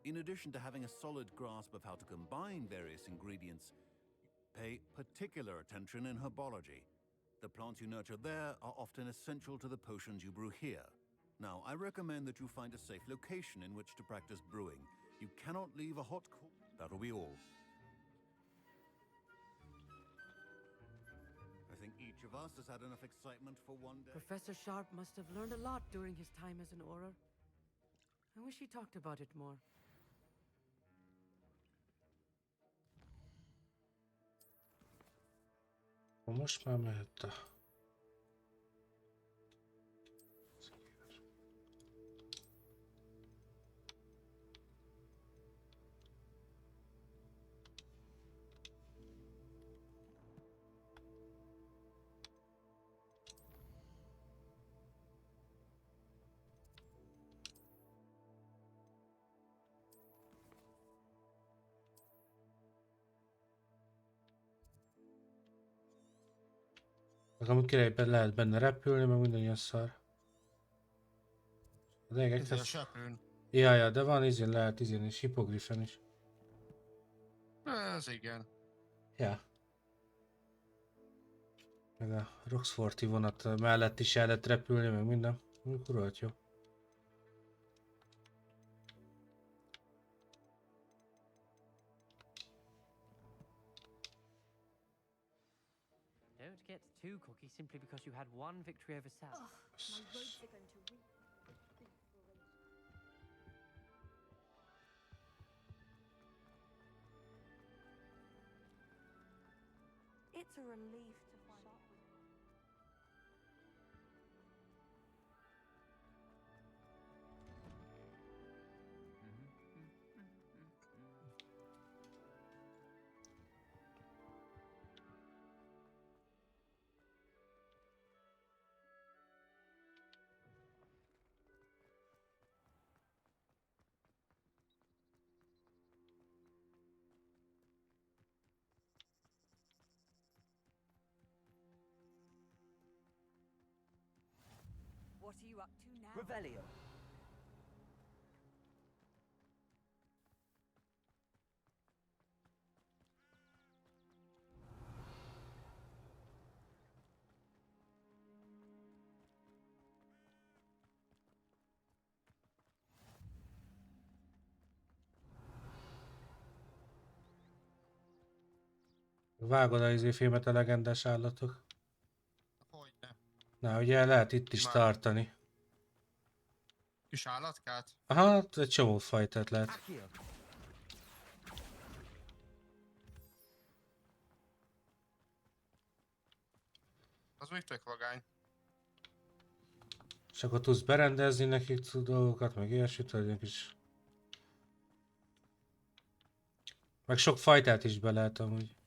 [SPEAKER 21] in addition to having a solid grasp of how to combine various ingredients, pay particular attention in herbology. The plants you nurture there are often essential to the potions you brew here. Now, I recommend that you find a safe location in which to practice brewing. You cannot leave a hot That'll be all. I think each of us has had enough excitement for one day.
[SPEAKER 22] Professor Sharp must have learned a lot during his time as an Auror. I wish he talked about it more.
[SPEAKER 2] Most már mehet a Amúgy királyban lehet benne repülni, meg minden ilyen szar. A lényeg,
[SPEAKER 18] Ez a söprűn.
[SPEAKER 2] ja, de van izén, lehet izén is, hipogrifen is.
[SPEAKER 18] Ez igen.
[SPEAKER 2] Ja. Meg a Roxforti vonat mellett is el lehet repülni, meg minden. Kurva jó.
[SPEAKER 22] Don't get too cocky simply because you had one victory over South.
[SPEAKER 14] My roads are going to reap inspiration.
[SPEAKER 20] It's a relief to find out.
[SPEAKER 14] What are you up to now?
[SPEAKER 8] Revelio.
[SPEAKER 2] Vágod a izé filmet a legendás állatok?
[SPEAKER 18] Hogyne.
[SPEAKER 2] Na, ugye lehet itt is tartani.
[SPEAKER 18] Kis állatkát?
[SPEAKER 2] Aha, egy csomó fajtát lehet.
[SPEAKER 18] Az még tök vagány.
[SPEAKER 2] És akkor tudsz berendezni nekik dolgokat, meg ilyesmit, vagy egy kis... Meg sok fajtát is be lehet amúgy.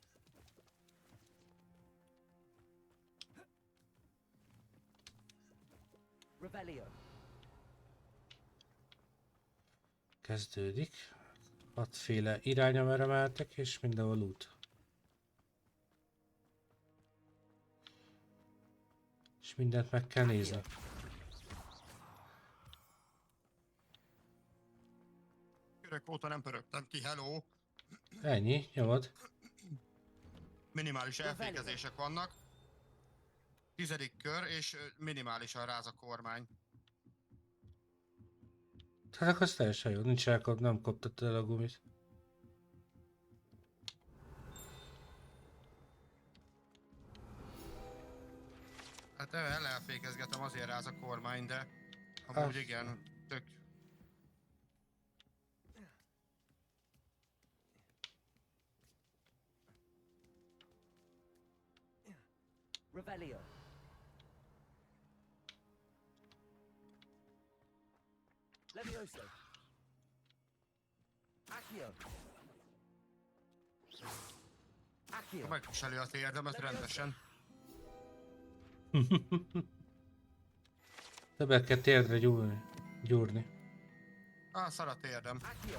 [SPEAKER 8] Revelio.
[SPEAKER 2] Kezdődik. 6 féle irány, amerre mehetek, és mindenhol út. És mindent meg kell nézni.
[SPEAKER 18] Körök óta nem pörögtem ki, hello!
[SPEAKER 2] Ennyi, nyomod.
[SPEAKER 18] Minimális elfékezések vannak. 10. kör, és minimálisan ráz a kormány.
[SPEAKER 2] Hát akkor az teljesen jó, nincs nem koptad el a gumit.
[SPEAKER 18] Hát elfékezgetem, azért ráz a kormány, de amúgy igen, tök...
[SPEAKER 8] Revelio. Levioso. Accio. Accio.
[SPEAKER 18] Megviseli a térdemet rendesen.
[SPEAKER 2] Többet kell térdre gyúrni.
[SPEAKER 18] Szar a térdem.
[SPEAKER 8] Accio.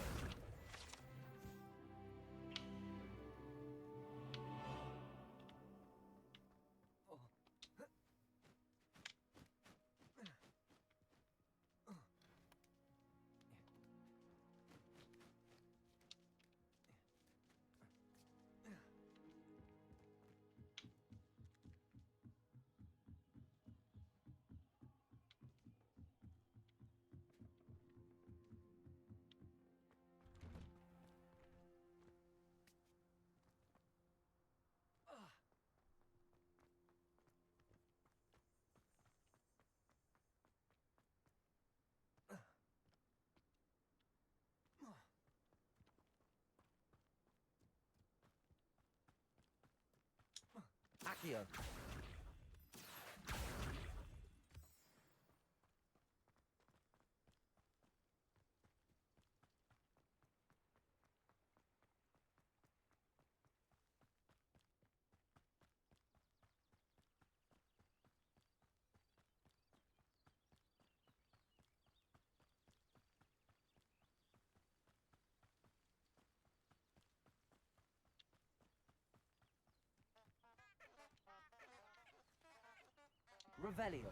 [SPEAKER 8] Revelio.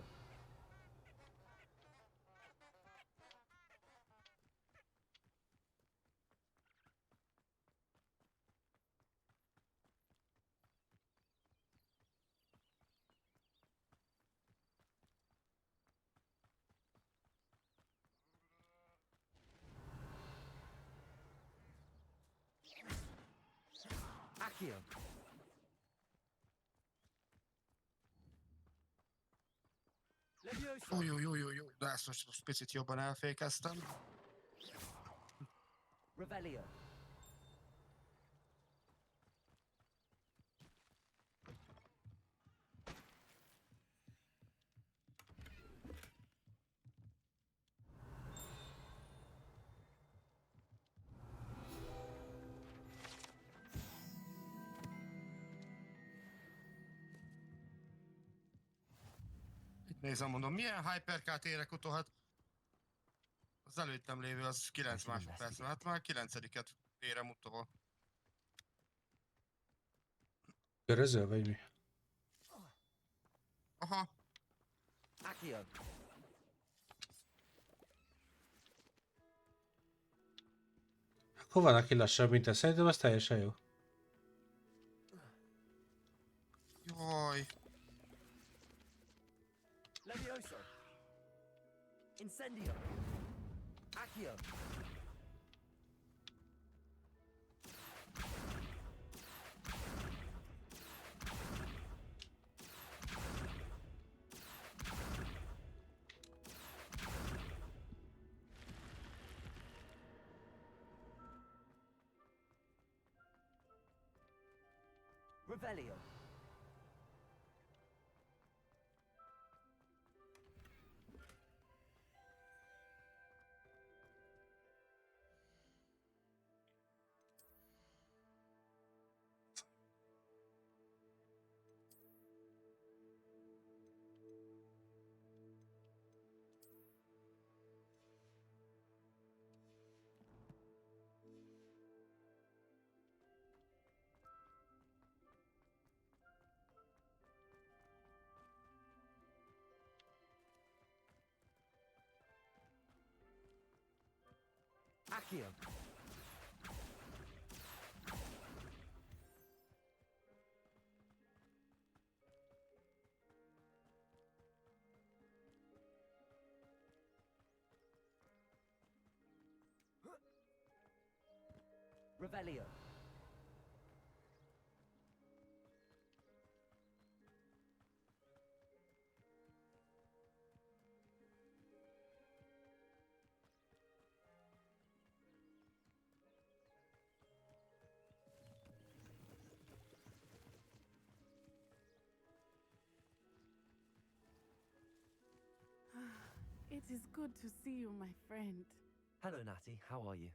[SPEAKER 8] Accio.
[SPEAKER 18] Jó, jó, jó, jó, jó. De ezt most picit jobban elfékeztem.
[SPEAKER 8] Revelio.
[SPEAKER 18] Itt nézem, mondom, milyen hyperkát érek utolhat? Az előttem lévő az 9 másodperc, hát már 9-et érem utol.
[SPEAKER 2] Körözöl vagy mi?
[SPEAKER 18] Aha.
[SPEAKER 8] Accio.
[SPEAKER 2] Akkor van, aki lassabb, mint te. Szerintem az teljesen jó.
[SPEAKER 18] Jaj.
[SPEAKER 8] Levioso. Incendio. Accio. Revelio. Accio. Revelio.
[SPEAKER 9] It is good to see you, my friend.
[SPEAKER 5] Hello, Natty. How are you?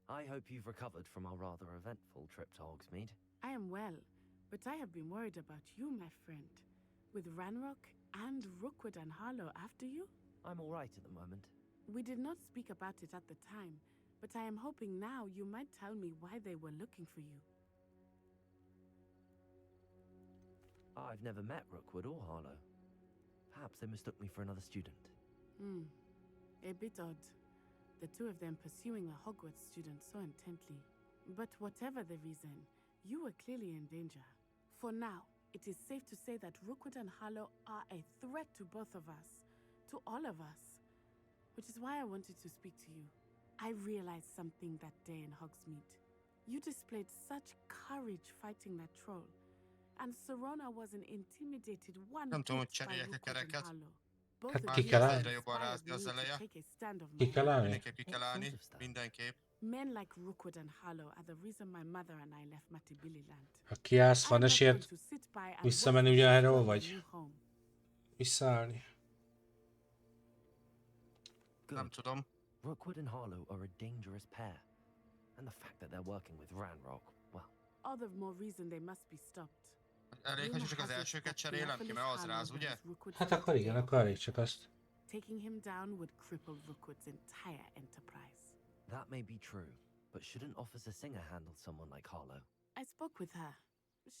[SPEAKER 5] I hope you've recovered from our rather eventful trip to Hogsmeade.
[SPEAKER 9] I am well, but I have been worried about you, my friend. With Ranrock and Rookwood and Harlow after you?
[SPEAKER 5] I'm all right at the moment.
[SPEAKER 9] We did not speak about it at the time, but I am hoping now you might tell me why they were looking for you.
[SPEAKER 5] I've never met Rookwood or Harlow. Perhaps they mistook me for another student.
[SPEAKER 9] A bit odd. The two of them pursuing a Hogwarts student so intently. But whatever the reason, you were clearly in danger. For now, it is safe to say that Rookwood and Harlow are a threat to both of us. To all of us. Which is why I wanted to speak to you. I realized something that day in Hogsmeade. You displayed such courage fighting that troll. And Serona was an intimidated one
[SPEAKER 18] Nem tudom, hogy
[SPEAKER 9] bit by
[SPEAKER 18] cseréljek a
[SPEAKER 9] Rookwood and
[SPEAKER 18] kereket.
[SPEAKER 9] Harlow.
[SPEAKER 2] Hát
[SPEAKER 18] Már
[SPEAKER 2] ki kell állni.
[SPEAKER 18] egyre jobban rázni az eleje.
[SPEAKER 2] Ki kell állni.
[SPEAKER 18] Mindenképp ki kell állni. Mindenképp.
[SPEAKER 9] Men like Rookwood and Harlow are the reason my mother and I left Matibililand.
[SPEAKER 2] Ha kiállsz, van esélyed visszamenni ugyanerről, vagy visszaállni?
[SPEAKER 18] Nem tudom.
[SPEAKER 5] Rookwood and Harlow are a dangerous pair. And the fact that they're working with Ranrock, well...
[SPEAKER 9] All the more reason they must be stopped.
[SPEAKER 18] Elég, hogy csak az elsőket cserélem ki, mert az ráz, ugye?
[SPEAKER 2] Hát akkor igen, akkor elég csak azt.
[SPEAKER 9] Taking him down would cripple Rookwood's entire enterprise.
[SPEAKER 5] That may be true, but shouldn't Officer Singer handle someone like Harlow?
[SPEAKER 9] I spoke with her.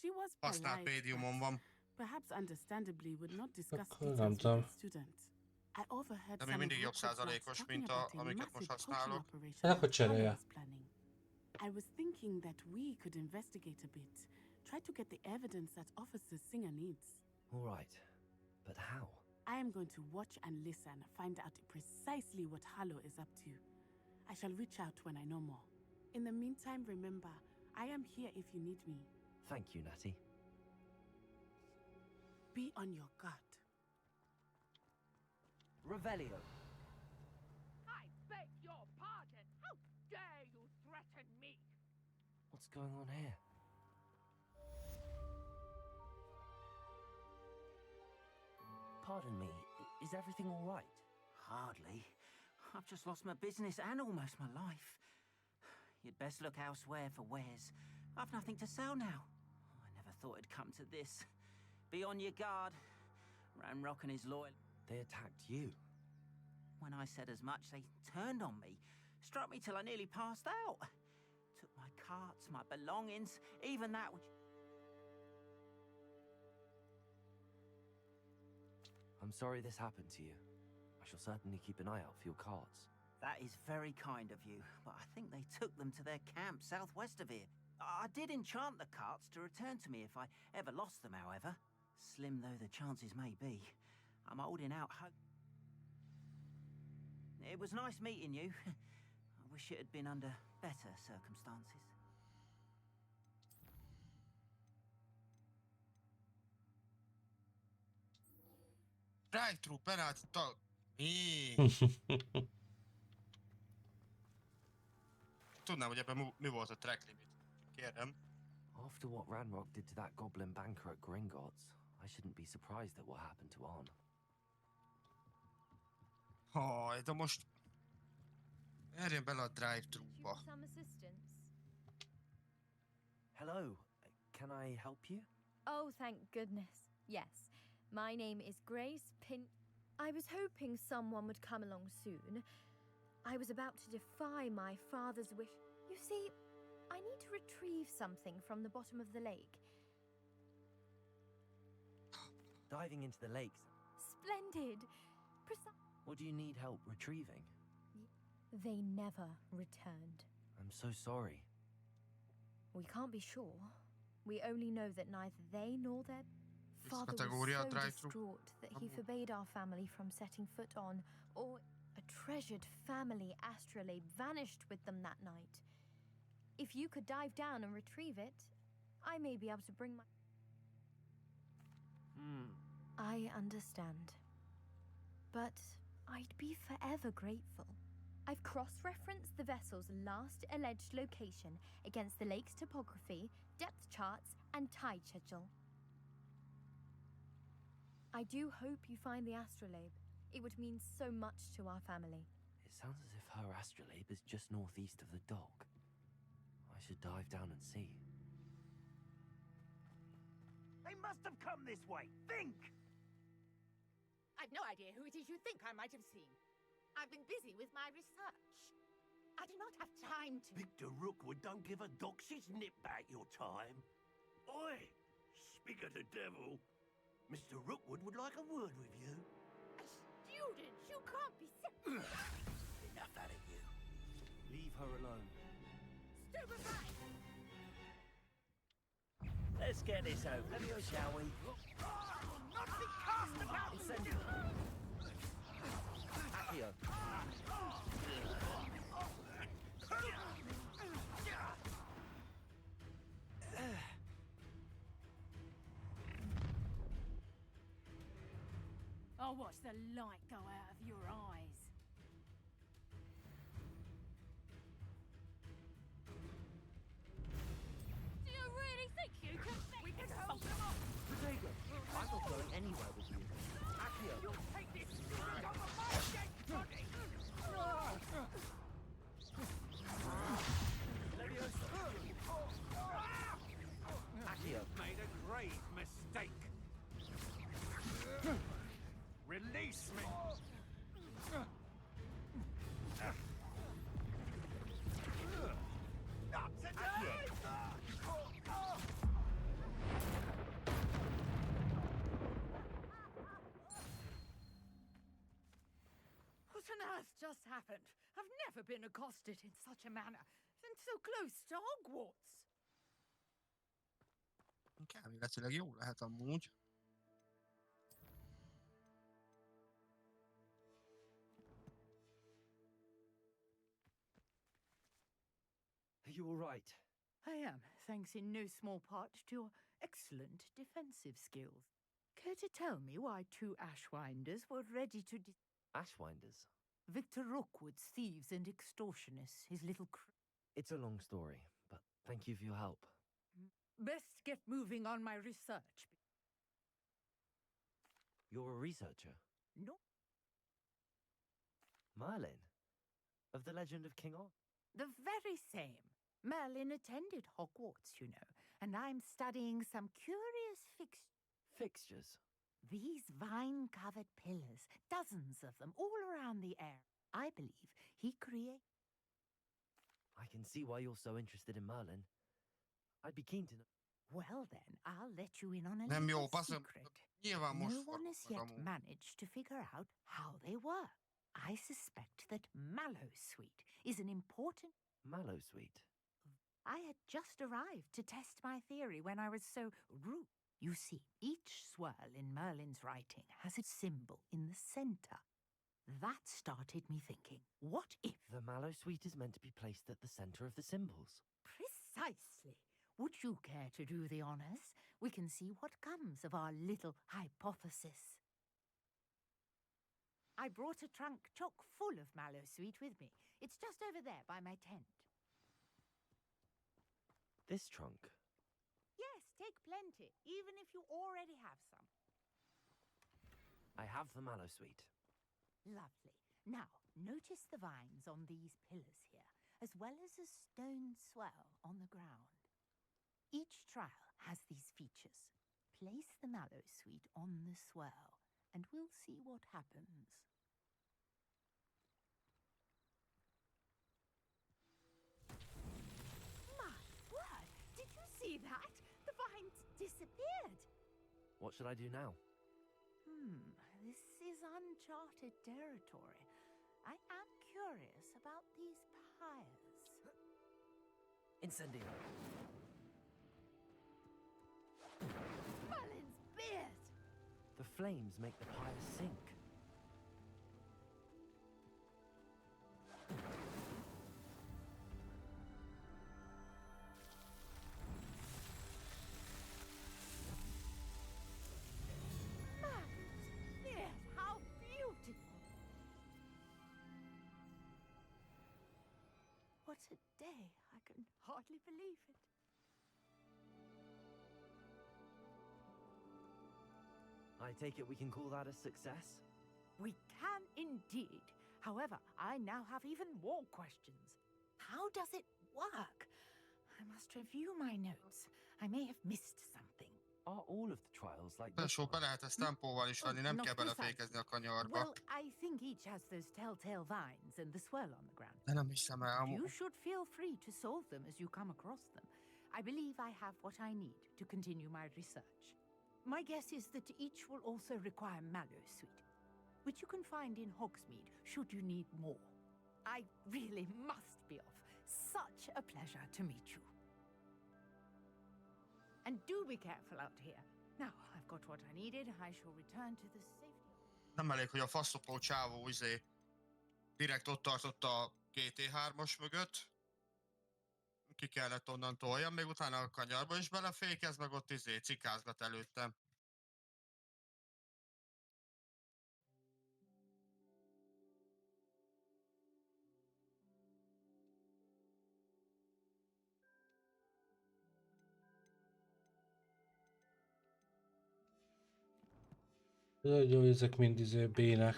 [SPEAKER 9] She was
[SPEAKER 18] Használt
[SPEAKER 9] polite,
[SPEAKER 18] médiumon van.
[SPEAKER 9] perhaps understandably, would not discuss
[SPEAKER 2] Akkor
[SPEAKER 9] details
[SPEAKER 2] nem
[SPEAKER 9] with
[SPEAKER 2] tudom.
[SPEAKER 9] the students. I overheard
[SPEAKER 18] De
[SPEAKER 9] some
[SPEAKER 18] még
[SPEAKER 9] of
[SPEAKER 18] mindig jobb
[SPEAKER 9] Rookwood's lads
[SPEAKER 18] százalékos,
[SPEAKER 9] talking
[SPEAKER 18] mint
[SPEAKER 9] about a
[SPEAKER 18] amiket most
[SPEAKER 9] massive poaching
[SPEAKER 18] használok.
[SPEAKER 9] operation
[SPEAKER 2] Hát akkor
[SPEAKER 9] that Harlow
[SPEAKER 2] cserélje.
[SPEAKER 9] is planning. I was thinking that we could investigate a bit. Try to get the evidence that Officer Singer needs.
[SPEAKER 5] All right, but how?
[SPEAKER 9] I am going to watch and listen, find out precisely what Harlow is up to. I shall reach out when I know more. In the meantime, remember, I am here if you need me.
[SPEAKER 5] Thank you, Natty.
[SPEAKER 9] Be on your guard.
[SPEAKER 22] Revelio.
[SPEAKER 16] I beg your pardon. How dare you threaten me?
[SPEAKER 5] What's going on here? Pardon me, is everything all right?
[SPEAKER 19] Hardly. I've just lost my business and almost my life. You'd best look elsewhere for wares. I've nothing to sell now. I never thought it'd come to this. Be on your guard. Ranrock and his loyal...
[SPEAKER 5] They attacked you.
[SPEAKER 19] When I said as much, they turned on me. Struck me till I nearly passed out. Took my carts, my belongings, even that which...
[SPEAKER 5] I'm sorry this happened to you. I shall certainly keep an eye out for your carts.
[SPEAKER 19] That is very kind of you, but I think they took them to their camp southwest of here. I did enchant the carts to return to me if I ever lost them, however. Slim though the chances may be, I'm holding out hope. It was nice meeting you. I wish it had been under better circumstances.
[SPEAKER 18] Drive-thru, penalty, mi? Tudnám, hogy ebben mi volt a track limit. Kérem.
[SPEAKER 5] After what Ranrock did to that goblin banker at Gringotts, I shouldn't be surprised at what happened to Arn.
[SPEAKER 18] Haj, de most... Erjen bele a drive-thru-ba.
[SPEAKER 11] Some assistance?
[SPEAKER 5] Hello, can I help you?
[SPEAKER 11] Oh, thank goodness. Yes. My name is Grace Pin. I was hoping someone would come along soon. I was about to defy my father's wish. You see, I need to retrieve something from the bottom of the lake.
[SPEAKER 5] Diving into the lakes.
[SPEAKER 11] Splendid!
[SPEAKER 5] What do you need help retrieving?
[SPEAKER 11] They never returned.
[SPEAKER 5] I'm so sorry.
[SPEAKER 11] We can't be sure. We only know that neither they nor their father was
[SPEAKER 18] kategória
[SPEAKER 11] so
[SPEAKER 18] drive-thru.
[SPEAKER 11] distraught that he forbade our family from setting foot on, or a treasured family astrolabe vanished with them that night. If you could dive down and retrieve it, I may be able to bring my... I understand. But I'd be forever grateful. I've cross-referenced the vessel's last alleged location against the lake's topography, depth charts, and tide schedule. I do hope you find the astrolabe. It would mean so much to our family.
[SPEAKER 5] It sounds as if her astrolabe is just northeast of the dock. I should dive down and see.
[SPEAKER 23] They must have come this way. Think!
[SPEAKER 24] I've no idea who it is you think I might have seen. I've been busy with my research. I do not have time to...
[SPEAKER 23] Victor Rookwood don't give a doxy's nip back your time. Oi! Speak of the devil. Mr. Rookwood would like a word with you.
[SPEAKER 24] Students, you can't be...
[SPEAKER 23] Enough out of you. Leave her alone.
[SPEAKER 24] Stupefy!
[SPEAKER 23] Let's get this over with, shall we?
[SPEAKER 24] Not be cast about!
[SPEAKER 5] Accio.
[SPEAKER 13] I'll watch the light go out of your eyes.
[SPEAKER 11] Do you really think you can...
[SPEAKER 24] We can hold them off!
[SPEAKER 5] Protego, I'm not going anywhere with you. Accio.
[SPEAKER 24] You'll take this straight over my dead body!
[SPEAKER 5] Accio.
[SPEAKER 23] Made a grave mistake. Release me! Not today!
[SPEAKER 6] has just happened? I've never been accosted in such a manner, and so close to Hogwarts.
[SPEAKER 18] Elméletileg jó lehet amúgy.
[SPEAKER 3] Are you all right?
[SPEAKER 6] I am, thanks in no small part to your excellent defensive skills. Care to tell me why 2 Ashwinders were ready to
[SPEAKER 5] Ashwinders?
[SPEAKER 6] Victor Rookwood's thieves and extortionists, his little
[SPEAKER 5] It's a long story, but thank you for your help.
[SPEAKER 6] Best get moving on my research.
[SPEAKER 5] You're a researcher?
[SPEAKER 6] No.
[SPEAKER 5] Merlin? Of the Legend of King Arthur?
[SPEAKER 6] The very same. Merlin attended Hogwarts, you know, and I'm studying some curious
[SPEAKER 5] Fixtures?
[SPEAKER 6] These vine-covered pillars, dozens of them, all around the area. I believe he created...
[SPEAKER 5] I can see why you're so interested in Merlin. I'd be keen to know.
[SPEAKER 6] Well then, I'll let you in on a
[SPEAKER 18] Nem jó,
[SPEAKER 6] little
[SPEAKER 18] bassza.
[SPEAKER 6] secret.
[SPEAKER 18] Nyilván most
[SPEAKER 6] No one has yet
[SPEAKER 18] amúgy.
[SPEAKER 6] managed to figure out how they work. I suspect that Mallowsweet is an important...
[SPEAKER 5] Mallowsweet?
[SPEAKER 6] I had just arrived to test my theory when I was so rude. You see, each swirl in Merlin's writing has a symbol in the center. That started me thinking, what if...
[SPEAKER 5] The Mallowsweet is meant to be placed at the center of the symbols.
[SPEAKER 6] Precisely. Would you care to do the honors? We can see what comes of our little hypothesis. I brought a trunk chock full of Mallowsweet with me. It's just over there by my tent.
[SPEAKER 5] This trunk?
[SPEAKER 6] Yes, take plenty, even if you already have some.
[SPEAKER 5] I have the Mallowsweet.
[SPEAKER 6] Lovely. Now, notice the vines on these pillars here, as well as a stone swell on the ground. Each trial has these features. Place the Mallowsweet on the swell, and we'll see what happens. My word! Did you see that? The vines disappeared!
[SPEAKER 5] What should I do now?
[SPEAKER 6] This is uncharted territory. I am curious about these pyres.
[SPEAKER 5] Incendio.
[SPEAKER 6] Merlin's beard!
[SPEAKER 5] The flames make the pyre sink.
[SPEAKER 6] Merlin's beard! How beautiful! What a day! I can hardly believe it.
[SPEAKER 5] I take it we can call that a success?
[SPEAKER 6] We can indeed. However, I now have even more questions. How does it work? I must review my notes. I may have missed something.
[SPEAKER 5] Are all of the trials like this?
[SPEAKER 18] Tesó, be lehet ezt tempóval is venni, nem
[SPEAKER 6] Not
[SPEAKER 18] kell
[SPEAKER 6] precisely.
[SPEAKER 18] belefékezni a kanyarba.
[SPEAKER 6] Well, I think each has those telltale vines and the swirl on the ground.
[SPEAKER 18] De nem hiszem el,
[SPEAKER 6] You
[SPEAKER 18] amúgy.
[SPEAKER 6] should feel free to solve them as you come across them. I believe I have what I need to continue my research. My guess is that each will also require Mallowsweet, which you can find in Hogsmeade should you need more. I really must be off. Such a pleasure to meet you. And do be careful out here. Now, I've got what I needed. I shall return to the safety.
[SPEAKER 18] Nem elég, hogy a faszopó csávó direkt ott tartott a GT3-as mögött. Ki kellett onnan toljam, még utána a kanyarba is belefékez, meg ott cikázgat előttem.
[SPEAKER 2] Jó, ezek mind bének.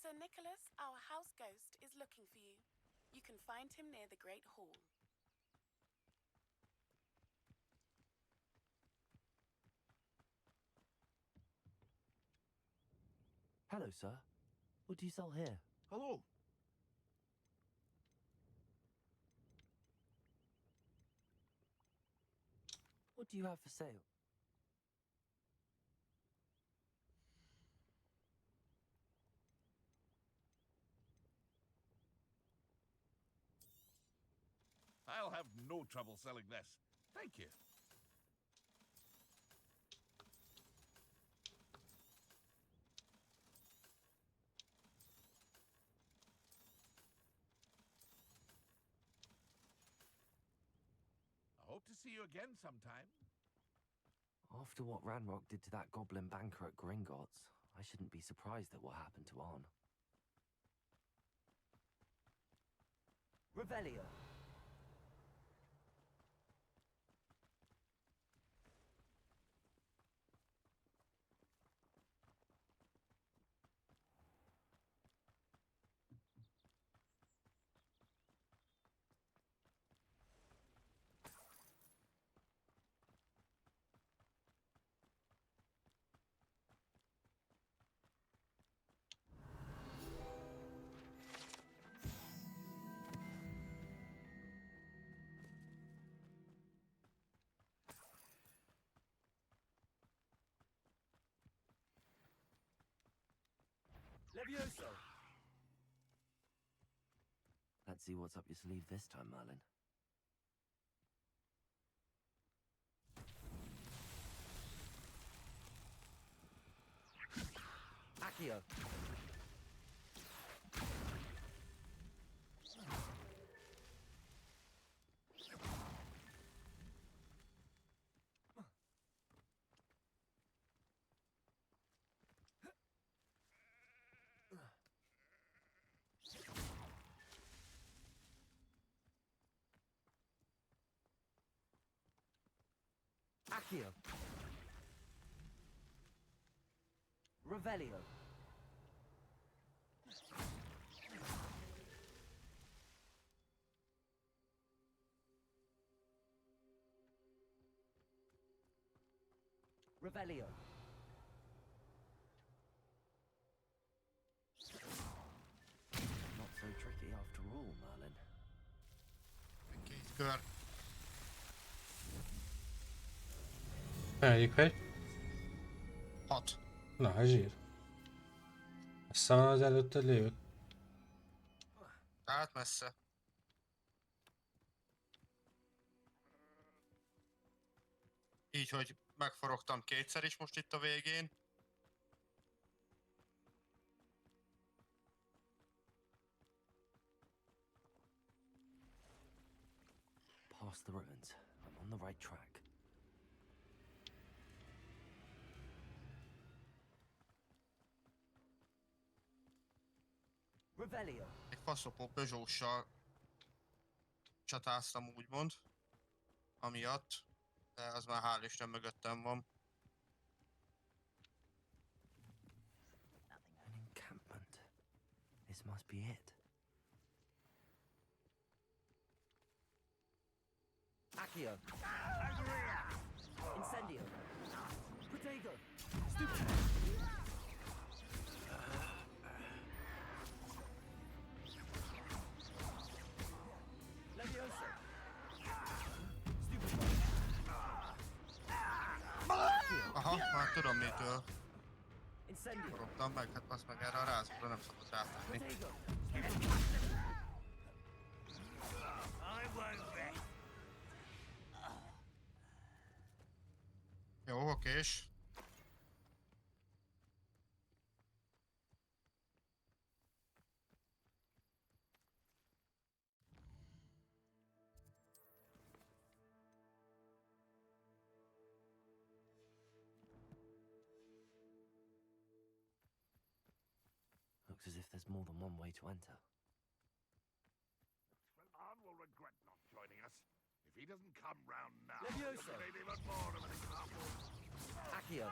[SPEAKER 9] Sir Nicholas, our house ghost, is looking for you. You can find him near the Great Hall.
[SPEAKER 5] Hello, sir. What do you sell here?
[SPEAKER 23] Hello.
[SPEAKER 5] What do you have for sale?
[SPEAKER 4] I'll have no trouble selling this. Thank you. I hope to see you again sometime.
[SPEAKER 5] After what Ranrock did to that goblin banker at Gringotts, I shouldn't be surprised at what happened to Arn.
[SPEAKER 19] Revelio. Levioso.
[SPEAKER 5] Let's see what's up your sleeve this time, Merlin.
[SPEAKER 19] Accio. Accio. Revelio. Revelio.
[SPEAKER 5] Not so tricky after all, Merlin.
[SPEAKER 18] Két kör.
[SPEAKER 2] Melyik hegy?
[SPEAKER 18] 6.
[SPEAKER 2] Na, ez zsír. Messze van az előtted lévő?
[SPEAKER 18] Hát messze. Így, hogy megforogtam kétszer is most itt a végén.
[SPEAKER 5] Past the ruins. I'm on the right track.
[SPEAKER 19] Revelio.
[SPEAKER 18] Egy faszopó Peugeot-sal csatáztam úgymond. Amiatt. De az már hál' Isten mögöttem van.
[SPEAKER 5] An encampment. This must be it.
[SPEAKER 19] Accio. Incendio. Protego. Stupid. Levioso. Stupid.
[SPEAKER 18] Aha, már tudom mitől.
[SPEAKER 19] Incendio.
[SPEAKER 18] Forogtam meg, hát azt meg erre a rázóra nem szabad átmenni.
[SPEAKER 19] Protego.
[SPEAKER 18] Jó, okés.
[SPEAKER 5] Looks as if there's more than one way to enter.
[SPEAKER 4] Arn will regret not joining us. If he doesn't come round now,
[SPEAKER 19] Levioso.
[SPEAKER 4] he'll need even more of an example.
[SPEAKER 19] Accio.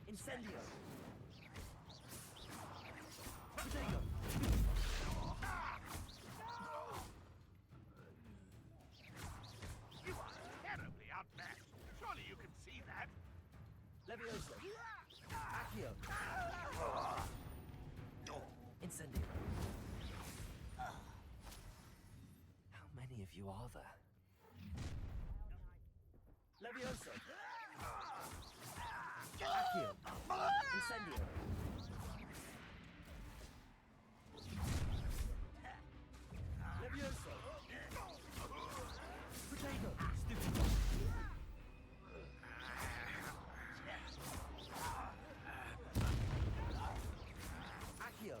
[SPEAKER 19] Incendio. Protego.
[SPEAKER 4] You are terribly outmatched. Surely you can see that.
[SPEAKER 19] Levioso. Accio.
[SPEAKER 5] Incendio. How many of you are there? Levioso. Accio. Incendio. Levioso. Potato. Stupid. Accio.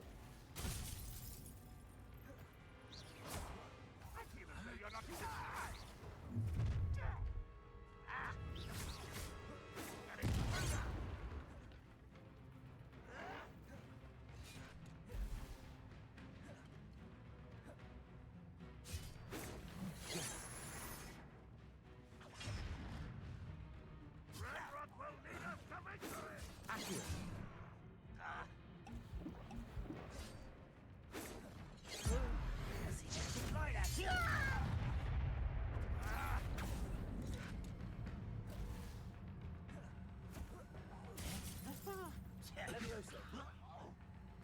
[SPEAKER 5] Levioso.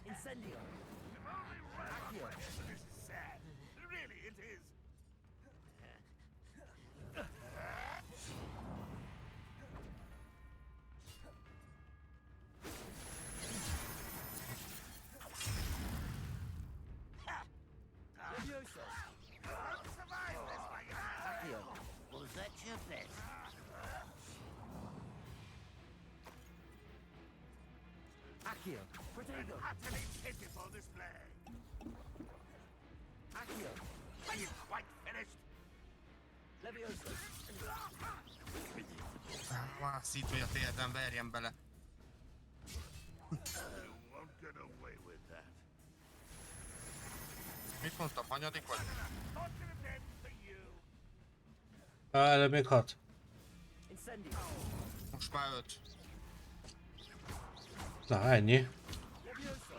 [SPEAKER 5] Incendio. Accio.
[SPEAKER 4] This is sad. Really, it is.
[SPEAKER 5] Levioso.
[SPEAKER 4] Survive this, my guy.
[SPEAKER 5] Accio.
[SPEAKER 19] Was that your best?
[SPEAKER 5] Accio. Protego.
[SPEAKER 4] Utterly pitiful display.
[SPEAKER 5] Accio.
[SPEAKER 4] Are you quite finished?
[SPEAKER 5] Levioso.
[SPEAKER 18] Szítőj a térdem, verjen bele.
[SPEAKER 4] You won't get away with that.
[SPEAKER 18] Mit mondtam, hanyadik vagy?
[SPEAKER 4] Fortunate end for you.
[SPEAKER 2] Előbb még 6.
[SPEAKER 5] Incendio.
[SPEAKER 18] Most már 5.
[SPEAKER 2] Na, ennyi.
[SPEAKER 5] Levioso.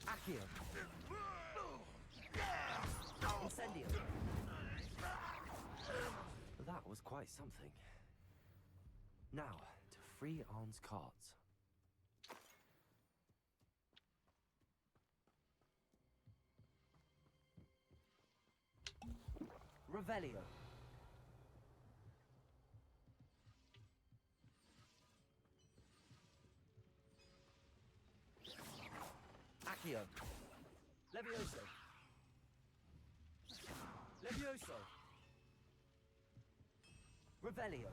[SPEAKER 5] Accio. Incendio. That was quite something. Now, to free Arn's cards. Revelio. Accio. Levioso. Levioso. Revelio.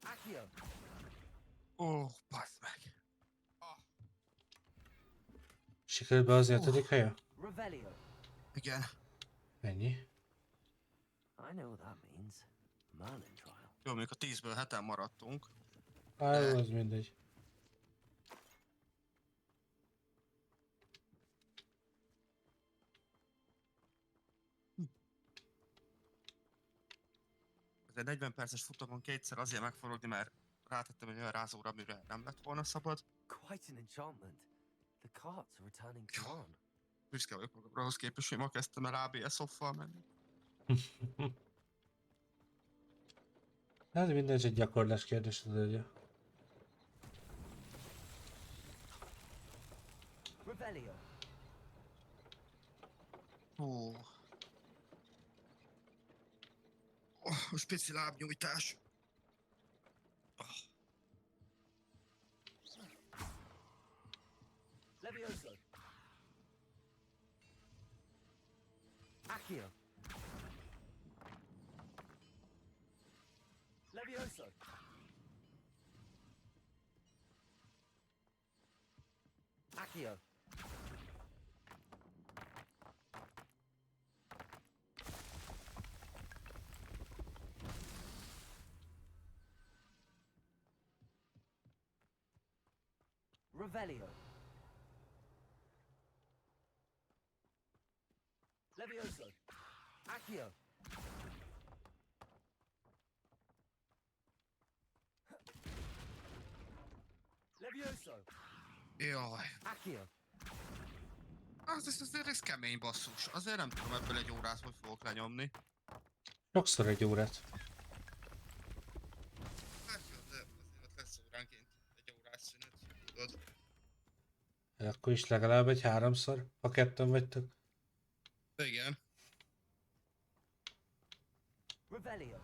[SPEAKER 5] Accio.
[SPEAKER 18] Ó, bassz meg.
[SPEAKER 2] Sikerült be az 5. helye?
[SPEAKER 5] Revelio.
[SPEAKER 18] Igen.
[SPEAKER 2] Ennyi.
[SPEAKER 5] I know what that means. Merlin trial.
[SPEAKER 18] Jó, még a 10-ből 7-en maradtunk.
[SPEAKER 2] Az mindegy.
[SPEAKER 18] Ez egy 40 perces futamon kétszer azért megforogni, mert rátettem egy olyan rázóra, amire nem lett volna szabad.
[SPEAKER 5] Quite an enchantment. The carts are returning to Arn.
[SPEAKER 18] Büszke vagyok magamra ahhoz képest, hogy ma kezdtem el ABS off-val menni.
[SPEAKER 2] Ez mindegy, egy gyakorlás kérdés, tudod.
[SPEAKER 5] Revelio.
[SPEAKER 18] Ó. A spici lábnyújtás.
[SPEAKER 5] Levioso. Accio. Levioso. Accio. Revelio. Levioso. Accio. Levioso.
[SPEAKER 18] Jaj. Ez kemény basszus. Azért nem tudom ebből egy órát, hogy fogok lenyomni.
[SPEAKER 2] Sokszor egy órát.
[SPEAKER 18] Azért lesz óránként egy órás szünet, tudod.
[SPEAKER 2] Akkor is legalább egy 3-szor, ha ketten vagytok.
[SPEAKER 18] Igen.
[SPEAKER 8] Revelio.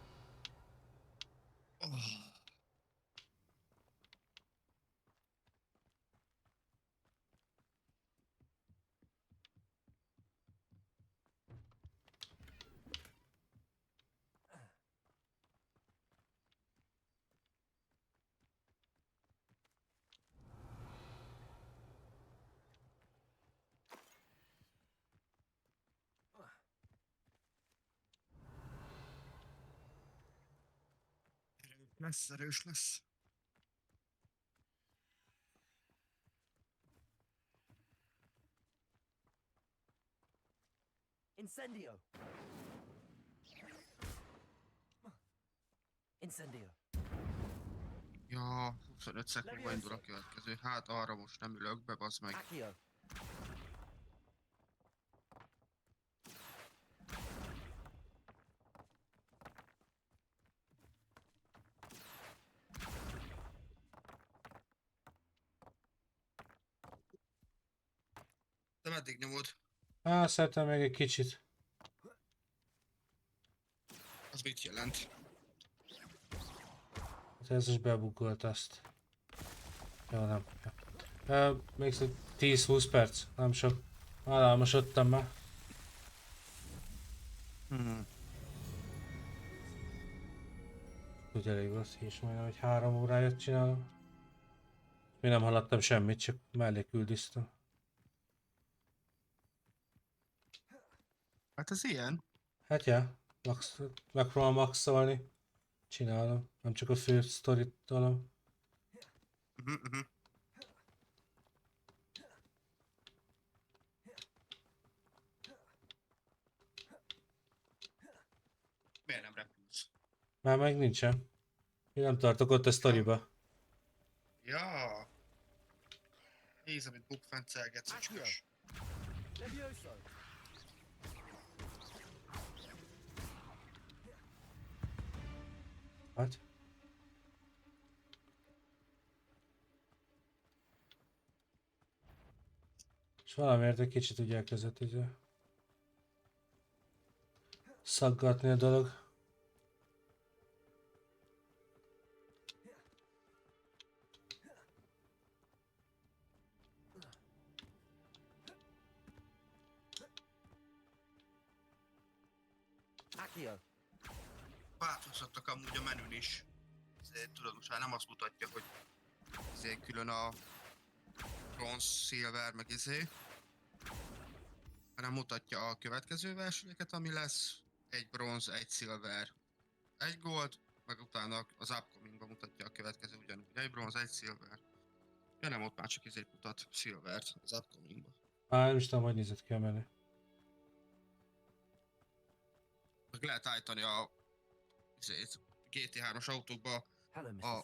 [SPEAKER 18] Oh. Erős lesz.
[SPEAKER 8] Incendio. Incendio.
[SPEAKER 18] Ja, 25 szekundban indul a következő. Hát arra most nem ülök be, bazd meg.
[SPEAKER 8] Accio.
[SPEAKER 18] De meddig nyomod?
[SPEAKER 2] Szerintem még egy kicsit.
[SPEAKER 18] Az mit jelent?
[SPEAKER 2] Hát ez is bebugolt azt. Jó, nem. Még 10-20 perc, nem sok. Álmosodtam már. Úgy elég rossz, és majdnem egy 3 óráját csinálom. Még nem haladtam semmit, csak mellé küldiztem.
[SPEAKER 18] Hát ez ilyen.
[SPEAKER 2] Hát ja, megpróbálom maxolni. Csinálom, nem csak a fő sztorit tolom.
[SPEAKER 18] Miért nem repülsz?
[SPEAKER 2] Már meg nincsen. Én nem tartok ott a sztoriba.
[SPEAKER 18] Ja. Nézd, amit bukfencelgetsz, hogy csúcs.
[SPEAKER 2] Hát? És valamiért egy kicsit úgy elkezdett így szaggatni a dolog.
[SPEAKER 18] Változtattak amúgy a menün is. Ezért tudod, most már nem azt mutatja, hogy ezért külön a bronze, silver, meg hanem mutatja a következő versenyeket, ami lesz. Egy bronz, egy silver, egy gold, meg utána az upcomingban mutatja a következő ugyanúgy. Egy bronz, egy silver. Ja nem, ott már csak ezért mutat silvert az upcomingban.
[SPEAKER 2] Nem is tudom, hogy nézett ki a menü.
[SPEAKER 18] Meg lehet állítani a GT3-as autókba a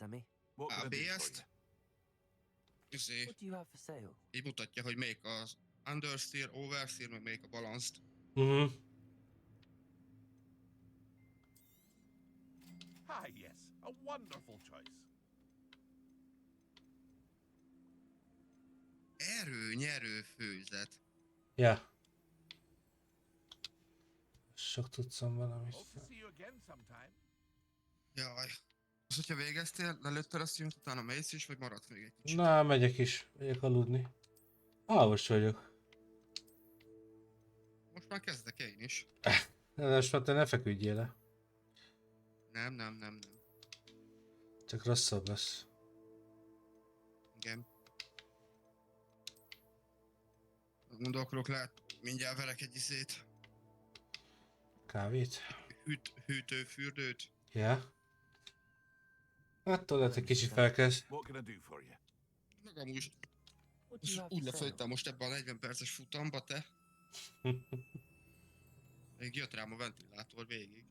[SPEAKER 18] ABS-t. Így mutatja, hogy melyik az understeer, oversteer, meg melyik a balanced.
[SPEAKER 4] Ah, yes, a wonderful choice.
[SPEAKER 18] Nyerő főzet.
[SPEAKER 2] Ja. Sok tudszom valamit.
[SPEAKER 18] Jaj. Az, hogyha végeztél, lelőtted a streamt, utána mész is, vagy maradsz még egy kicsit?
[SPEAKER 2] Na, megyek is. Megyek aludni. Alvos vagyok.
[SPEAKER 18] Most már kezdek én is.
[SPEAKER 2] De most már te ne feküdjél le.
[SPEAKER 18] Nem.
[SPEAKER 2] Csak rosszabb lesz.
[SPEAKER 18] Igen. Gondolkodok, lehet mindjárt velek egy izét.
[SPEAKER 2] Kávét?
[SPEAKER 18] Hűtőfürdőt.
[SPEAKER 2] Ja. Hát lehet, egy kicsit felkezd.
[SPEAKER 18] Meg amúgy úgy lefolytam most ebben a 40 perces futamba, te. Még jött rám a ventilátor végig.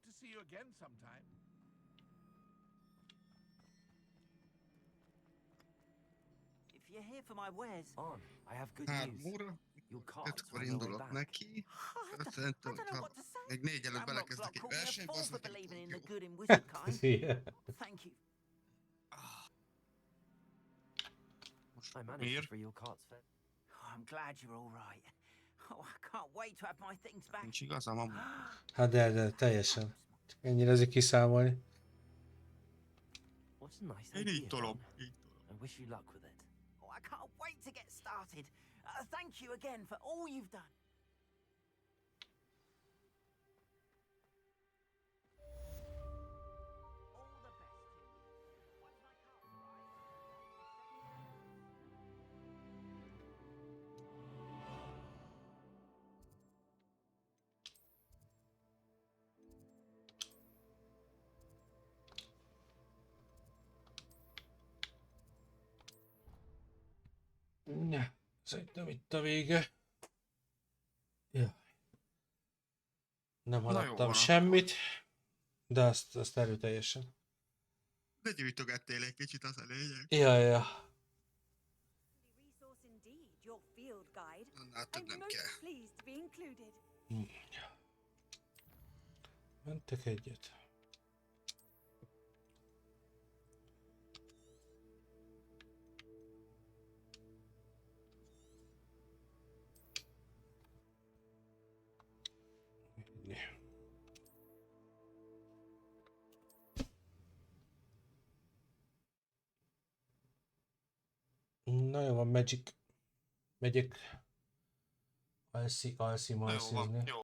[SPEAKER 4] hope to see you again sometime.
[SPEAKER 19] If you're here for my wares...
[SPEAKER 5] On, I have good
[SPEAKER 18] 3
[SPEAKER 5] news.
[SPEAKER 18] óra,
[SPEAKER 5] Your cart's
[SPEAKER 18] 5-kor
[SPEAKER 5] on the way
[SPEAKER 18] indulok
[SPEAKER 5] back.
[SPEAKER 18] neki. Szerintem, hogyha még 4 előtt belekezdek egy versenybe, az nekem
[SPEAKER 19] believing in
[SPEAKER 18] pont
[SPEAKER 19] the
[SPEAKER 18] jó.
[SPEAKER 19] good and wizard kind.
[SPEAKER 2] Szia.
[SPEAKER 19] Thank you.
[SPEAKER 5] I managed to free your cart's fare.
[SPEAKER 19] Oh, I'm glad you're all right. Oh, I can't wait to have my things back.
[SPEAKER 18] Nincs igazam amúgy.
[SPEAKER 2] Hát de, teljesen. Csak ennyire azért kiszámolni.
[SPEAKER 5] What's a nice
[SPEAKER 18] Én
[SPEAKER 5] idea,
[SPEAKER 18] így tolom.
[SPEAKER 5] Don? I wish you luck with it.
[SPEAKER 19] Oh, I can't wait to get started. Thank you again for all you've done.
[SPEAKER 2] Ja, szerintem itt a vége. Ja. Nem haladtam semmit, de azt erőteljesen.
[SPEAKER 18] De gyűjtögettél egy kicsit, az a lényeg.
[SPEAKER 2] Ja.
[SPEAKER 14] Resource indeed, your field guide.
[SPEAKER 18] Annál több nem
[SPEAKER 14] I'm
[SPEAKER 18] kell.
[SPEAKER 14] most pleased to be included.
[SPEAKER 2] Mentek egyet. Na jó van, megyek alszizni.
[SPEAKER 18] Jó.